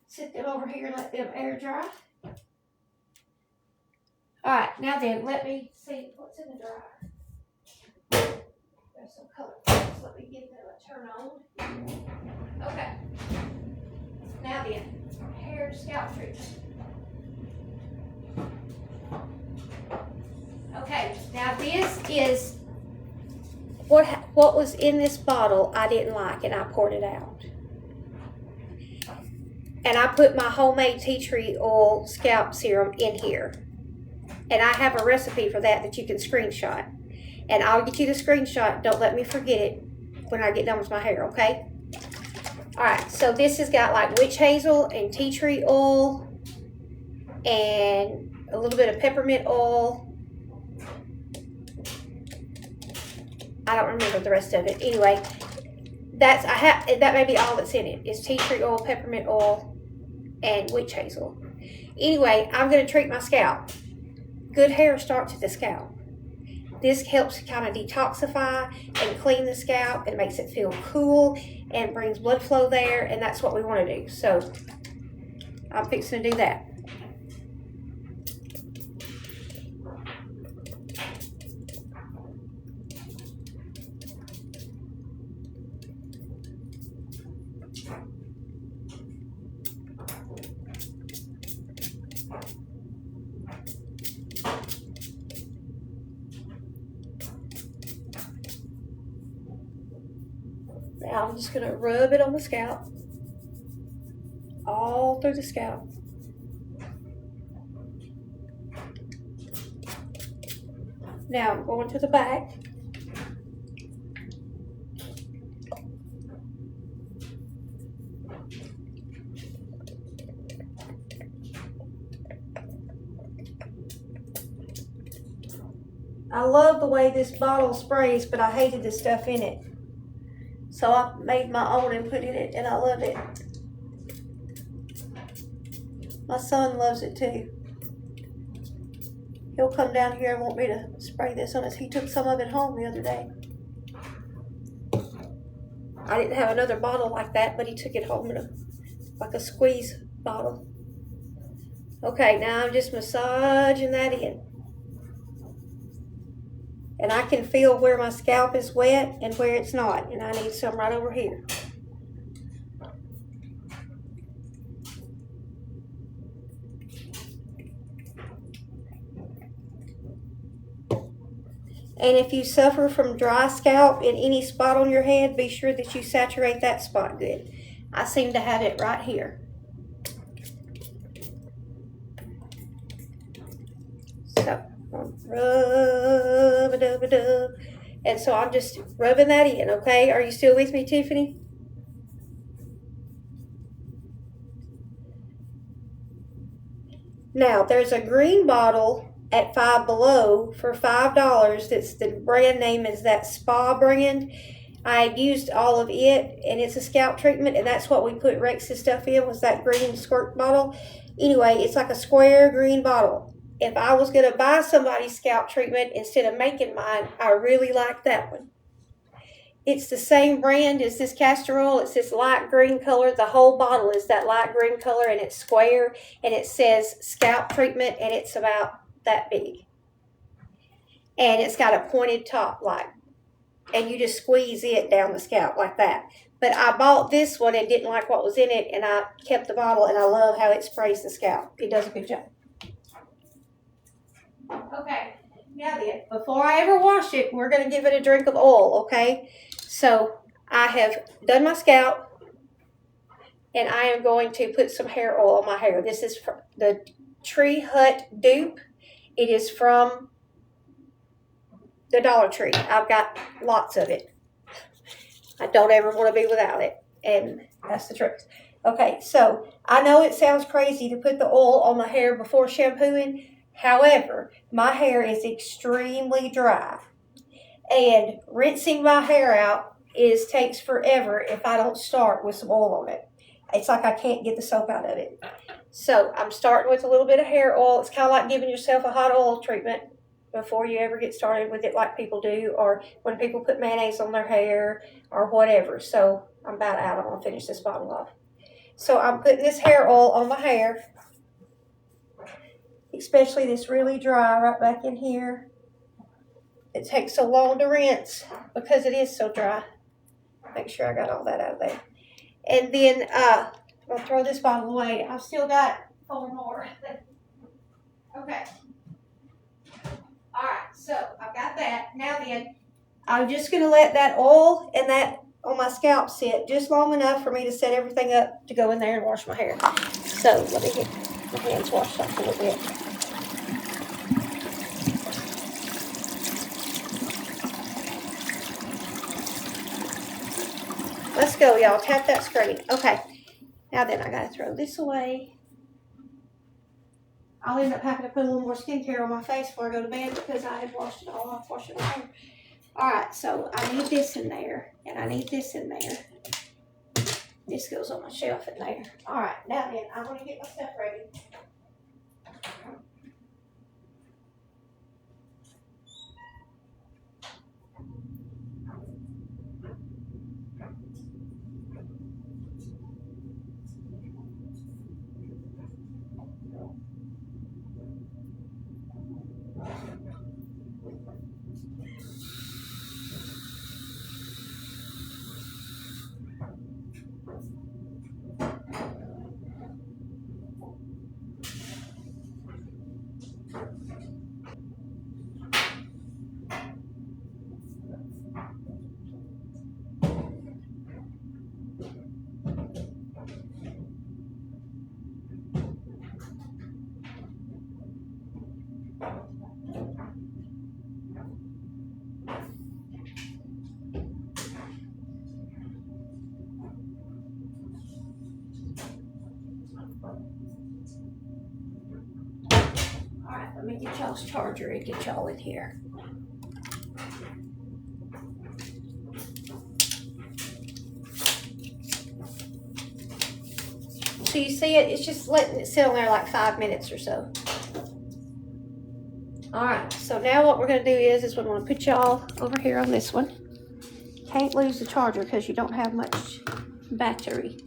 Sit them over here and let them air dry. Alright, now then, let me see what's in the dryer. There's some color prints. Let me give them a turn on. Okay. Now then, hair and scalp treatment. Okay, now this is what was in this bottle I didn't like, and I poured it out. And I put my homemade tea tree oil scalp serum in here. And I have a recipe for that you can screenshot. And I'll get you the screenshot. Don't let me forget it when I get done with my hair, okay? Alright, so this has got like witch hazel and tea tree oil and a little bit of peppermint oil. I don't remember the rest of it. Anyway, that may be all that's in it. Is tea tree oil, peppermint oil, and witch hazel. Anyway, I'm going to treat my scalp. Good hair starts at the scalp. This helps kind of detoxify and clean the scalp and makes it feel cool and brings blood flow there, and that's what we want to do. So I'm fixing to do that. Now I'm just going to rub it on the scalp, all through the scalp. Now I'm going to the back. I love the way this bottle sprays, but I hated the stuff in it. So I made my own and put in it, and I love it. My son loves it too. He'll come down here and want me to spray this on us. He took some of it home the other day. I didn't have another bottle like that, but he took it home in like a squeeze bottle. Okay, now I'm just massaging that in. And I can feel where my scalp is wet and where it's not. And I need some right over here. And if you suffer from dry scalp in any spot on your head, be sure that you saturate that spot good. I seem to have it right here. So, rub-a-dub-a-dub. And so I'm just rubbing that in, okay? Are you still with me, Tiffany? Now, there's a green bottle at Five Below for $5. That's the brand name is that Spa brand. I used all of it, and it's a scalp treatment, and that's what we put Rex's stuff in, was that green squirt bottle. Anyway, it's like a square green bottle. If I was going to buy somebody's scalp treatment instead of making mine, I really like that one. It's the same brand as this castor oil. It's this light green color. The whole bottle is that light green color, and it's square, and it says scalp treatment, and it's about that big. And it's got a pointed top, like, and you just squeeze it down the scalp like that. But I bought this one and didn't like what was in it, and I kept the bottle, and I love how it sprays the scalp. It does a good job. Okay, now then, before I ever wash it, we're going to give it a drink of oil, okay? So I have done my scalp, and I am going to put some hair oil on my hair. This is from the Tree Hut dupe. It is from the Dollar Tree. I've got lots of it. I don't ever want to be without it, and that's the truth. Okay, so I know it sounds crazy to put the oil on my hair before shampooing. However, my hair is extremely dry, And rinsing my hair out takes forever if I don't start with some oil on it. It's like I can't get the soap out of it. So I'm starting with a little bit of hair oil. It's kind of like giving yourself a hot oil treatment before you ever get started with it like people do, or when people put mayonnaise on their hair or whatever. So I'm about out. I'm going to finish this bottle off. So I'm putting this hair oil on my hair, especially this really dry right back in here. It takes so long to rinse because it is so dry. Make sure I got all that out of there. And then I'm going to throw this bottle away. I've still got 4 more. Okay. All right, so I've got that. Now then, I'm just going to let that oil and that on my scalp sit just long enough for me to set everything up to go in there and wash my hair. So let me get my hands washed off a little bit. Let's go, y'all. Tap that screen. Okay. Now then, I got to throw this away. I'll end up having to put a little more skincare on my face before I go to bed because I had washed it all off, washing my hair. All right, so I need this in there, and I need this in there. This goes on my shelf in there. All right, now then, I'm going to get my stuff ready. Let me get y'all's charger and get y'all in here. So you see it? It's just letting it sit on there like 5 minutes or so. All right, so now what we're going to do is we're going to put y'all over here on this one. Can't lose the charger because you don't have much battery.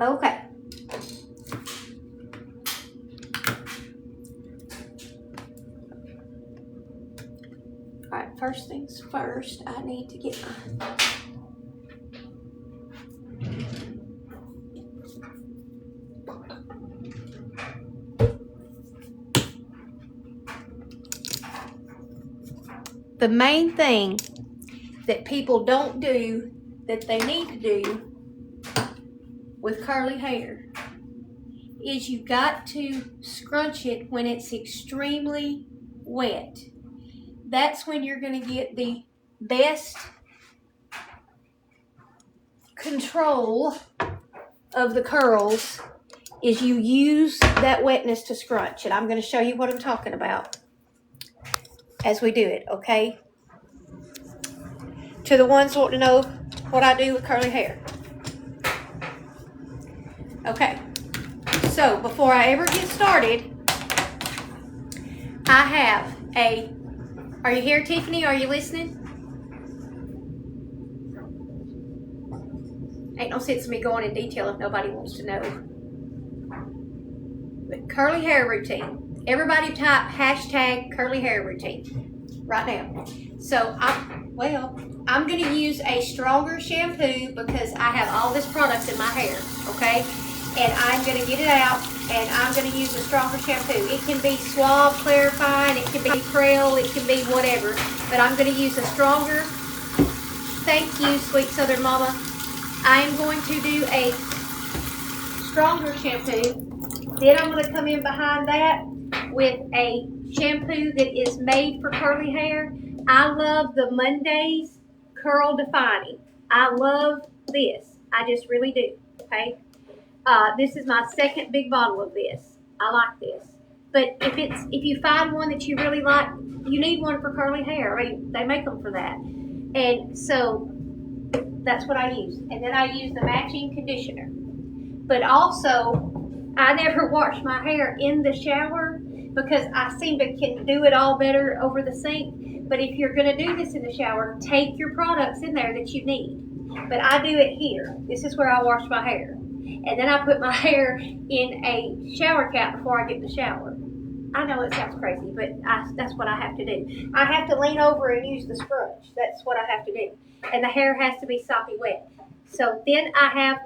Okay. All right, first things first, I need to get my... The main thing that people don't do that they need to do with curly hair is you got to scrunch it when it's extremely wet. That's when you're going to get the best control of the curls, is you use that wetness to scrunch. And I'm going to show you what I'm talking about as we do it, okay? To the ones who want to know what I do with curly hair. Okay, so before I ever get started, I have a... Are you here, Tiffany? Are you listening? Ain't no sense in me going in detail if nobody wants to know. But curly hair routine. Everybody type hashtag curly hair routine right now. So I'm going to use a stronger shampoo because I have all this product in my hair, okay? And I'm going to get it out, and I'm going to use a stronger shampoo. It can be Suave Clarifying, it can be Prel, it can be whatever. But I'm going to use a stronger. Thank you, sweet Southern Mama. I am going to do a stronger shampoo. Then I'm going to come in behind that with a shampoo that is made for curly hair. I love the Mondays Curl Defining. I love this. I just really do. Okay. This is my second big bottle of this. I like this. But if you find one that you really like, you need one for curly hair. I mean, they make them for that. And so that's what I use. And then I use the matching conditioner. But also, I never wash my hair in the shower because I seem to can do it all better over the sink. But if you're going to do this in the shower, take your products in there that you need. But I do it here. This is where I wash my hair. And then I put my hair in a shower cap before I get in the shower. I know it sounds crazy, but that's what I have to do. I have to lean over and use the scrunch. That's what I have to do. And the hair has to be soppy wet. So then I have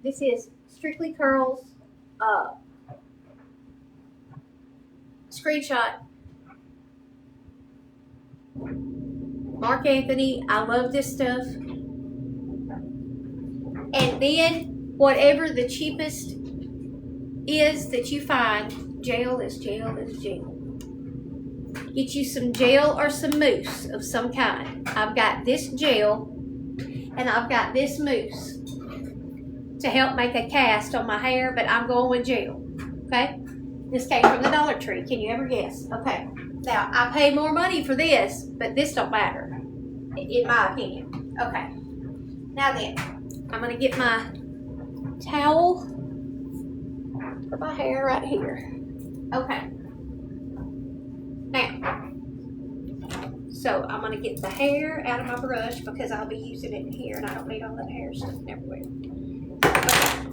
this is Strictly Curls screenshot. Mark Anthony, I love this stuff. And then whatever the cheapest is that you find, gel is gel is gel. Get you some gel or some mousse of some kind. I've got this gel and I've got this mousse to help make a cast on my hair, but I'm going with gel. Okay? This came from the Dollar Tree. Can you ever guess? Okay. Now, I pay more money for this, but this don't matter, in my opinion. Okay. Now then, I'm going to get my towel for my hair right here. Okay. Now, so I'm going to get the hair out of my brush because I'll be using it in here and I don't need all that hair sticking everywhere. Okay.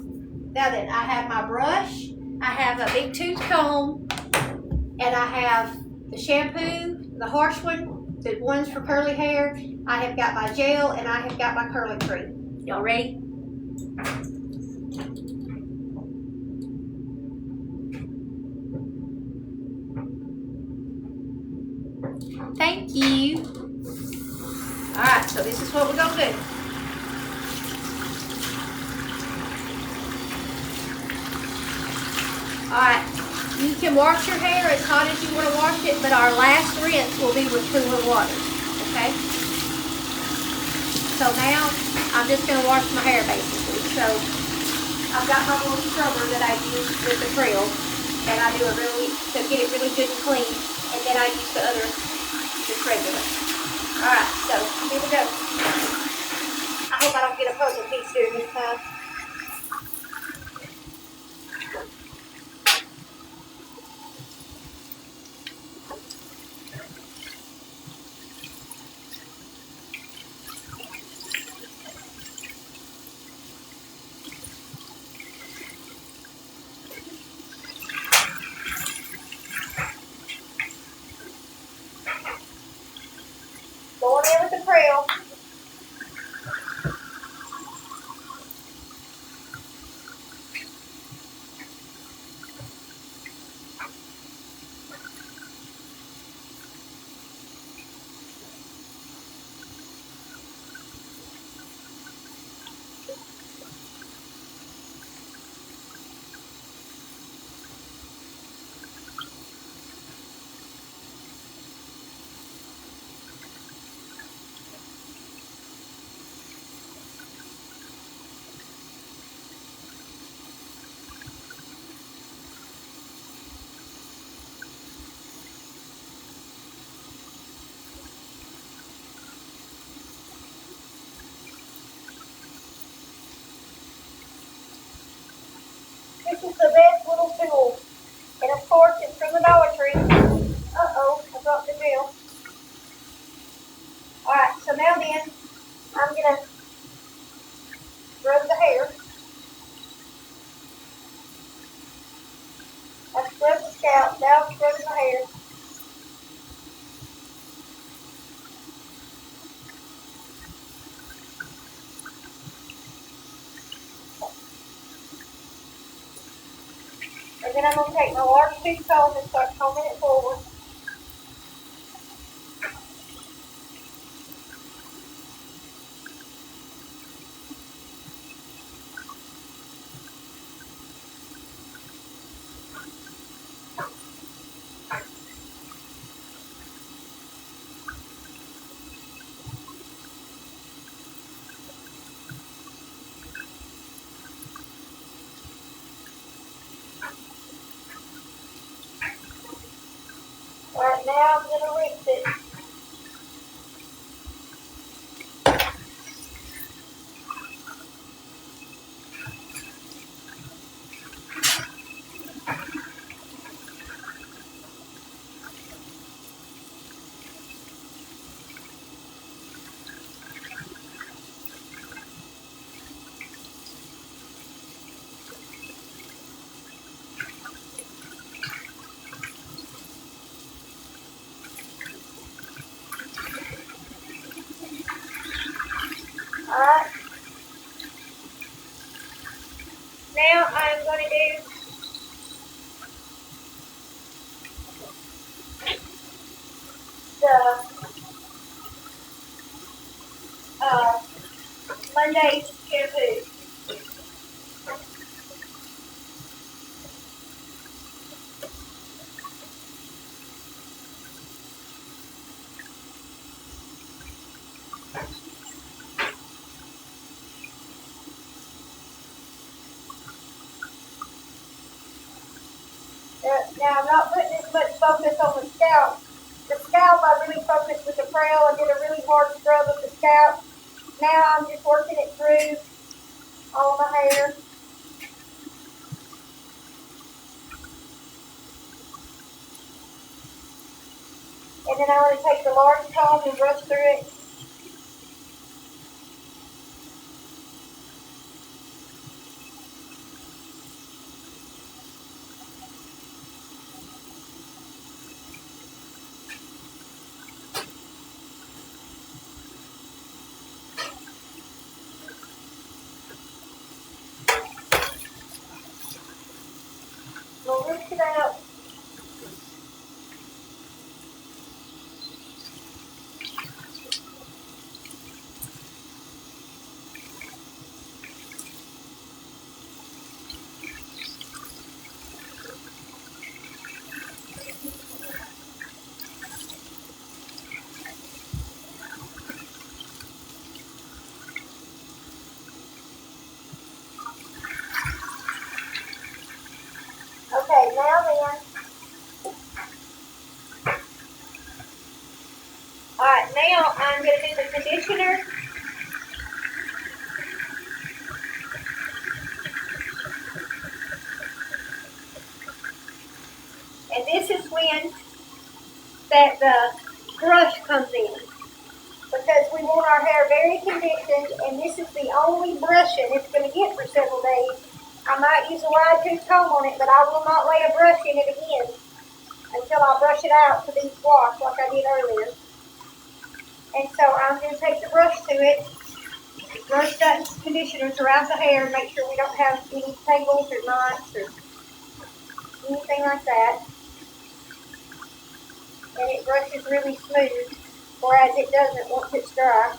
Now then, I have my brush, I have a big tooth comb, and I have the shampoo, the harsh one, the ones for curly hair. I have got my gel and I have got my curling cream. Y'all ready? Thank you. Alright, so this is what we're going to do. Alright, you can wash your hair as hot as you want to wash it, but our last rinse will be with cooler water. Okay? So now, I'm just going to wash my hair basically. So, I've got my little scrubber that I use with the krill, and I do to get it really good and clean, and then I use the other, just regular. Alright, so here we go. I hope I don't get a puzzle piece during this time. Going in with the krill. This is the best little tool. And of course, it's from the Dollar Tree. Uh-oh, I dropped the gel. Alright, so now then, I'm going to rub the hair. I scrub the scalp, now I'm scrubbing the hair. And then I'm going to take my large tooth comb and start combing it forward. Monday shampoo. Now I'm not putting as much focus on the scalp. The scalp I really focused with the Prel. I did a really hard scrub of the scalp. Now I'm just working it through all my hair. And then I'm going to take the large comb and brush through it. We'll rinse it out. Okay, now then. Alright, now I'm going to do the conditioner. And this is when that the brush comes in. Because we want our hair very conditioned, and this is the only brushing it's going to get for several days. I might use a wide tooth comb on it, but I will not lay a brush in it again until I brush it out to be washed like I did earlier. And so I'm going to take the brush to it, brush that conditioner throughout the hair, make sure we don't have any tangles or knots or anything like that. And it brushes really smooth, whereas it doesn't once it's dry.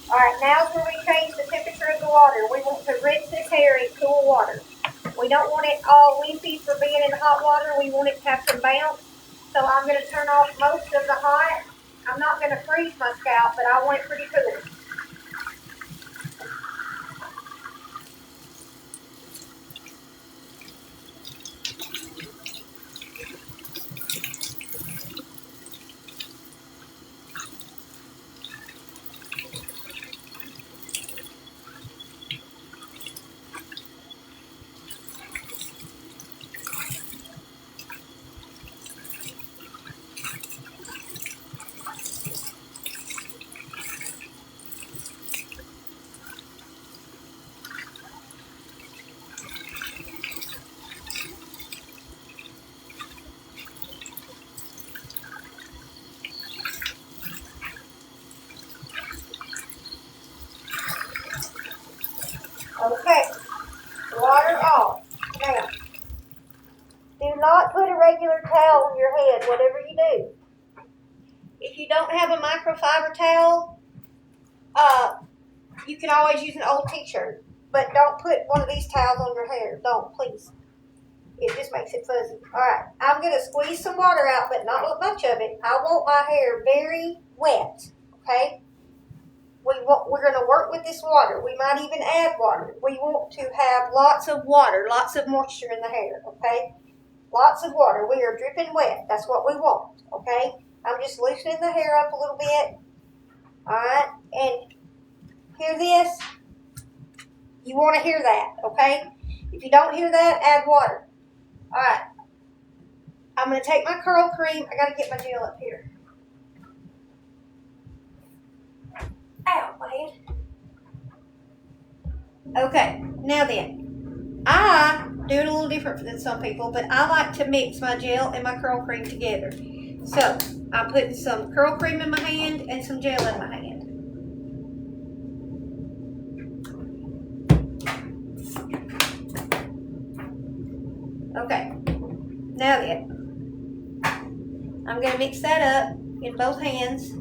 Alright, now's where we change the temperature of the water. We want to rinse this hair in cool water. We don't want it all wimpy for being in hot water. We want it to have some bounce. So I'm going to turn off most of the hot. I'm not going to freeze my scalp, but I want it pretty cool. Okay, water off. Now, do not put a regular towel on your head, whatever you do. If you don't have a microfiber towel, you can always use an old t-shirt. But don't put one of these towels on your hair. Don't, please. It just makes it fuzzy. Alright, I'm going to squeeze some water out, but not much of it. I want my hair very wet, okay? We're going to work with this water. We might even add water. We want to have lots of water, lots of moisture in the hair, okay? Lots of water. We are dripping wet. That's what we want, okay? I'm just loosening the hair up a little bit. Alright, and hear this? You want to hear that, okay? If you don't hear that, add water. Alright, I'm going to take my curl cream. I got to get my gel up here. Ow, my head. Okay, now then, I do it a little different than some people, but I like to mix my gel and my curl cream together. So, I'm putting some curl cream in my hand and some gel in my hand. Okay, now then, I'm going to mix that up in both hands.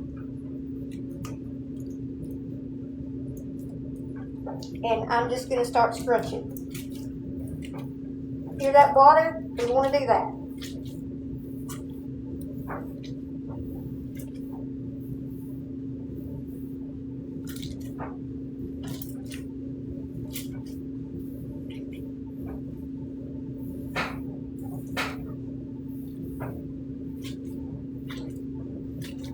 And I'm just going to start scrunching. Hear that water? We want to do that.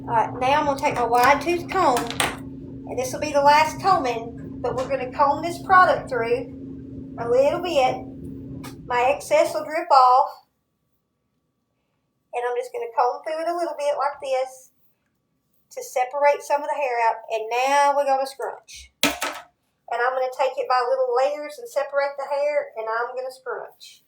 Alright, now I'm going to take my wide tooth comb, and this will be the last combing, but we're going to comb this product through a little bit. My excess will drip off, and I'm just going to comb through it a little bit like this to separate some of the hair out, and now we're going to scrunch. And I'm going to take it by little layers and separate the hair, and I'm going to scrunch.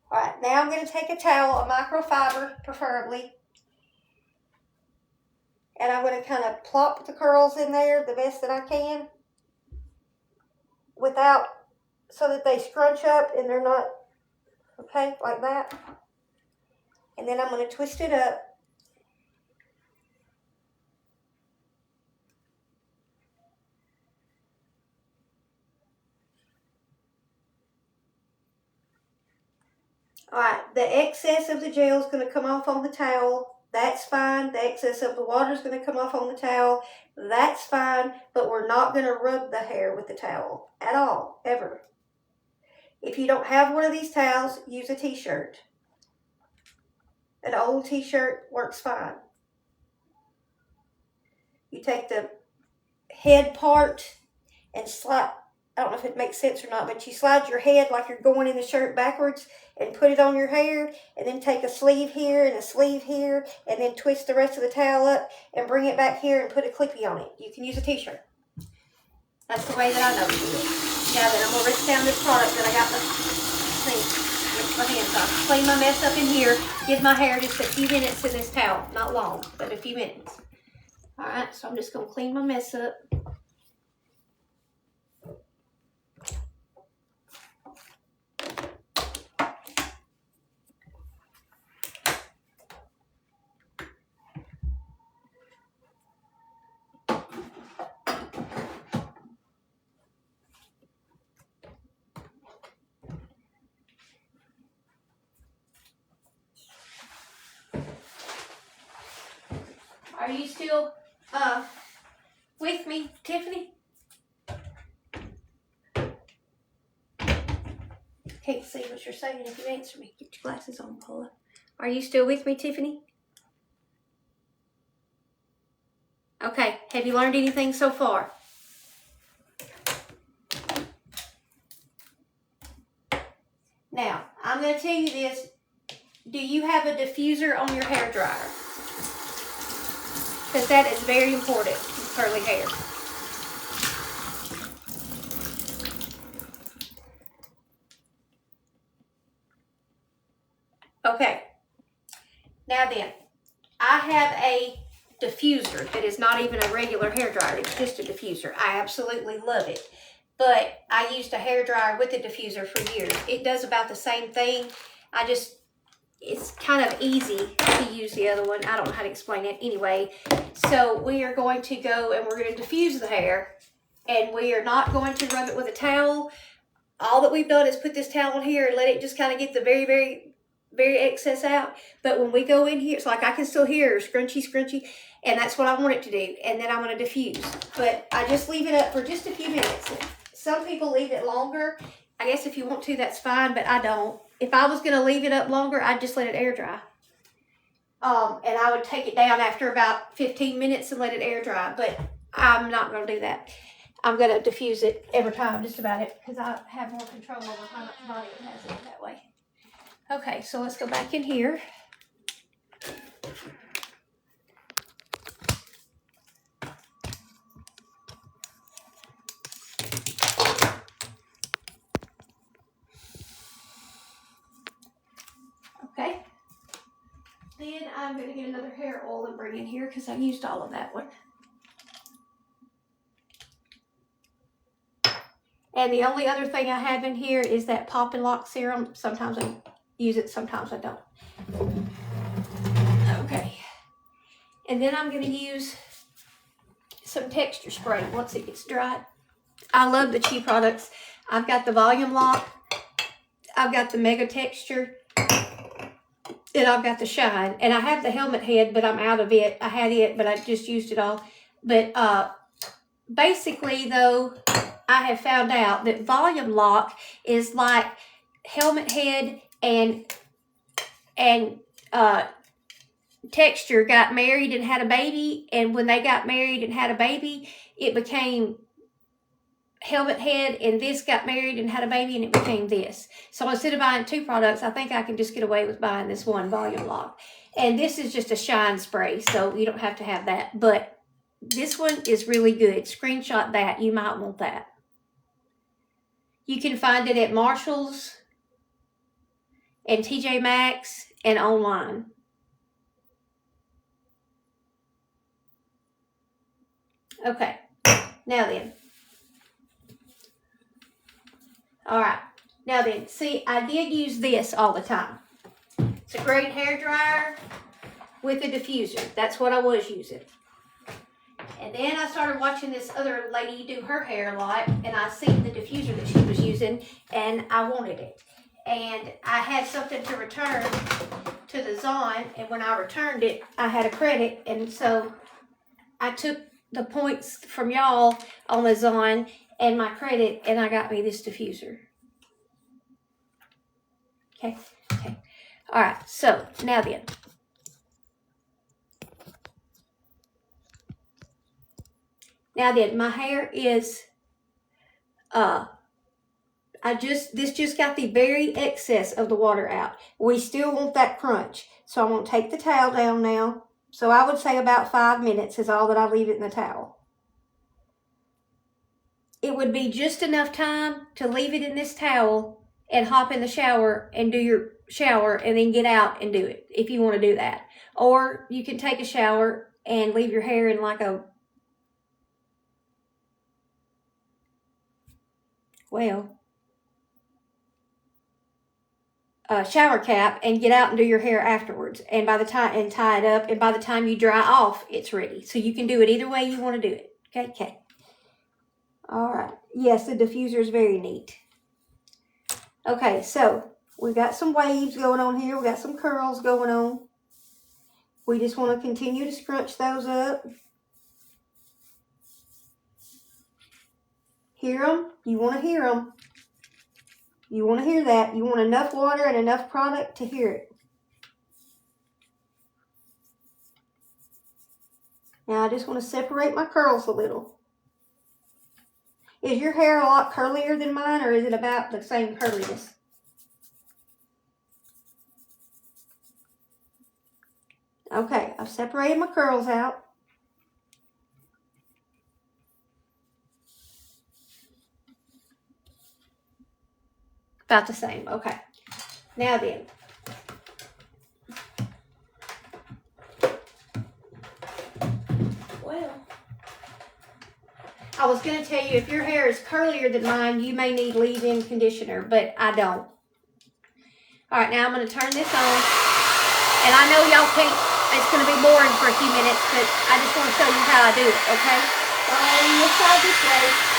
Alright, now I'm going to take a towel, a microfiber preferably, and I'm going to kind of plop the curls in there the best that I can without, so that they scrunch up and they're not, okay, like that. And then I'm going to twist it up. Alright, the excess of the gel is going to come off on the towel. That's fine. The excess of the water is going to come off on the towel. That's fine. But we're not going to rub the hair with the towel at all, ever. If you don't have one of these towels, use a t-shirt. An old t-shirt works fine. You take the head part and slide, I don't know if it makes sense or not, but you slide your head like you're going in the shirt backwards and put it on your hair, and then take a sleeve here and a sleeve here, and then twist the rest of the towel up and bring it back here and put a clippy on it. You can use a t-shirt. That's the way that I know to do it. Now then, I'm going to rinse down this product that I got the thing with my hands on. Clean my mess up in here. Give my hair just a few minutes in this towel. Not long, but a few minutes. Alright, so I'm just going to clean my mess up. Are you still with me, Tiffany? Can't see what you're saying if you answer me. Get your glasses on, Paula. Are you still with me, Tiffany? Okay, have you learned anything so far? Now, I'm going to tell you this. Do you have a diffuser on your hair dryer? Because that is very important with curly hair. Okay. Now then, I have a diffuser that is not even a regular hair dryer. It's just a diffuser. I absolutely love it. But I used a hair dryer with a diffuser for years. It does about the same thing. It's kind of easy to use the other one. I don't know how to explain it. Anyway, so we are going to go and we're going to diffuse the hair. And we are not going to rub it with a towel. All that we've done is put this towel on here and let it just kind of get the very, very, very excess out. But when we go in here, it's like I can still hear scrunchy, scrunchy. And that's what I want it to do. And then I'm going to diffuse. But I just leave it up for just a few minutes. some people leave it longer. I guess if you want to, that's fine, but I don't. If I was going to leave it up longer, I'd just let it air dry. And I would take it down after about 15 minutes and let it air dry, but I'm not going to do that. I'm going to diffuse it every time, just about it, because I have more control over how much body it has in it that way. Okay, so let's go back in here. Okay. Then I'm going to get another hair oil and bring in here because I used all of that one. And the only other thing I have in here is that Pop and Lock serum. Sometimes I use it, sometimes I don't. Okay. And then I'm going to use some texture spray once it gets dry. I love the Chi products. I've got the Volume Lock. I've got the Mega Texture. And I've got the Shine. And I have the Helmet Head, but I'm out of it. I had it, but I just used it all. But basically, though, I have found out that Volume Lock is like Helmet Head and Texture got married and had a baby, and when they got married and had a baby, it became Helmet Head, and this got married and had a baby, and it became this. So instead of buying two products, I think I can just get away with buying this one Volume Lock. And this is just a shine spray, so you don't have to have that. But this one is really good. Screenshot that. You might want that. You can find it at Marshall's and TJ Maxx and online. Okay, now then. All right, now then, see, I did use this all the time. It's a great hair dryer with a diffuser. That's what I was using. And then I started watching this other lady do her hair a lot, and I seen the diffuser that she was using, and I wanted it. And I had something to return to the Zon, and when I returned it, I had a credit, and so I took the points from y'all on the Zon and my credit, and I got me this diffuser. Okay. All right, so now then. Now then, my hair is, this just got the very excess of the water out. We still want that crunch. So I'm going to take the towel down now. So I would say about 5 minutes is all that I leave it in the towel. It would be just enough time to leave it in this towel and hop in the shower and do your shower and then get out and do it if you want to do that. Or you can take a shower and leave your hair in like a, shower cap and get out and do your hair afterwards. And by the time, and tie it up, and by the time you dry off, it's ready. So you can do it either way you want to do it. Okay. All right. Yes, the diffuser is very neat. Okay, so we got some waves going on here. We got some curls going on. We just want to continue to scrunch those up. Hear them? You want to hear them. You want to hear that. You want enough water and enough product to hear it. Now I just want to separate my curls a little. Is your hair a lot curlier than mine, or is it about the same curliness? Okay, I've separated my curls out. About the same, okay. Now then. Well, I was going to tell you, if your hair is curlier than mine, you may need leave-in conditioner, but I don't. All right, now I'm going to turn this on. And I know y'all can't, it's going to be boring for a few minutes, but I just want to show you how I do it, okay? On this side this way.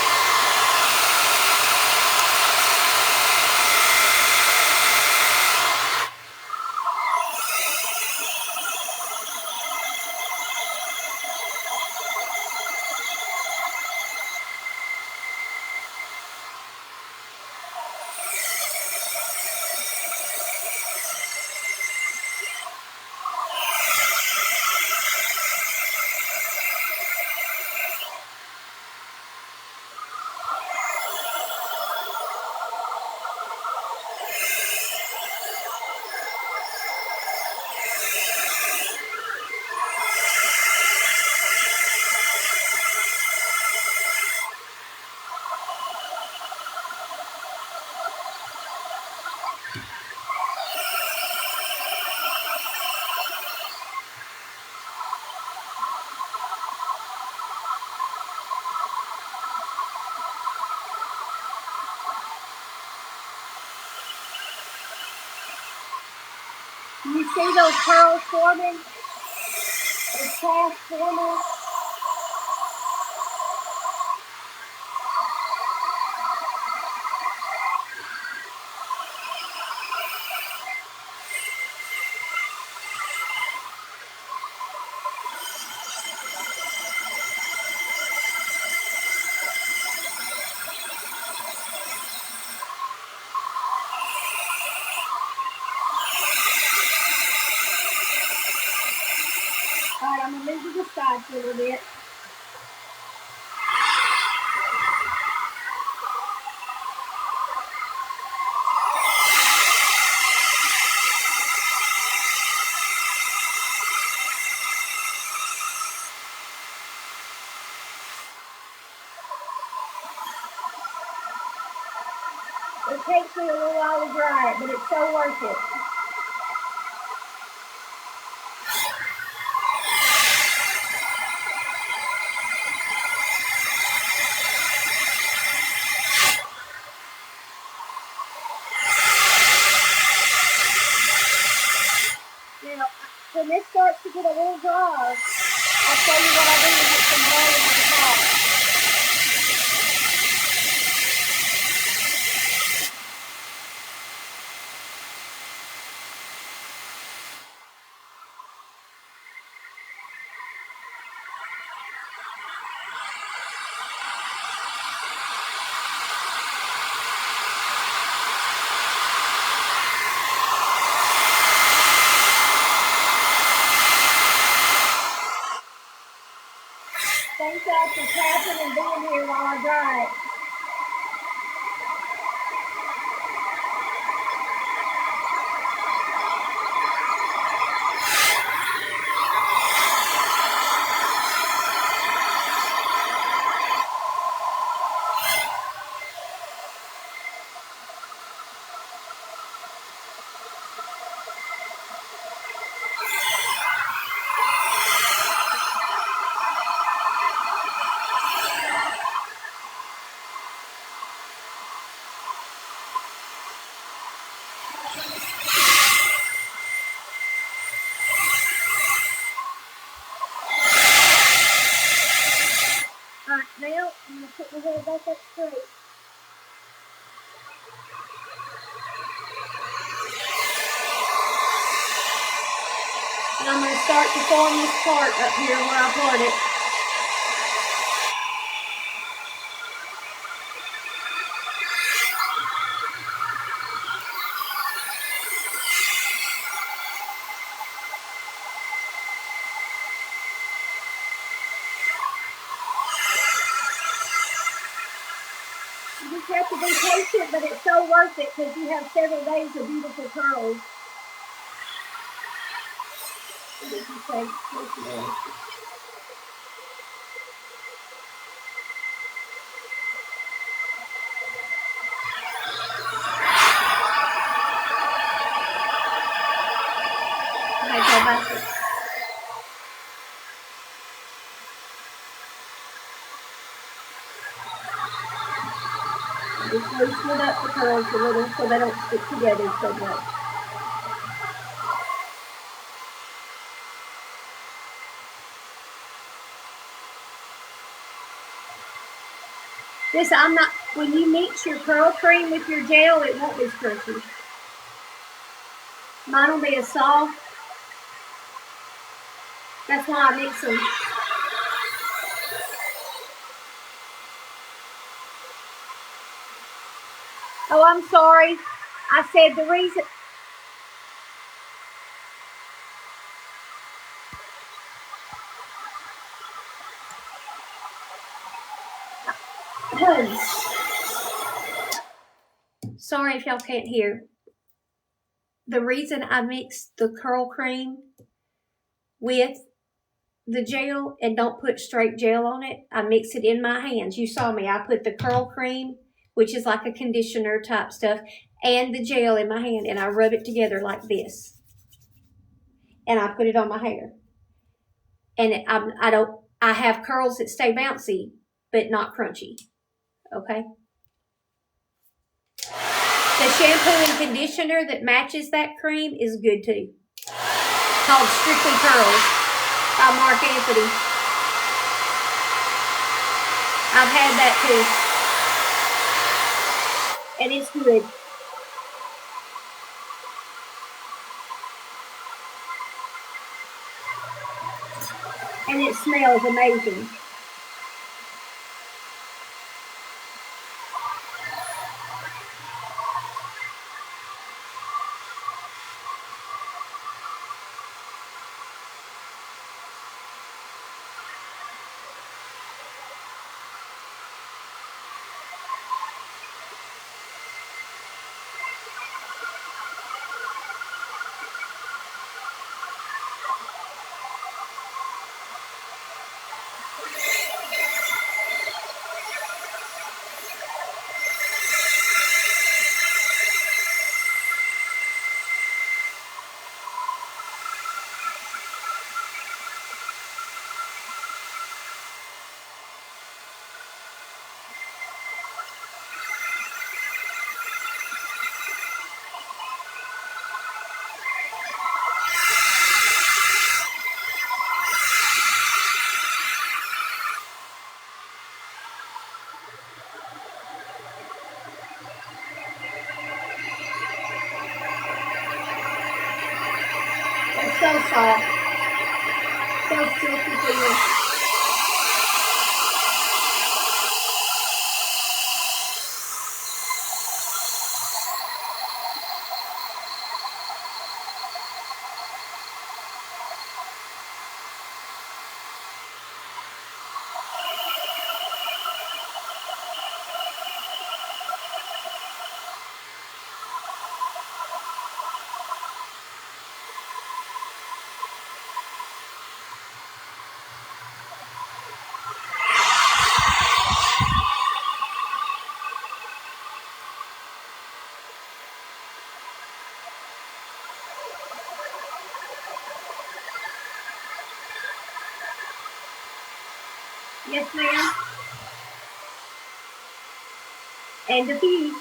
You see those curls forming? Those calves forming? Alright, I'm gonna move to the side for a little bit. It takes me a little while to dry it, but it's so worth it. Now, when this starts to get a little dry, I'll show you what I do to get some volume on the top. Thanks guys for tapping and being here while I dry it. Alright, now I'm going to put my hair back up straight. And I'm going to start to form this part up here where I part it. You just have to be patient, but it's so worth it because you have several days of beautiful curls. What did you say? I go back. Just loosen up the curls a little so they don't stick together so much. This, when you mix your curl cream with your gel, it won't be scrunchy. Mine will be a soft. That's why I mix them. Oh, I'm sorry. I said the reason. Sorry if y'all can't hear. The reason I mix the curl cream with the gel and don't put straight gel on it, I mix it in my hands. You saw me. I put the curl cream, which is like a conditioner type stuff, and the gel in my hand, and I rub it together like this. And I put it on my hair. And I have curls that stay bouncy, but not crunchy. Okay? The shampoo and conditioner that matches that cream is good too. called Strictly Pearls by Mark Anthony. I've had that too, and it's good. And it smells amazing. It's so soft, so silky clean. Yes, ma'am. And diffuse.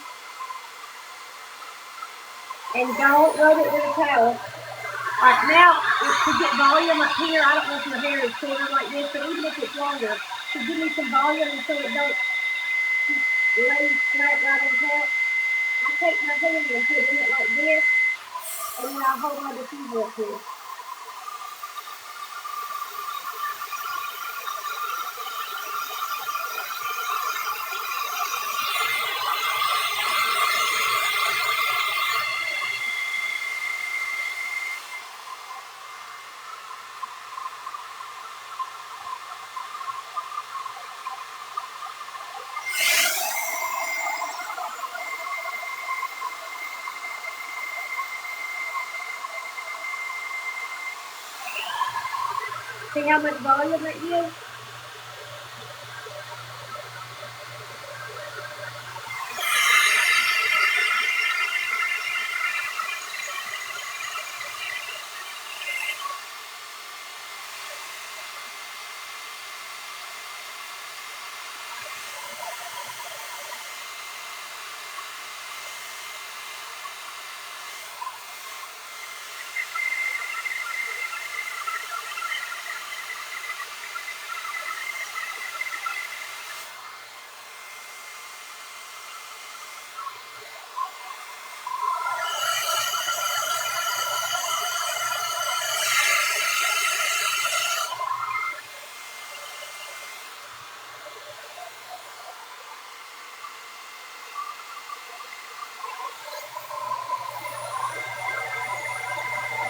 And don't rub it with a towel. Alright, now to get volume up here, I don't know if your hair is shorter like this, but even if it's longer, to give me some volume and so it don't lay flat right on top, I take my hand and put it in it like this, and then I hold my diffuser up here. See how much volume it gives?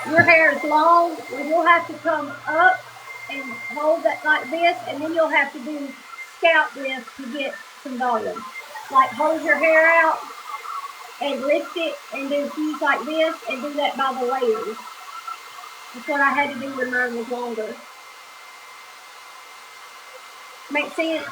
Your hair is long, you'll have to come up and hold that like this, and then you'll have to do scalp this to get some volume. Like hold your hair out and lift it and then fuse like this and do that by the layers. That's what I had to do when mine was longer. Make sense?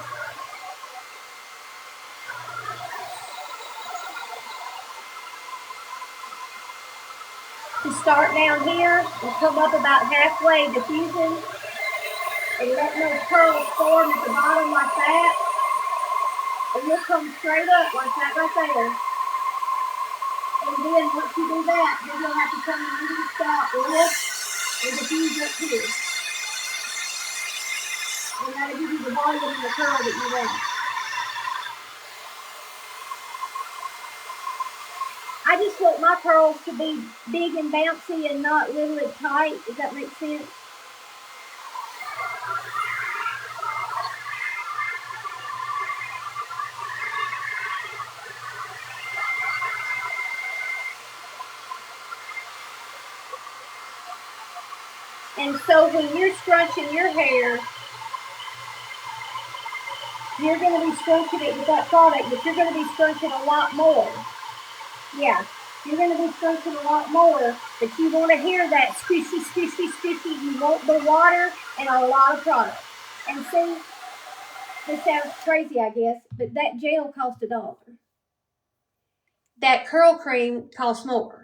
To start down here and come up about halfway, diffusing and letting those curls form at the bottom like that. And you'll come straight up like that right there. And then once you do that, then you'll have to come into the scalp, lift, and diffuse up here. And that'll give you the volume and the curl that you want. I just want my curls to be big and bouncy and not little and tight. Does that make sense? And so when you're scrunching your hair, you're going to be scrunching it with that product, but you're going to be scrunching a lot more. Yeah, you're going to be scrunching a lot more, but you want to hear that squishy, squishy, squishy. You want the water and a lot of product. And see, this sounds crazy, I guess, but that gel cost $1. That curl cream costs more.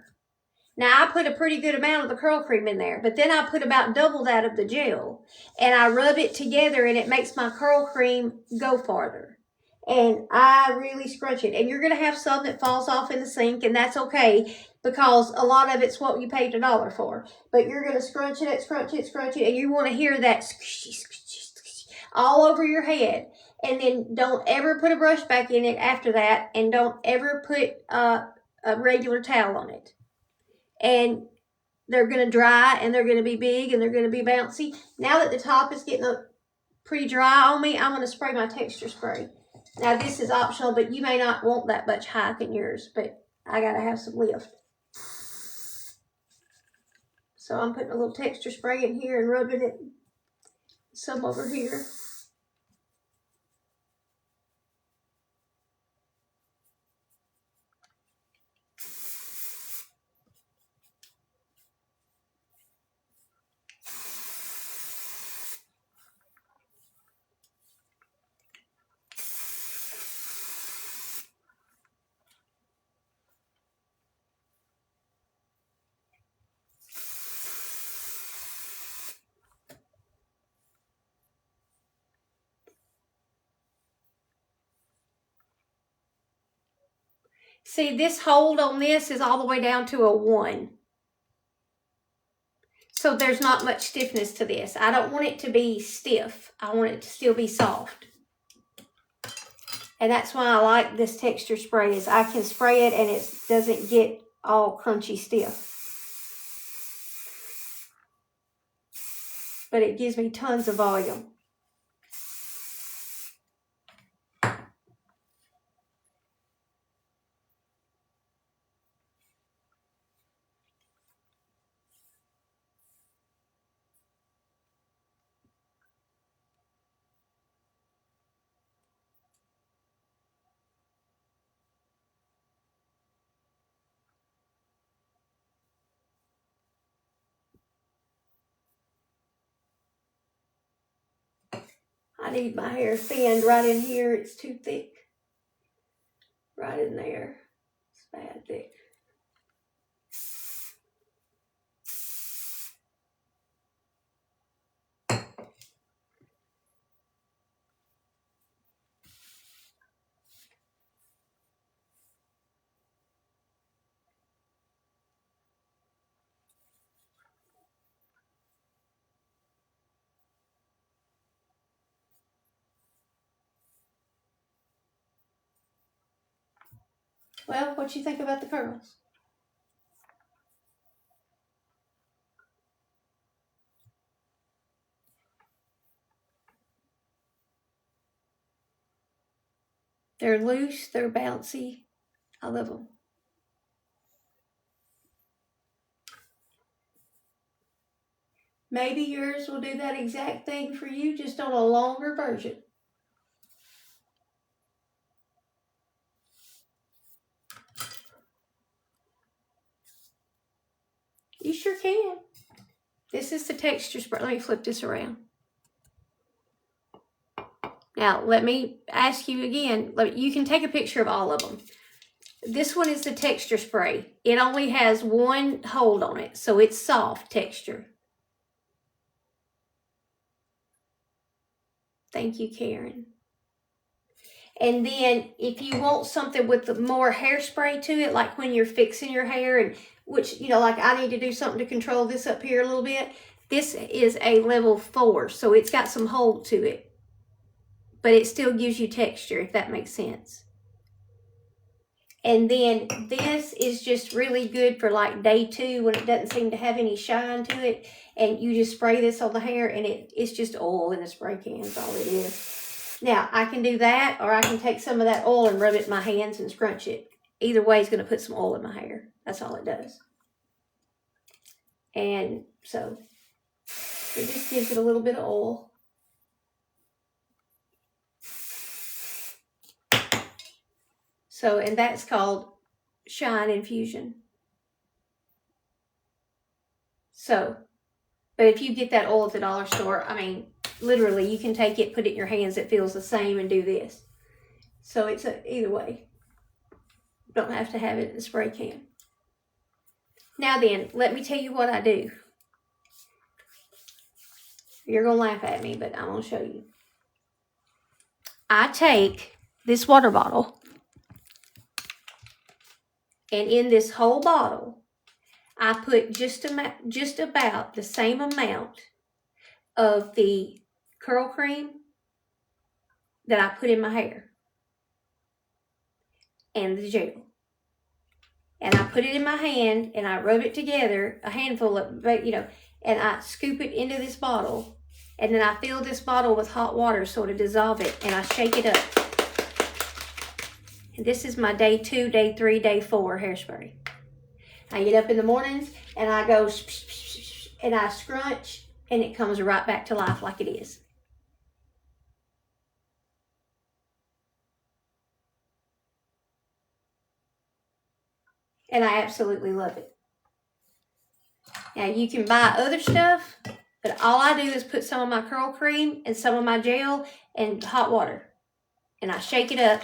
Now, I put a pretty good amount of the curl cream in there, but then I put about double that of the gel, and I rub it together, and it makes my curl cream go farther. And I really scrunch it. And you're going to have some that falls off in the sink, and that's okay, because a lot of it's what you paid $1 for. But you're going to scrunch it, and you want to hear that squishy, squishy, squishy all over your head. And then don't ever put a brush back in it after that, and don't ever put a regular towel on it. And they're going to dry, and they're going to be big, and they're going to be bouncy. Now that the top is getting pretty dry on me, I'm going to spray my texture spray. Now, this is optional, but you may not want that much hike in yours, but I got to have some lift. So I'm putting a little texture spray in here and rubbing it some over here. See, this hold on this is all the way down to a 1. So there's not much stiffness to this. I don't want it to be stiff. I want it to still be soft. And that's why I like this texture spray, is I can spray it and it doesn't get all crunchy stiff. But it gives me tons of volume. I need my hair thinned right in here. It's too thick. Right in there. It's bad thick. Well, what you think about the curls? They're loose, they're bouncy. I love them. Maybe yours will do that exact thing for you, just on a longer version. You sure can. This is the texture spray. Let me flip this around. Now, let me ask you again. You can take a picture of all of them. This one is the texture spray. It only has one hold on it, so it's soft texture. Thank you, Karen. And then if you want something with more hairspray to it, like when you're fixing your hair, and which, like I need to do something to control this up here a little bit, This is a level 4, so it's got some hold to it. But it still gives you texture, if that makes sense. And then this is just really good for like day 2 when it doesn't seem to have any shine to it. And you just spray this on the hair and it's just oil in a spray can is all it is. Now, I can do that, or I can take some of that oil and rub it in my hands and scrunch it. Either way is going to put some oil in my hair. That's all it does. And so it just gives it a little bit of oil. So, and that's called Shine Infusion. So, but if you get that oil at the dollar store, I mean, literally, you can take it, put it in your hands, it feels the same, and do this. So it's either way. Don't have to have it in a spray can. Now then, let me tell you what I do. You're going to laugh at me, but I'm going to show you. I take this water bottle, and in this whole bottle, I put just about the same amount of the curl cream that I put in my hair and the gel. And I put it in my hand and I rub it together, a handful of, and I scoop it into this bottle. And then I fill this bottle with hot water so to dissolve it, and I shake it up. And this is my day 2, day 3, day 4 hairspray. I get up in the mornings and I go and I scrunch, and it comes right back to life like it is. And I absolutely love it. Now you can buy other stuff, but all I do is put some of my curl cream and some of my gel and hot water. And I shake it up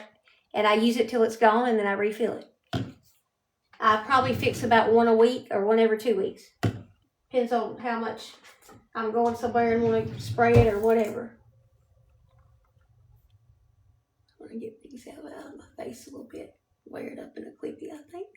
and I use it till it's gone, and then I refill it. I probably fix about one a week or one every 2 weeks. Depends on how much I'm going somewhere and want to spray it or whatever. I'm going to get these out of my face a little bit. Wear it up in a clippy, I think.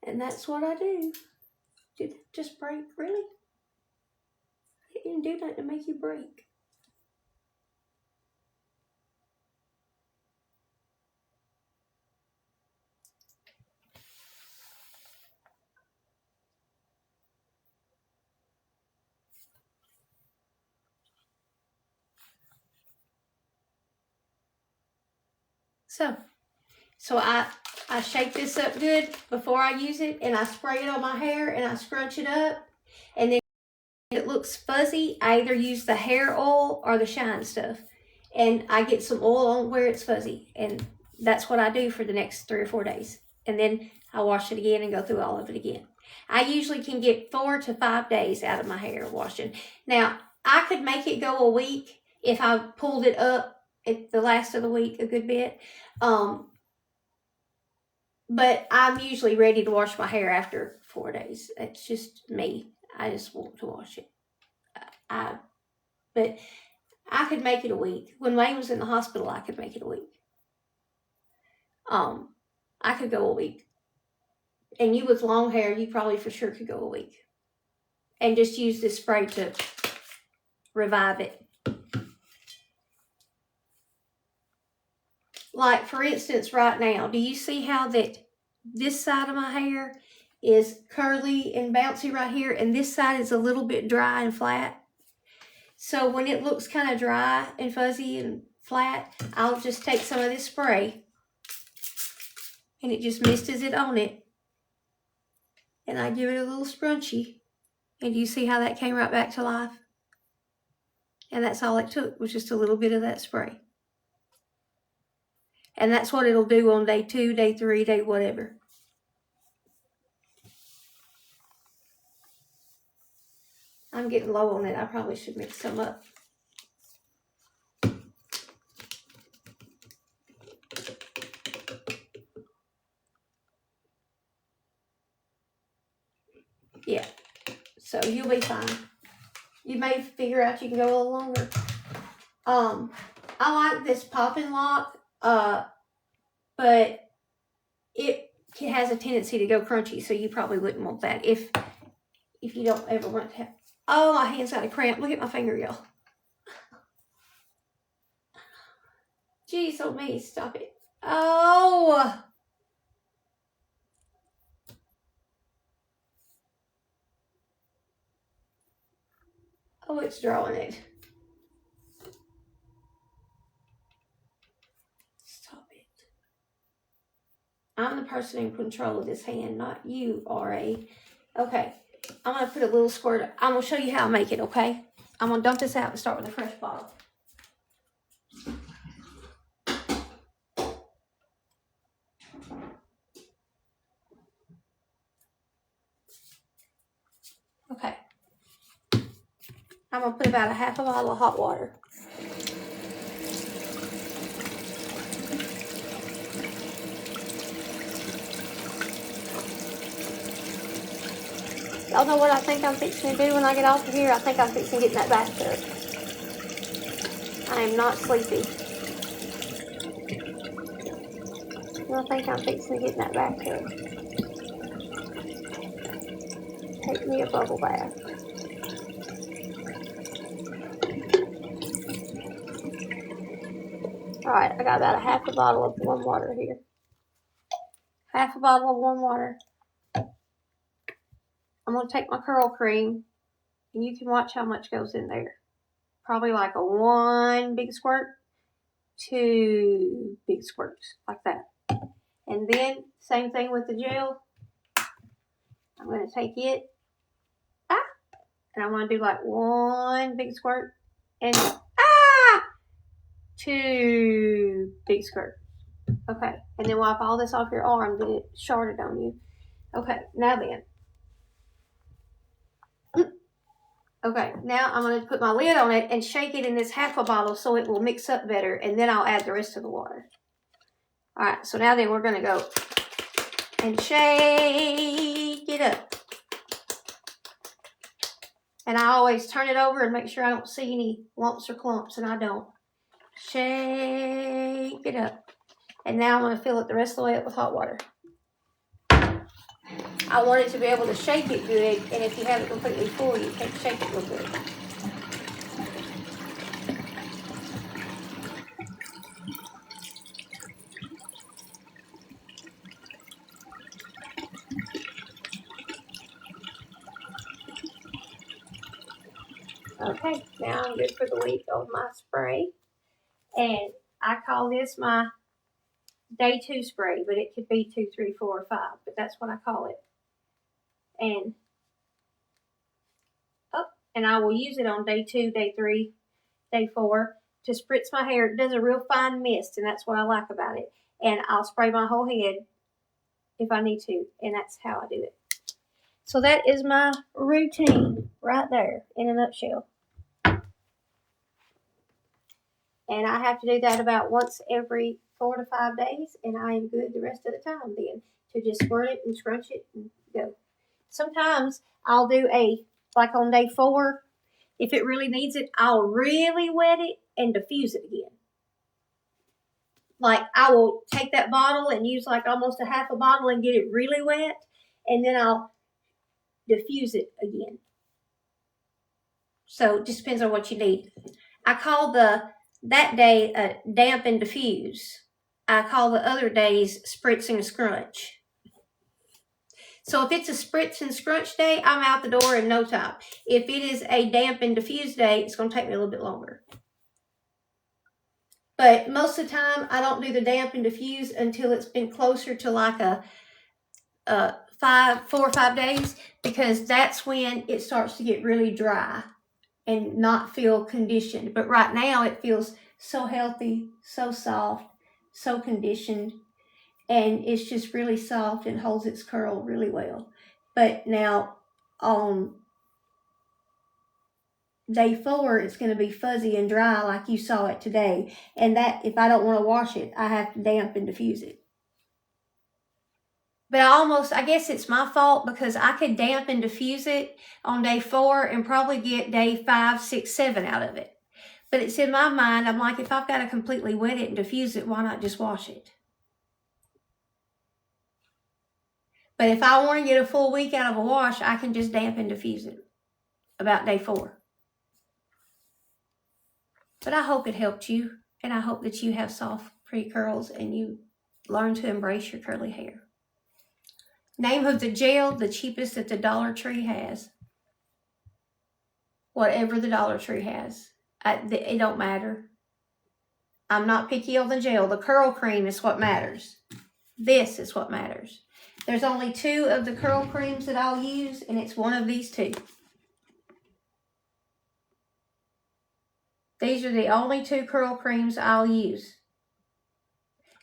And that's what I do. Did that just break? Really? I didn't do that to make you break. So I shake this up good before I use it, and I spray it on my hair and I scrunch it up, and then it looks fuzzy. I either use the hair oil or the shine stuff, and I get some oil on where it's fuzzy, and that's what I do for the next 3 or 4 days, and then I wash it again and go through all of it again. I usually can get 4 to 5 days out of my hair washing. Now, I could make it go a week if I pulled it up at the last of the week a good bit, but I'm usually ready to wash my hair after 4 days. It's just me. I just want to wash it. But I could make it a week. When Wayne was in the hospital, I could make it a week. I could go a week. And you with long hair, you probably for sure could go a week. And just use this spray to revive it. Like, for instance, right now, do you see how that this side of my hair is curly and bouncy right here, and this side is a little bit dry and flat? So when it looks kind of dry and fuzzy and flat, I'll just take some of this spray, and it just mists it on it, and I give it a little scrunchy, and you see how that came right back to life? And that's all it took, was just a little bit of that spray. And that's what it'll do on day 2, day 3, day whatever. I'm getting low on it. I probably should mix some up. goes. You'll be fine. You may figure out you can go a little longer. I like this popping lock, but it has a tendency to go crunchy, so you probably wouldn't want that if you don't ever want to have. Oh, my hand's got a cramp. Look at my finger, y'all. Jeez, oh me, stop it. Oh. Oh, it's drawing it. Stop it. I'm the person in control of this hand, not you, R.A. Okay, I'm going to put a little squirt. I'm going to show you how I make it, okay? I'm going to dump this out and start with a fresh bottle. Okay. I'm going to put about a half a bottle of hot water. Y'all know what I think I'm fixing to do when I get off of here? I think I'm fixing to get in that bathtub. I am not sleepy. I think I'm fixing to get in that bathtub. Take me a bubble bath. Alright, I got about a half a bottle of warm water here. Half a bottle of warm water. I'm going to take my curl cream, and you can watch how much goes in there. Probably like a 1 big squirt, 2 big squirts, like that. And then, same thing with the gel. I'm going to take it, and I'm going to do like 1 big squirt, and 2 big squirts. Okay, and then wipe all this off your arm that it sharded on you. Okay, now then. Okay, now I'm going to put my lid on it and shake it in this half a bottle so it will mix up better, and then I'll add the rest of the water. Alright, so now then we're going to go and shake it up. And I always turn it over and make sure I don't see any lumps or clumps, and I don't. Shake it up. And now I'm going to fill it the rest of the way up with hot water. I want it to be able to shake it good, and if you have it completely full, you can shake it real good. Okay, now I'm good for the week of my spray. And I call this my day 2 spray, but it could be 2, 3, 4, or 5, but that's what I call it. And I will use it on day 2, day 3, day 4 to spritz my hair. It does a real fine mist, and that's what I like about it. And I'll spray my whole head if I need to, and that's how I do it. So that is my routine right there in a nutshell. And I have to do that about once every 4 to 5 days, and I am good the rest of the time then to just squirt it and scrunch it and go. Sometimes I'll do like on day 4, if it really needs it, I'll really wet it and diffuse it again. Like I will take that bottle and use like almost a half a bottle and get it really wet, and then I'll diffuse it again. So it just depends on what you need. I call that day a damp and diffuse. I call the other days spritz and scrunch. So if it's a spritz and scrunch day, I'm out the door in no time. If it is a damp and diffuse day, it's going to take me a little bit longer. But most of the time, I don't do the damp and diffuse until it's been closer to like a 4 or 5 days, because that's when it starts to get really dry and not feel conditioned. But right now it feels so healthy, so soft, so conditioned, and it's just really soft and holds its curl really well. But now on day 4, it's going to be fuzzy and dry like you saw it today. And that, if I don't want to wash it, I have to damp and diffuse it. But I guess it's my fault because I could damp and diffuse it on day 4 and probably get day 5, 6, 7 out of it. But it's in my mind, I'm like, if I've got to completely wet it and diffuse it, why not just wash it? But if I want to get a full week out of a wash, I can just damp and diffuse it about day 4. But I hope it helped you, and I hope that you have soft, pretty curls and you learn to embrace your curly hair. Name of the gel, the cheapest that the Dollar Tree has. Whatever the Dollar Tree has. It don't matter. I'm not picky on the gel. The curl cream is what matters. This is what matters. There's only 2 of the curl creams that I'll use, and it's one of these 2. These are the only 2 curl creams I'll use.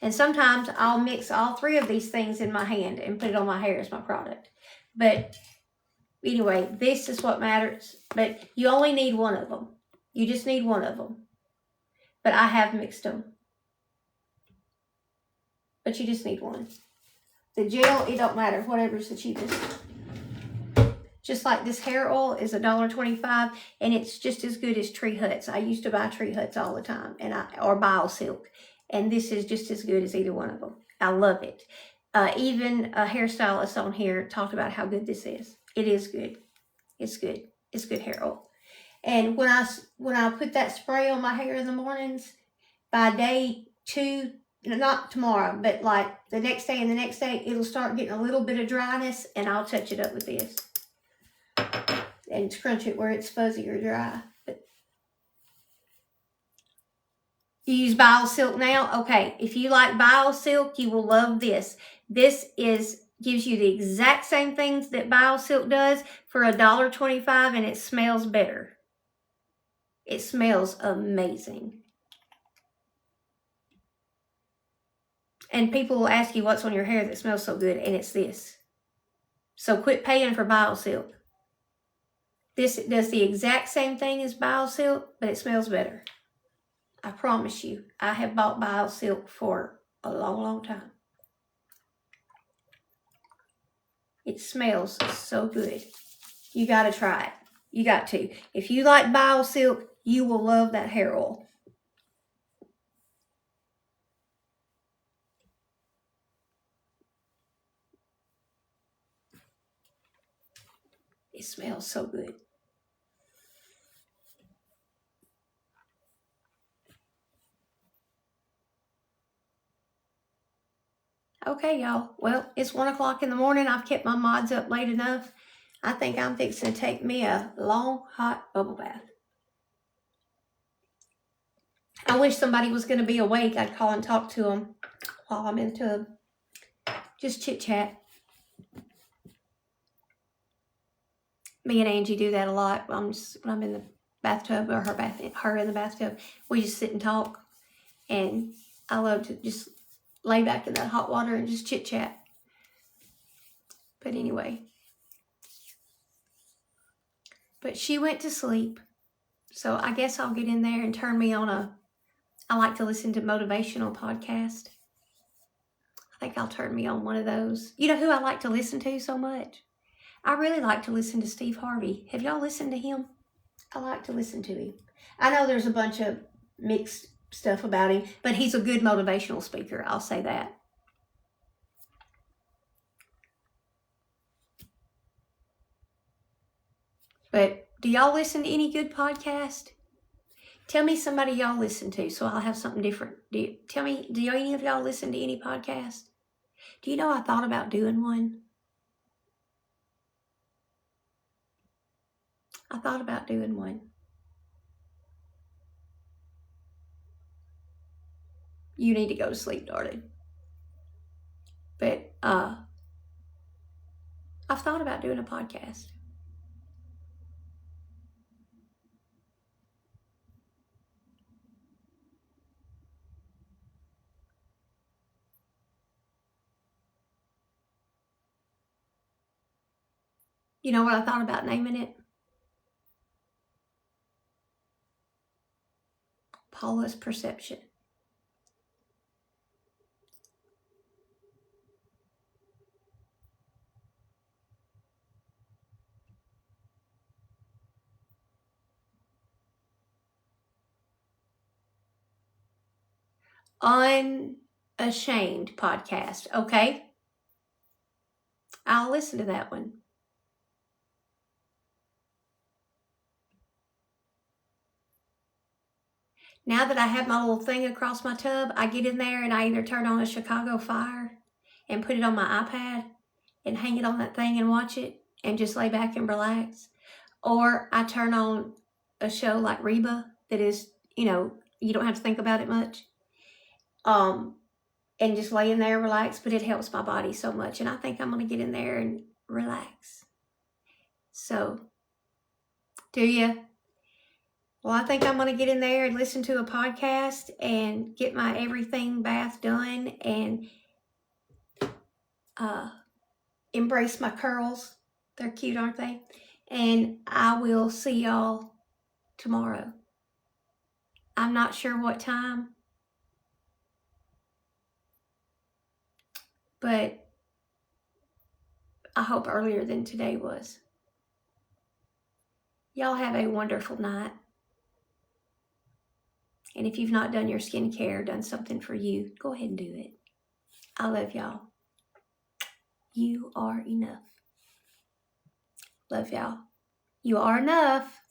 And sometimes I'll mix all 3 of these things in my hand and put it on my hair as my product. But anyway, this is what matters. But you only need one of them. You just need one of them. But I have mixed them. But you just need one. The gel, it don't matter. Whatever's the cheapest. Just like this hair oil is $1.25, and it's just as good as Tree Huts. I used to buy Tree Huts all the time, or BioSilk, and this is just as good as either one of them. I love it. Even a hairstylist on here talked about how good this is. It is good. It's good. It's good hair oil. And when I put that spray on my hair in the mornings, by day 2, not tomorrow, but like the next day and the next day, it'll start getting a little bit of dryness, and I'll touch it up with this. And scrunch it where it's fuzzy or dry. But you use BioSilk now? Okay, if you like BioSilk, you will love this. This gives you the exact same things that BioSilk does for $1.25, and it smells better. It smells amazing. And people will ask you what's on your hair that smells so good, and it's this. So quit paying for BioSilk. This does the exact same thing as BioSilk, but it smells better. I promise you, I have bought BioSilk for a long, long time. It smells so good. You got to try it. You got to. If you like BioSilk, you will love that hair oil. It smells so good. Okay, y'all. Well, it's 1 o'clock in the morning. I've kept my mods up late enough. I think I'm fixing to take me a long, hot bubble bath. I wish somebody was going to be awake. I'd call and talk to them while I'm in the tub. Just chit-chat. Me and Angie do that a lot. When I'm in the bathtub, or her in the bathtub, we just sit and talk. And I love to just lay back in that hot water and just chit-chat. But anyway. But she went to sleep. So I guess I'll get in there and turn me on I like to listen to motivational podcasts. I think I'll turn me on one of those. You know who I like to listen to so much? I really like to listen to Steve Harvey. Have y'all listened to him? I like to listen to him. I know there's a bunch of mixed stuff about him, but he's a good motivational speaker. I'll say that. But do y'all listen to any good podcast? Tell me somebody y'all listen to so I'll have something different. Do any of y'all listen to any podcast? Do you know I thought about doing one? I thought about doing one. You need to go to sleep, darling. But I've thought about doing a podcast. You know what I thought about naming it? Paula's Perception. Unashamed podcast, okay? I'll listen to that one. Now that I have my little thing across my tub, I get in there and I either turn on a Chicago Fire and put it on my iPad and hang it on that thing and watch it and just lay back and relax. Or I turn on a show like Reba that is, you don't have to think about it much. And just lay in there, relax, but it helps my body so much. And I think I'm going to get in there and relax. So, do you? Well, I think I'm going to get in there and listen to a podcast and get my everything bath done and embrace my curls. They're cute, aren't they? And I will see y'all tomorrow. I'm not sure what time, but I hope earlier than today was. Y'all have a wonderful night. And if you've not done your skincare, done something for you, go ahead and do it. I love y'all. You are enough. Love y'all. You are enough.